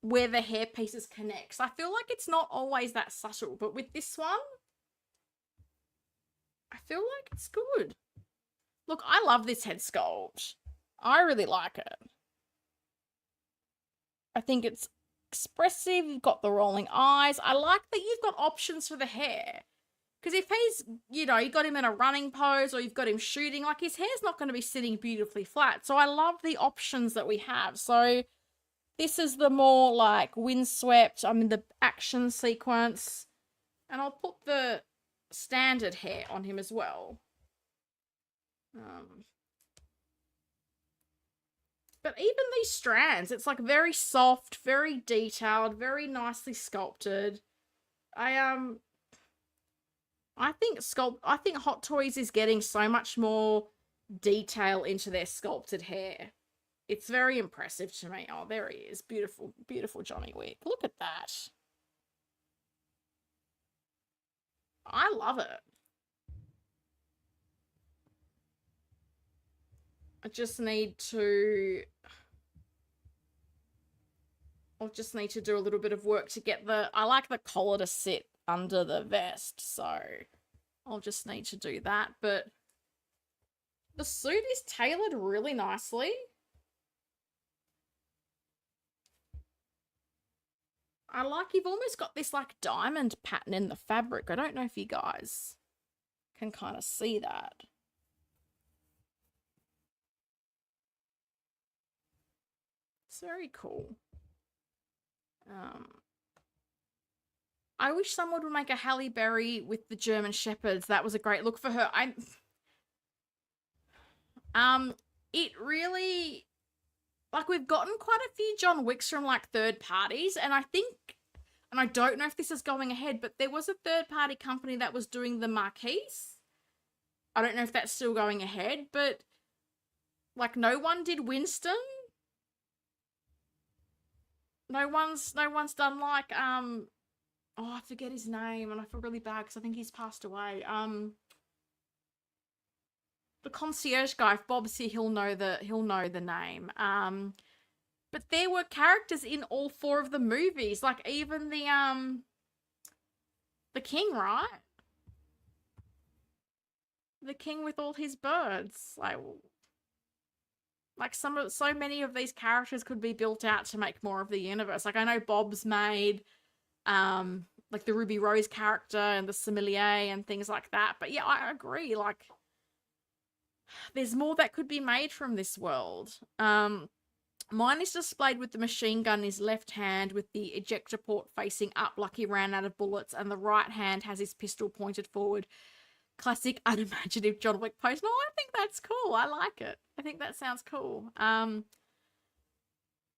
where the hair pieces connect. I feel like it's not always that subtle, but with this one, I feel like it's good. Look, I love this head sculpt. I really like it. I think it's expressive. You've got the rolling eyes. I like that you've got options for the hair. Because if he's, you know, you got him in a running pose or you've got him shooting, like his hair's not going to be sitting beautifully flat. So I love the options that we have. So this is the more like windswept, I mean the action sequence. And I'll put the standard hair on him as well. But even these strands, it's like very soft, very detailed, very nicely sculpted. I think Hot Toys is getting so much more detail into their sculpted hair. It's very impressive to me. Oh, there he is. Beautiful, beautiful Johnny Wick. Look at that. I love it. I just need to... I'll just need to do a little bit of work to get the... I like the collar to sit under the vest, so I'll just need to do that. But the suit is tailored really nicely. I like you've almost got this like diamond pattern in the fabric. I don't know if you guys can kind of see that. It's very cool. I wish someone would make a Halle Berry with the German Shepherds. That was a great look for her. It really, like, we've gotten quite a few John Wicks from like third parties, and I think, and I don't know if this is going ahead, but there was a third party company that was doing the marquees. I don't know if that's still going ahead, but like no one did Winston. No one's done like oh, I forget his name and I feel really bad because I think he's passed away. The concierge guy, if Bob's here, he'll know the name. But there were characters in all four of the movies, like even the king, right? The king with all his birds. Like so many of these characters could be built out to make more of the universe. Like I know Bob's made like the Ruby Rose character and the sommelier and things like that. But yeah, I agree. Like there's more that could be made from this world. Mine is displayed with the machine gun in his left hand with the ejector port facing up like he ran out of bullets, and the right hand has his pistol pointed forward. Classic unimaginative John Wick pose. No, I think that's cool. I like it. I think that sounds cool.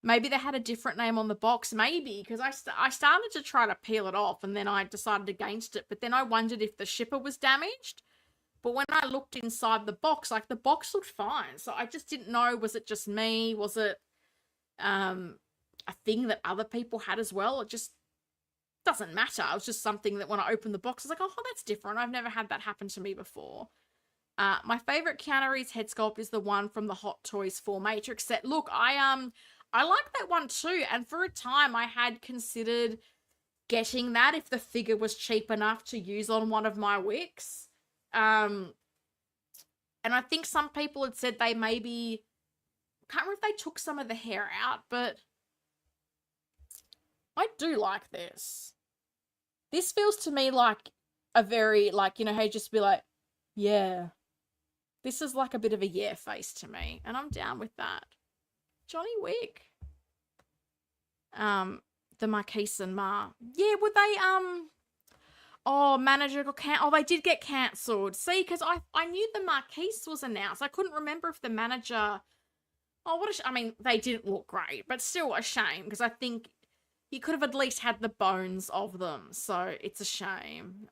Maybe they had a different name on the box. Maybe, because I started to try to peel it off and then I decided against it. But then I wondered if the shipper was damaged. But when I looked inside the box, like the box looked fine. So I just didn't know, was it just me? Was it a thing that other people had as well? It just doesn't matter. It was just something that when I opened the box, I was like, oh, that's different. I've never had that happen to me before. My favorite Keanu Reeves head sculpt is the one from the Hot Toys 4 Matrix set. Look, I like that one too. And for a time, I had considered getting that if the figure was cheap enough to use on one of my wicks. And I think some people had said they maybe, can't remember if they took some of the hair out, but I do like this. This feels to me like a very, like, you know, how you just be like, yeah. This is like a bit of a yeah face to me, and I'm down with that. Johnny Wick. The Marquise and Ma. Yeah, would they, oh, manager got oh, they did get cancelled. See, because I knew the Marquise was announced. I couldn't remember if the manager, oh, what a I mean, they didn't look great, but still a shame, because I think you could have at least had the bones of them, so it's a shame.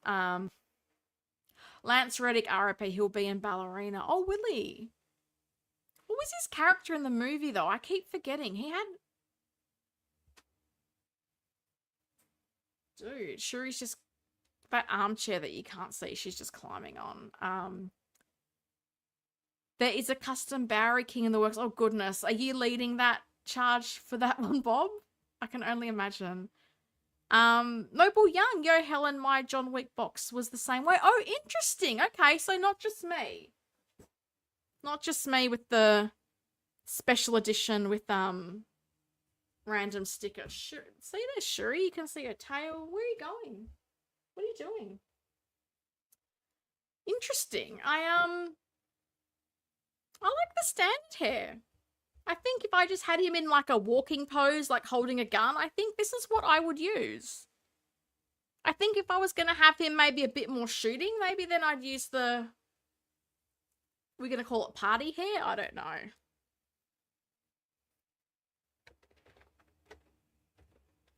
Lance Reddick, RIP, he'll be in Ballerina. Oh, will he? What was his character in the movie, though? I keep forgetting. He had... Dude, sure, he's just... That armchair that you can't see, she's just climbing on. There is a custom Bowery King in the works. Oh, goodness. Are you leading that charge for that one, Bob? I can only imagine. Noble Young, yo Helen, my John Wick box was the same way. Oh, interesting. Okay, so not just me. Not just me with the special edition with random sticker. Sure. See there, Shuri? You can see her tail. Where are you going? What are you doing? Interesting. I like the standard hair. I think if I just had him in like a walking pose, like holding a gun, I think this is what I would use. I think if I was going to have him maybe a bit more shooting, maybe then I'd use the, we're going to call it party hair? I don't know.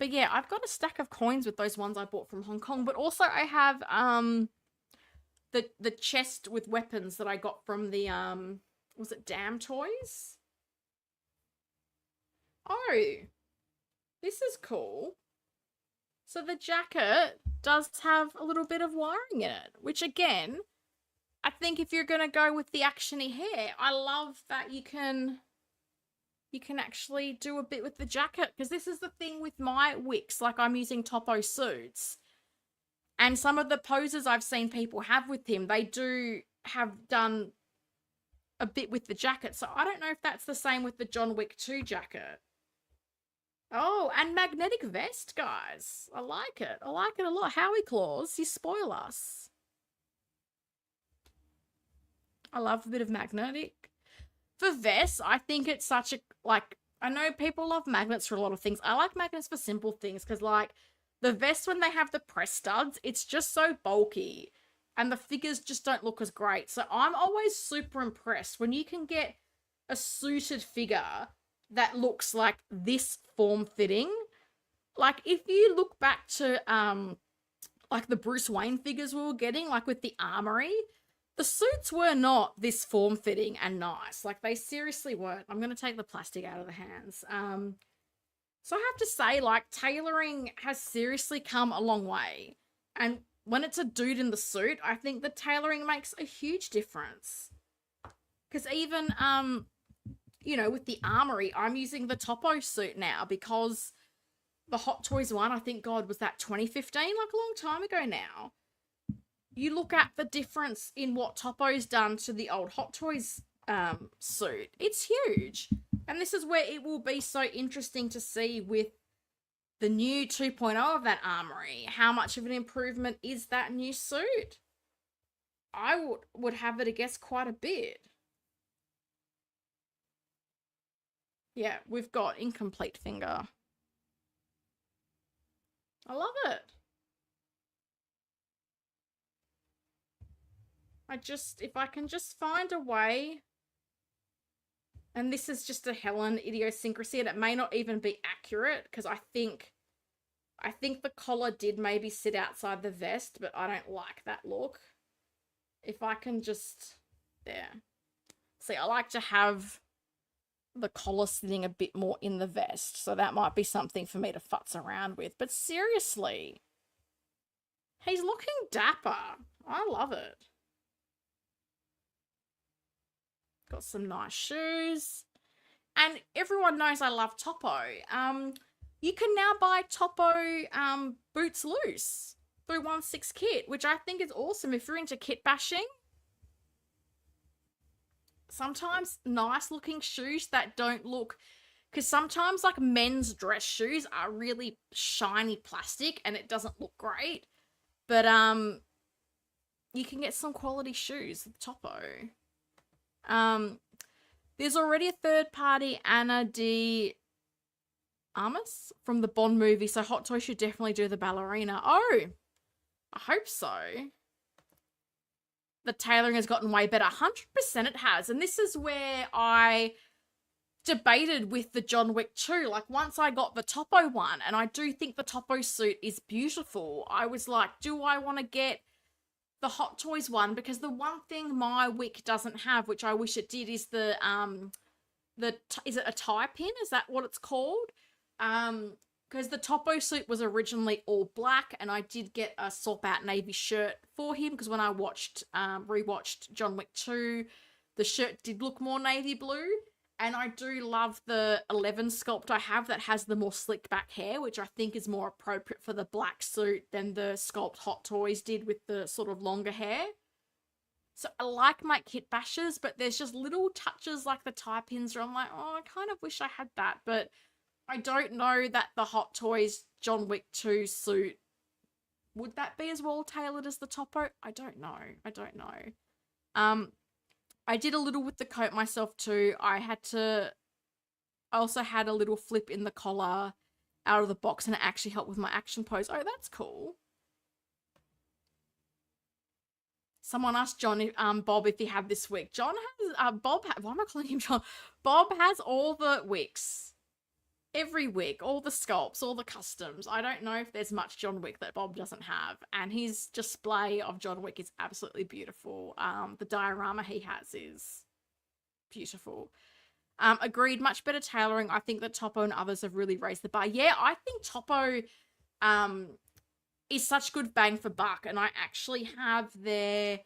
But yeah, I've got a stack of coins with those ones I bought from Hong Kong, but also I have the chest with weapons that I got from the was it Damn Toys? Oh, this is cool. So the jacket does have a little bit of wiring in it, which again, I think if you're going to go with the actiony hair, I love that you can actually do a bit with the jacket, because this is the thing with my wicks, like I'm using Topo suits. And some of the poses I've seen people have with him, they do have done a bit with the jacket. So I don't know if that's the same with the John Wick 2 jacket. Oh, and magnetic vest, guys. I like it. I like it a lot. Howie Claws, you spoil us. I love a bit of magnetic. For vests, I think it's such a, like, I know people love magnets for a lot of things. I like magnets for simple things because, like, the vest, when they have the press studs, it's just so bulky and the figures just don't look as great. So I'm always super impressed when you can get a suited figure that looks like this form-fitting. Like, if you look back to, like, the Bruce Wayne figures we were getting, like, with the armory, the suits were not this form-fitting and nice. Like, they seriously weren't. I'm going to take the plastic out of the hands. So I have to say, like, tailoring has seriously come a long way. And when it's a dude in the suit, I think the tailoring makes a huge difference. Because even, you know, with the armory, I'm using the Topo suit now because the Hot Toys one, I think, God, was that 2015? Like, a long time ago now. You look at the difference in what Topo's done to the old Hot Toys suit. It's huge. And this is where it will be so interesting to see with the new 2.0 of that armory. How much of an improvement is that new suit? I would have it, I guess, quite a bit. Yeah, we've got incomplete finger. I love it. If I can just find a way, and this is just a Helen idiosyncrasy, and it may not even be accurate, because I think the collar did maybe sit outside the vest, but I don't like that look. If I can just, there. See, I like to have the collar sitting a bit more in the vest, so that might be something for me to futz around with. But seriously, he's looking dapper. I love it. Got some nice shoes. And everyone knows I love Topo. You can now buy Topo boots loose through 1/6 Kit, which I think is awesome if you're into kit bashing. Sometimes nice looking shoes that don't look, because sometimes like men's dress shoes are really shiny plastic and it doesn't look great. But you can get some quality shoes with Topo. There's already a third party, Anna de Armas from the Bond movie, so Hot Toys should definitely do the ballerina. Oh, I hope so. The tailoring has gotten way better. 100% it has. And this is where I debated with the John Wick 2. Like, once I got the Topo one, and I do think the Topo suit is beautiful, I was like, do I want to get the Hot Toys one? Because the one thing my Wick doesn't have, which I wish it did, is the is it a tie pin? Is that what it's called? Because the Topo suit was originally all black, and I did get a swap out navy shirt for him, because when I rewatched John Wick 2, the shirt did look more navy blue. And I do love the 11 sculpt I have that has the more slicked back hair, which I think is more appropriate for the black suit than the sculpt Hot Toys did with the sort of longer hair. So I like my kit bashes, but there's just little touches like the tie pins where I'm like, oh, I kind of wish I had that. But I don't know that the Hot Toys John Wick 2 suit would that be as well tailored as the Topo? I don't know. I did a little with the coat myself too. I also had a little flip in the collar out of the box, and it actually helped with my action pose. Oh, that's cool. Someone asked John, Bob, if he had this wick. John has, why am I calling him John? Bob has all the wicks. Every wick, all the sculpts, all the customs. I don't know if there's much John Wick that Bob doesn't have. And his display of John Wick is absolutely beautiful. The diorama he has is beautiful. Agreed, much better tailoring. I think that Topo and others have really raised the bar. Yeah, I think Topo is such good bang for buck. And I actually have their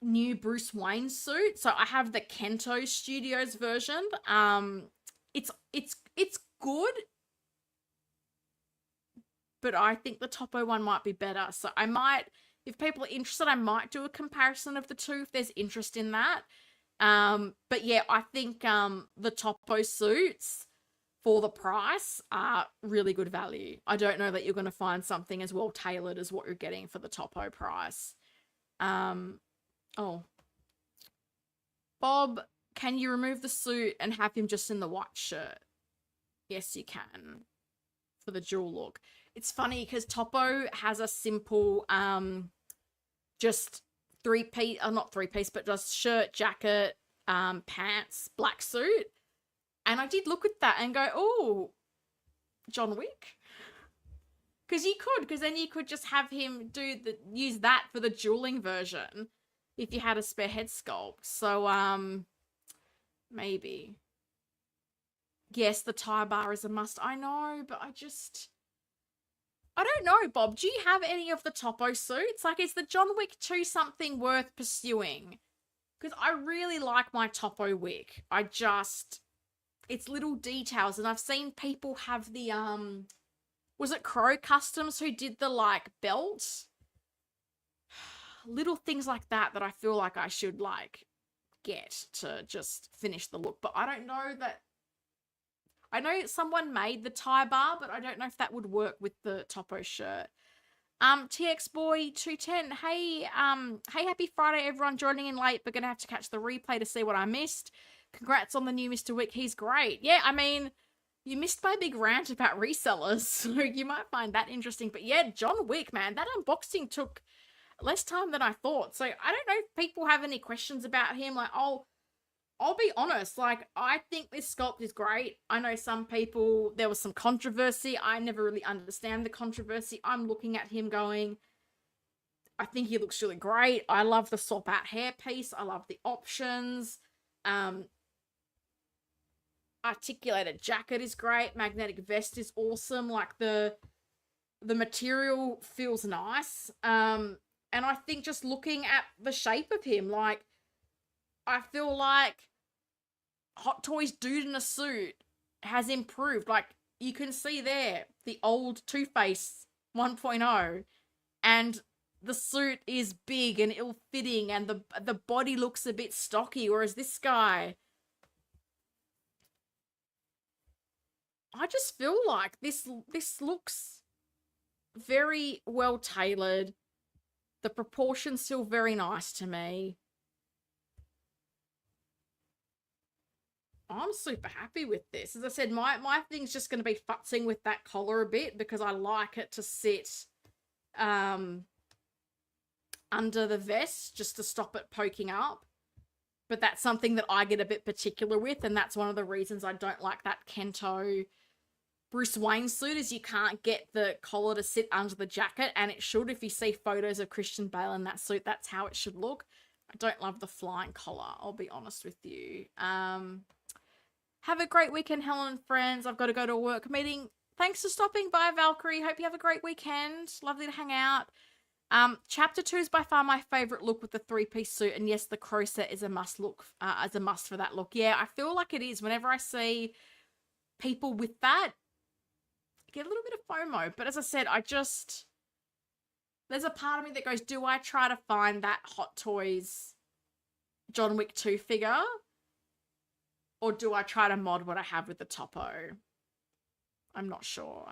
new Bruce Wayne suit. So I have the Hono Studios version. It's good, but I think the Topo one might be better. So I might, if people are interested, I might do a comparison of the two if there's interest in that. But yeah, I think the Topo suits for the price are really good value. I don't know that you're going to find something as well tailored as what you're getting for the Topo price. Oh, Bob, can you remove the suit and have him just in the white shirt? Yes, you can. For the dual look. It's funny because Topo has a simple, just three-piece, not three-piece, but just shirt, jacket, pants, black suit. And I did look at that and go, oh, John Wick. Because you could, because then you could just have him use that for the dueling version if you had a spare head sculpt. So, maybe. Yes, the tie bar is a must. I know, but I don't know, Bob. Do you have any of the Topo suits? Like, is the John Wick 2 something worth pursuing? Because I really like my Topo Wick. It's little details, and I've seen people have the, was it Crow Customs who did the, like, belt? Little things like that I feel like I should, like, get to just finish the look. But I don't know that, I know someone made the tie bar, but I don't know if that would work with the Topo shirt. TX Boy 210, hey, happy Friday, everyone joining in late, but gonna have to catch the replay to see what I missed. Congrats on the new Mr. Wick, he's great. Yeah, I mean, you missed my big rant about resellers, so you might find that interesting. But yeah, John Wick, man, that unboxing took less time than I thought. So I don't know if people have any questions about him. Like, I'll be honest, like, I think this sculpt is great. I know some people, there was some controversy. I never really understand the controversy. I'm looking at him going, I think he looks really great. I love the swap out hairpiece. I love the options. Articulated jacket is great. Magnetic vest is awesome. Like, the material feels nice. And I think just looking at the shape of him, like, I feel like Hot Toys dude in a suit has improved. Like, you can see there the old Two-Face 1.0, and the suit is big and ill-fitting, and the body looks a bit stocky, whereas this guy, I just feel like this looks very well tailored. The proportions feel very nice to me. I'm super happy with this. As I said, my thing's just going to be futzing with that collar a bit because I like it to sit under the vest just to stop it poking up. But that's something that I get a bit particular with, and that's one of the reasons I don't like that Kento Bruce Wayne suit is you can't get the collar to sit under the jacket, and it should. If you see photos of Christian Bale in that suit, that's how it should look. I don't love the flying collar, I'll be honest with you. Have a great weekend, Helen and friends. I've got to go to a work meeting. Thanks for stopping by, Valkyrie. Hope you have a great weekend. Lovely to hang out. Chapter 2 is by far my favorite look with the three-piece suit, and yes, the crow set is a must look, as a must for that look. Yeah, I feel like it is. Whenever I see people with that, I get a little bit of FOMO. But as I said, there's a part of me that goes, do I try to find that Hot Toys John Wick 2 figure? Or do I try to mod what I have with the Topo? I'm not sure.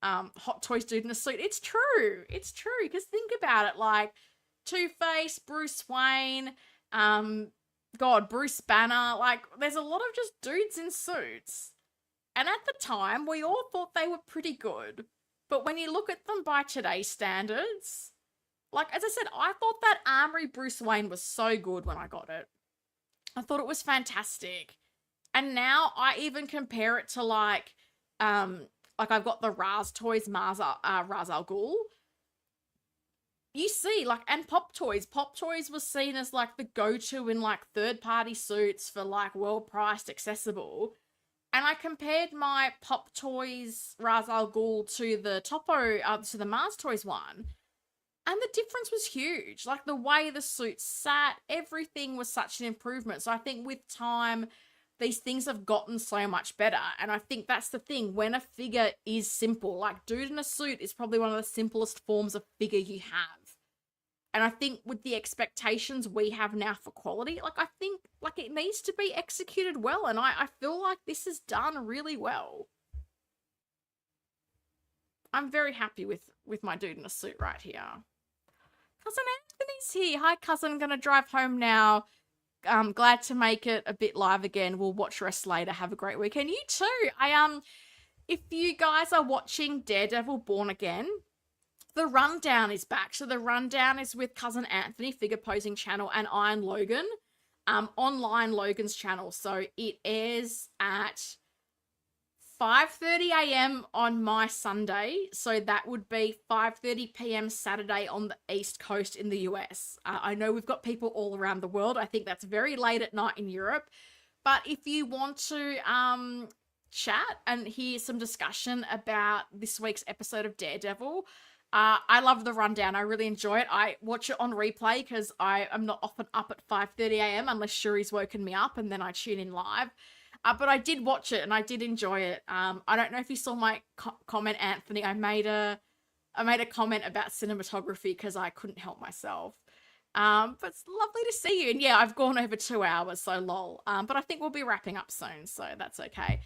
Hot Toys dude in a suit. It's true. It's true. Because think about it, like Two-Face, Bruce Wayne, Bruce Banner. Like, there's a lot of just dudes in suits. And at the time, we all thought they were pretty good. But when you look at them by today's standards, like, as I said, I thought that Armory Bruce Wayne was so good when I got it. I thought it was fantastic. And now I even compare it to, like I've got the Raz Toys Ra's al Ghul. You see, like, and Pop Toys. Pop Toys was seen as, like, the go-to in, like, third-party suits for, like, well-priced, accessible. And I compared my Pop Toys Ra's al Ghul to the to the Mars Toys one. And the difference was huge. Like, the way the suit sat, everything was such an improvement. So I think with time, these things have gotten so much better. And I think that's the thing. When a figure is simple, like dude in a suit is probably one of the simplest forms of figure you have. And I think with the expectations we have now for quality, like, I think, like, it needs to be executed well. And I feel like this is done really well. I'm very happy with my dude in a suit right here. Cousin Anthony's here. Hi, cousin. I'm going to drive home now. I'm glad to make it a bit live again. We'll watch rest later. Have a great weekend. You too. If you guys are watching Daredevil Born Again, the rundown is back. So the rundown is with cousin Anthony, figure posing channel, and Iron Logan, online Logan's channel. So it airs at 5:30 a.m. on my Sunday. So that would be 5:30 p.m. Saturday on the East Coast in the US. I know we've got people all around the world. I think that's very late at night in Europe. But if you want to chat and hear some discussion about this week's episode of Daredevil, I love the rundown. I really enjoy it. I watch it on replay because I am not often up at 5:30 a.m. unless Shuri's woken me up, and then I tune in live. But I did watch it and I did enjoy it. I don't know if you saw my comment, Anthony. I made a comment about cinematography because I couldn't help myself. But it's lovely to see you. And yeah, I've gone over 2 hours, so lol. But I think we'll be wrapping up soon, so that's okay.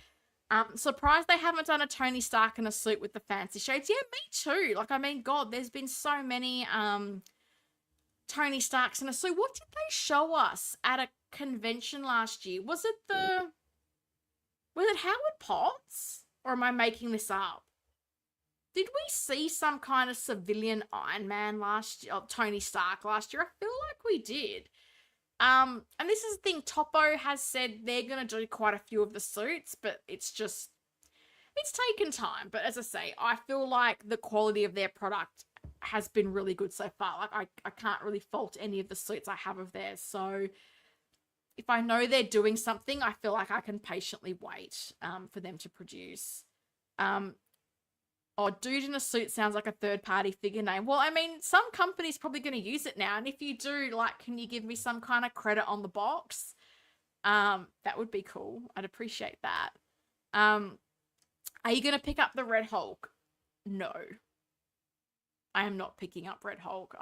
Surprised they haven't done a Tony Stark in a suit with the fancy shades. Yeah, me too. Like, I mean, God, there's been so many Tony Starks in a suit. What did they show us at a convention last year? Was it Howard Potts? Or am I making this up? Did we see some kind of civilian Iron Man last year, Tony Stark last year? I feel like we did. And this is the thing, Topo has said they're going to do quite a few of the suits, but it's taken time. But as I say, I feel like the quality of their product has been really good so far. Like, I can't really fault any of the suits I have of theirs. So if I know they're doing something, I feel like I can patiently wait for them to produce. Dude in a suit sounds like a third-party figure name. Well, I mean, some company's probably going to use it now. And if you do, like, can you give me some kind of credit on the box? That would be cool. I'd appreciate that. Are you going to pick up the Red Hulk? No. I am not picking up Red Hulk.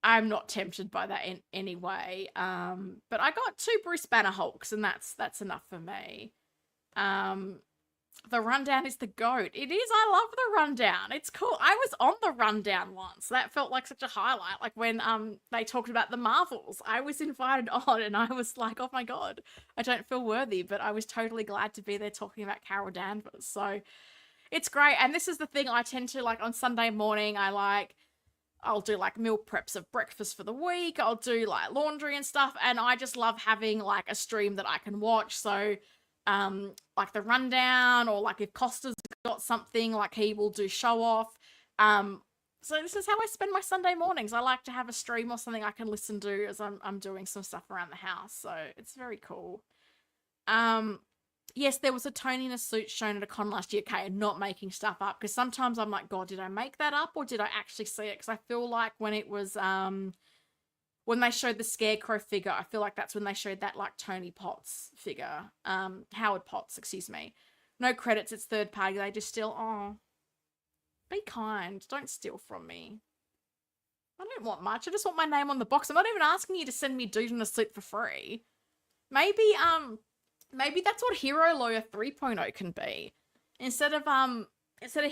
I'm not tempted by that in any way. But I got 2 Bruce Banner Hulks, and that's enough for me. The rundown is the GOAT. It is. I love the rundown. It's cool. I was on the rundown once. That felt like such a highlight. Like when they talked about the Marvels. I was invited on and I was like, oh my God, I don't feel worthy, but I was totally glad to be there talking about Carol Danvers. So it's great. And this is the thing I tend to, like, on Sunday morning, I'll do like meal preps of breakfast for the week. I'll do like laundry and stuff. And I just love having like a stream that I can watch. So like the rundown, or like if Costa's got something, like he will do show off. So this is how I spend my Sunday mornings. I like to have a stream or something I can listen to as I'm doing some stuff around the house. So it's very cool. Yes, there was a Tony in a suit shown at a con last year. Okay, and not making stuff up, because sometimes I'm like, God, did I make that up or did I actually see it? Because I feel like when it was when they showed the Scarecrow figure, I feel like that's when they showed that like Tony Potts figure. Howard Potts, excuse me. No credits, it's third party. They just steal. Oh, be kind. Don't steal from me. I don't want much. I just want my name on the box. I'm not even asking you to send me dude in a suit for free. Maybe maybe that's what Hero Lawyer 3.0 can be. Instead of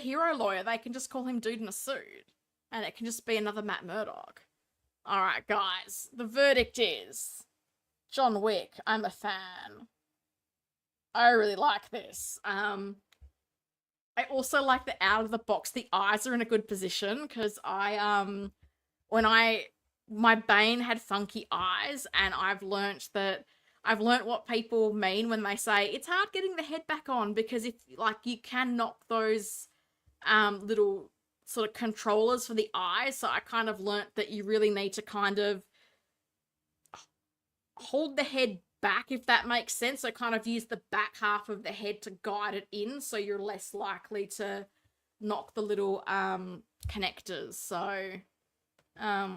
Hero Lawyer, they can just call him Dude in a Suit. And it can just be another Matt Murdock. Alright, guys. The verdict is John Wick. I'm a fan. I really like this. I also like the out of the box. The eyes are in a good position because my Bane had funky eyes, and I've learnt what people mean when they say it's hard getting the head back on, because if like you can knock those little sort of controllers for the eyes. So I kind of learnt that you really need to kind of hold the head back, if that makes sense. So kind of use the back half of the head to guide it in, so you're less likely to knock the little connectors. So I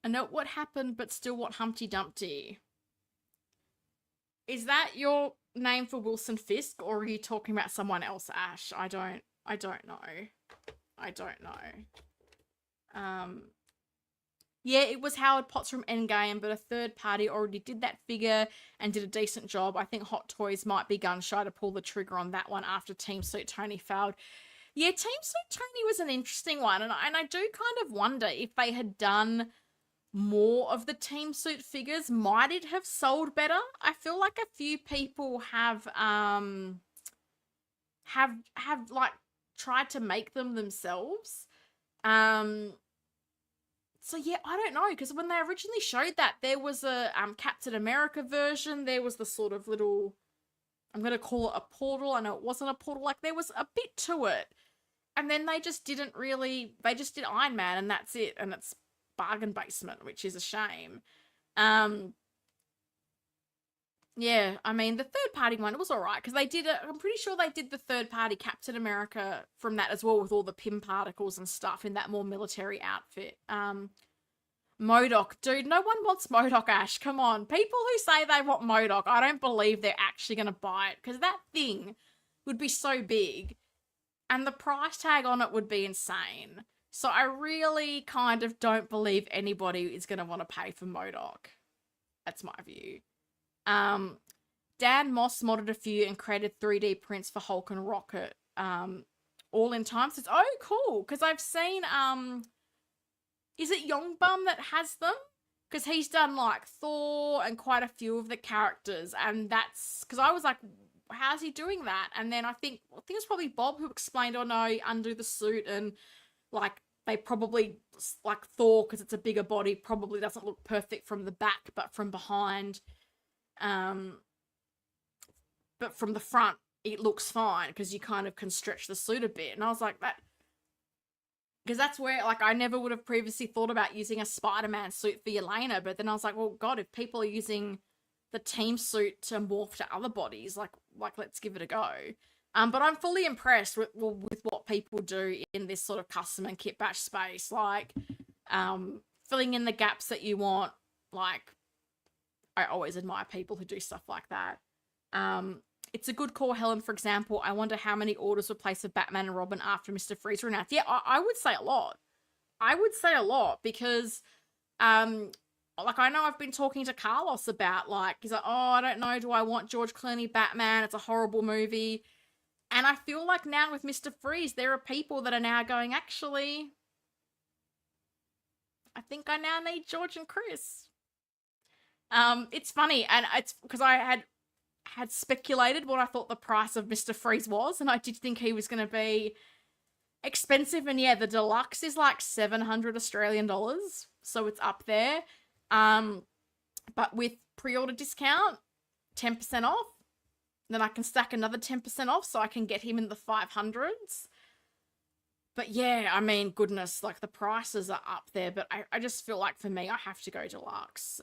know what happened, but still what Humpty Dumpty. Is that your name for Wilson Fisk, or are you talking about someone else, Ash? I don't know. Yeah, it was Howard Potts from Endgame, but a third party already did that figure and did a decent job. I think Hot Toys might be gun shy to pull the trigger on that one after Team Suit Tony failed. Yeah, Team Suit Tony was an interesting one, and I do kind of wonder if they had done more of the Team Suit figures, might it have sold better? I feel like a few people have like tried to make them themselves. So yeah, I don't know, because when they originally showed that, there was a Captain America version. There was the sort of little, I'm going to call it a portal. I know it wasn't a portal. Like, there was a bit to it. And then they just did Iron Man, and that's it. And it's bargain basement, which is a shame. Yeah, I mean, the third-party one, it was all right, because I'm pretty sure they did the third-party Captain America from that as well, with all the Pym particles and stuff in that more military outfit. MODOK. Dude, no one wants MODOK, Ash. Come on. People who say they want MODOK, I don't believe they're actually going to buy it, because that thing would be so big, and the price tag on it would be insane. So I really kind of don't believe anybody is going to want to pay for MODOK. That's my view. Dan Moss modded a few and created 3D prints for Hulk and Rocket, all in time. So oh, cool, because I've seen, is it Yongbum that has them? Because he's done, like, Thor and quite a few of the characters, and that's, because I was like, how's he doing that? And then I think it's probably Bob who explained, oh no, undo the suit, and, like, they probably, like, Thor, because it's a bigger body, probably doesn't look perfect from the back, but from behind, but from the front, it looks fine, because you kind of can stretch the suit a bit. And I was like, that, because that's where, like, I never would have previously thought about using a Spider-Man suit for Yelena, but then I was like, well, God, if people are using the team suit to morph to other bodies, like let's give it a go. But I'm fully impressed with what people do in this sort of custom and kit batch space, like, filling in the gaps that you want. Like, I always admire people who do stuff like that. It's a good call, Helen. For example, I wonder how many orders were placed of Batman and Robin after Mr. Freeze ran out. Yeah, I would say a lot. I would say a lot, because, like, I know I've been talking to Carlos about, like, he's like, oh, I don't know, do I want George Clooney Batman? It's a horrible movie. And I feel like now with Mr. Freeze, there are people that are now going, actually, I think I now need George and Chris. It's funny, and it's because I had speculated what I thought the price of Mr. Freeze was, and I did think he was going to be expensive, and yeah, the deluxe is like 700 Australian dollars, so it's up there. But with pre-order discount, 10% off, then I can stack another 10% off, so I can get him in the 500s. But yeah, I mean, goodness, like, the prices are up there, but I just feel like for me, I have to go deluxe.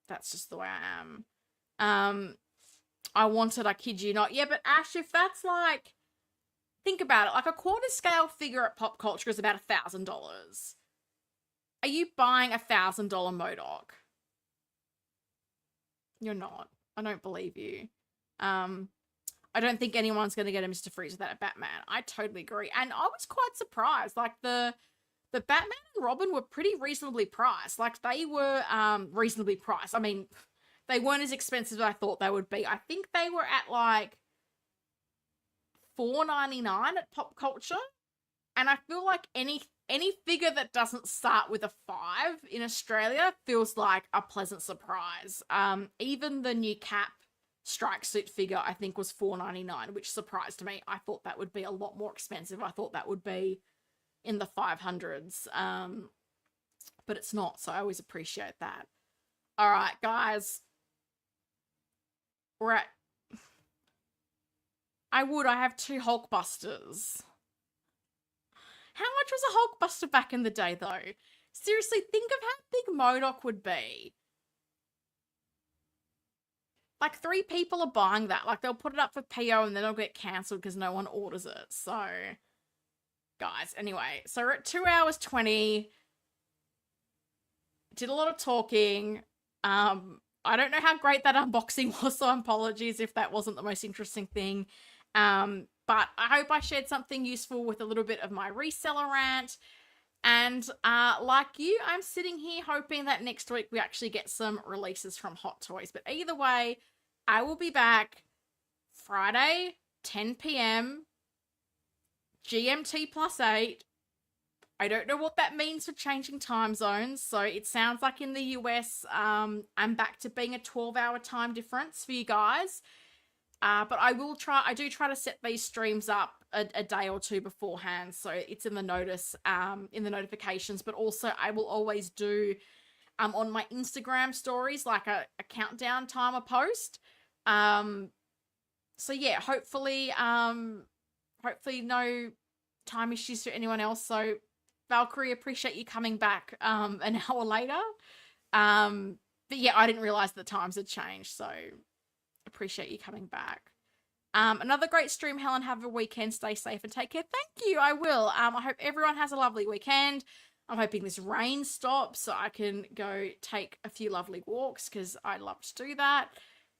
That's just the way I am. I wanted, I kid you not. Yeah, but Ash, if that's like, think about it, like a quarter scale figure at Pop Culture is about $1,000. Are you buying $1,000 MODOK? You're not. I don't believe you. I don't think anyone's going to get a Mr. Freeze without a Batman. I totally agree. And I was quite surprised. Like, the Batman and Robin were pretty reasonably priced. Like, they were reasonably priced. I mean, they weren't as expensive as I thought they would be. I think they were at like $4.99 at Pop Culture. And I feel like any figure that doesn't start with a 5 in Australia feels like a pleasant surprise. Even the new Cap strike suit figure I think was $4.99, which surprised me. I thought that would be a lot more expensive. I thought that would be in the 500s. But it's not, so I always appreciate that. All right, guys. We're at... I have 2 Hulkbusters. How much was a Hulkbuster back in the day, though? Seriously, think of how big MODOK would be. Like, 3 people are buying that. Like, they'll put it up for PO and then it'll get cancelled because no one orders it. So, guys, anyway. So, we're at 2 hours 20. Did a lot of talking. I don't know how great that unboxing was, so apologies if that wasn't the most interesting thing. But I hope I shared something useful with a little bit of my reseller rant. And like you, I'm sitting here hoping that next week we actually get some releases from Hot Toys. But either way, I will be back Friday, 10 p.m. GMT +8. I don't know what that means for changing time zones. So it sounds like in the US, I'm back to being a 12-hour time difference for you guys. But I do try to set these streams up a day or 2 beforehand, so it's in the notice, in the notifications, but also I will always do, on my Instagram stories, like a countdown timer post. So yeah, hopefully no time issues for anyone else. So Valkyrie, appreciate you coming back, an hour later. But yeah, I didn't realize the times had changed, so appreciate you coming back. Another great stream, Helen. Have a weekend. Stay safe and take care. Thank you. I will. I hope everyone has a lovely weekend. I'm hoping this rain stops so I can go take a few lovely walks because I love to do that.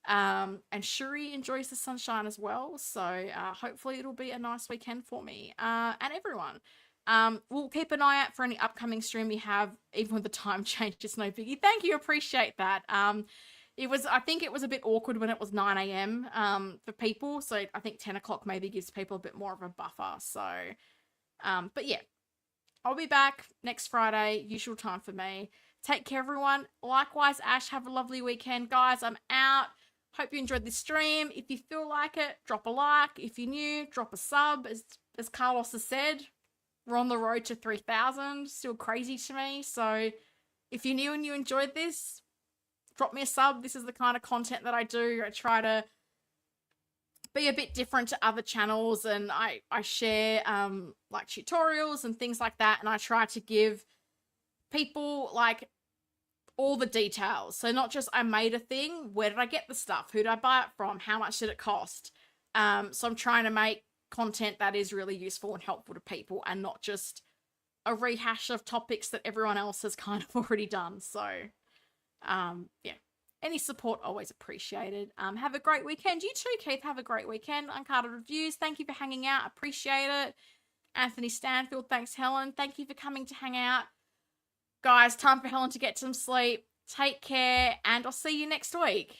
And Shuri enjoys the sunshine as well. So hopefully it'll be a nice weekend for me and everyone. We'll keep an eye out for any upcoming stream we have, even with the time change. It's no biggie. Thank you. Appreciate that. I think it was a bit awkward when it was 9 a.m. For people. So I think 10 o'clock maybe gives people a bit more of a buffer. So, but yeah, I'll be back next Friday, usual time for me. Take care, everyone. Likewise, Ash, have a lovely weekend. Guys, I'm out. Hope you enjoyed this stream. If you feel like it, drop a like. If you're new, drop a sub. As Carlos has said, we're on the road to 3,000. Still crazy to me. So if you're new and you enjoyed this, drop me a sub. This is the kind of content that I do. I try to be a bit different to other channels, and I share like tutorials and things like that, and I try to give people like all the details. So not just I made a thing, where did I get the stuff, who did I buy it from, how much did it cost. So I'm trying to make content that is really useful and helpful to people, and not just a rehash of topics that everyone else has kind of already done. So yeah, any support always appreciated. Have a great weekend. You too, Keith. Have a great weekend. Uncarded Reviews, thank you for hanging out. Appreciate it. Anthony Stanfield, thanks, Helen. Thank you for coming to hang out. Guys, time for Helen to get some sleep. Take care, and I'll see you next week.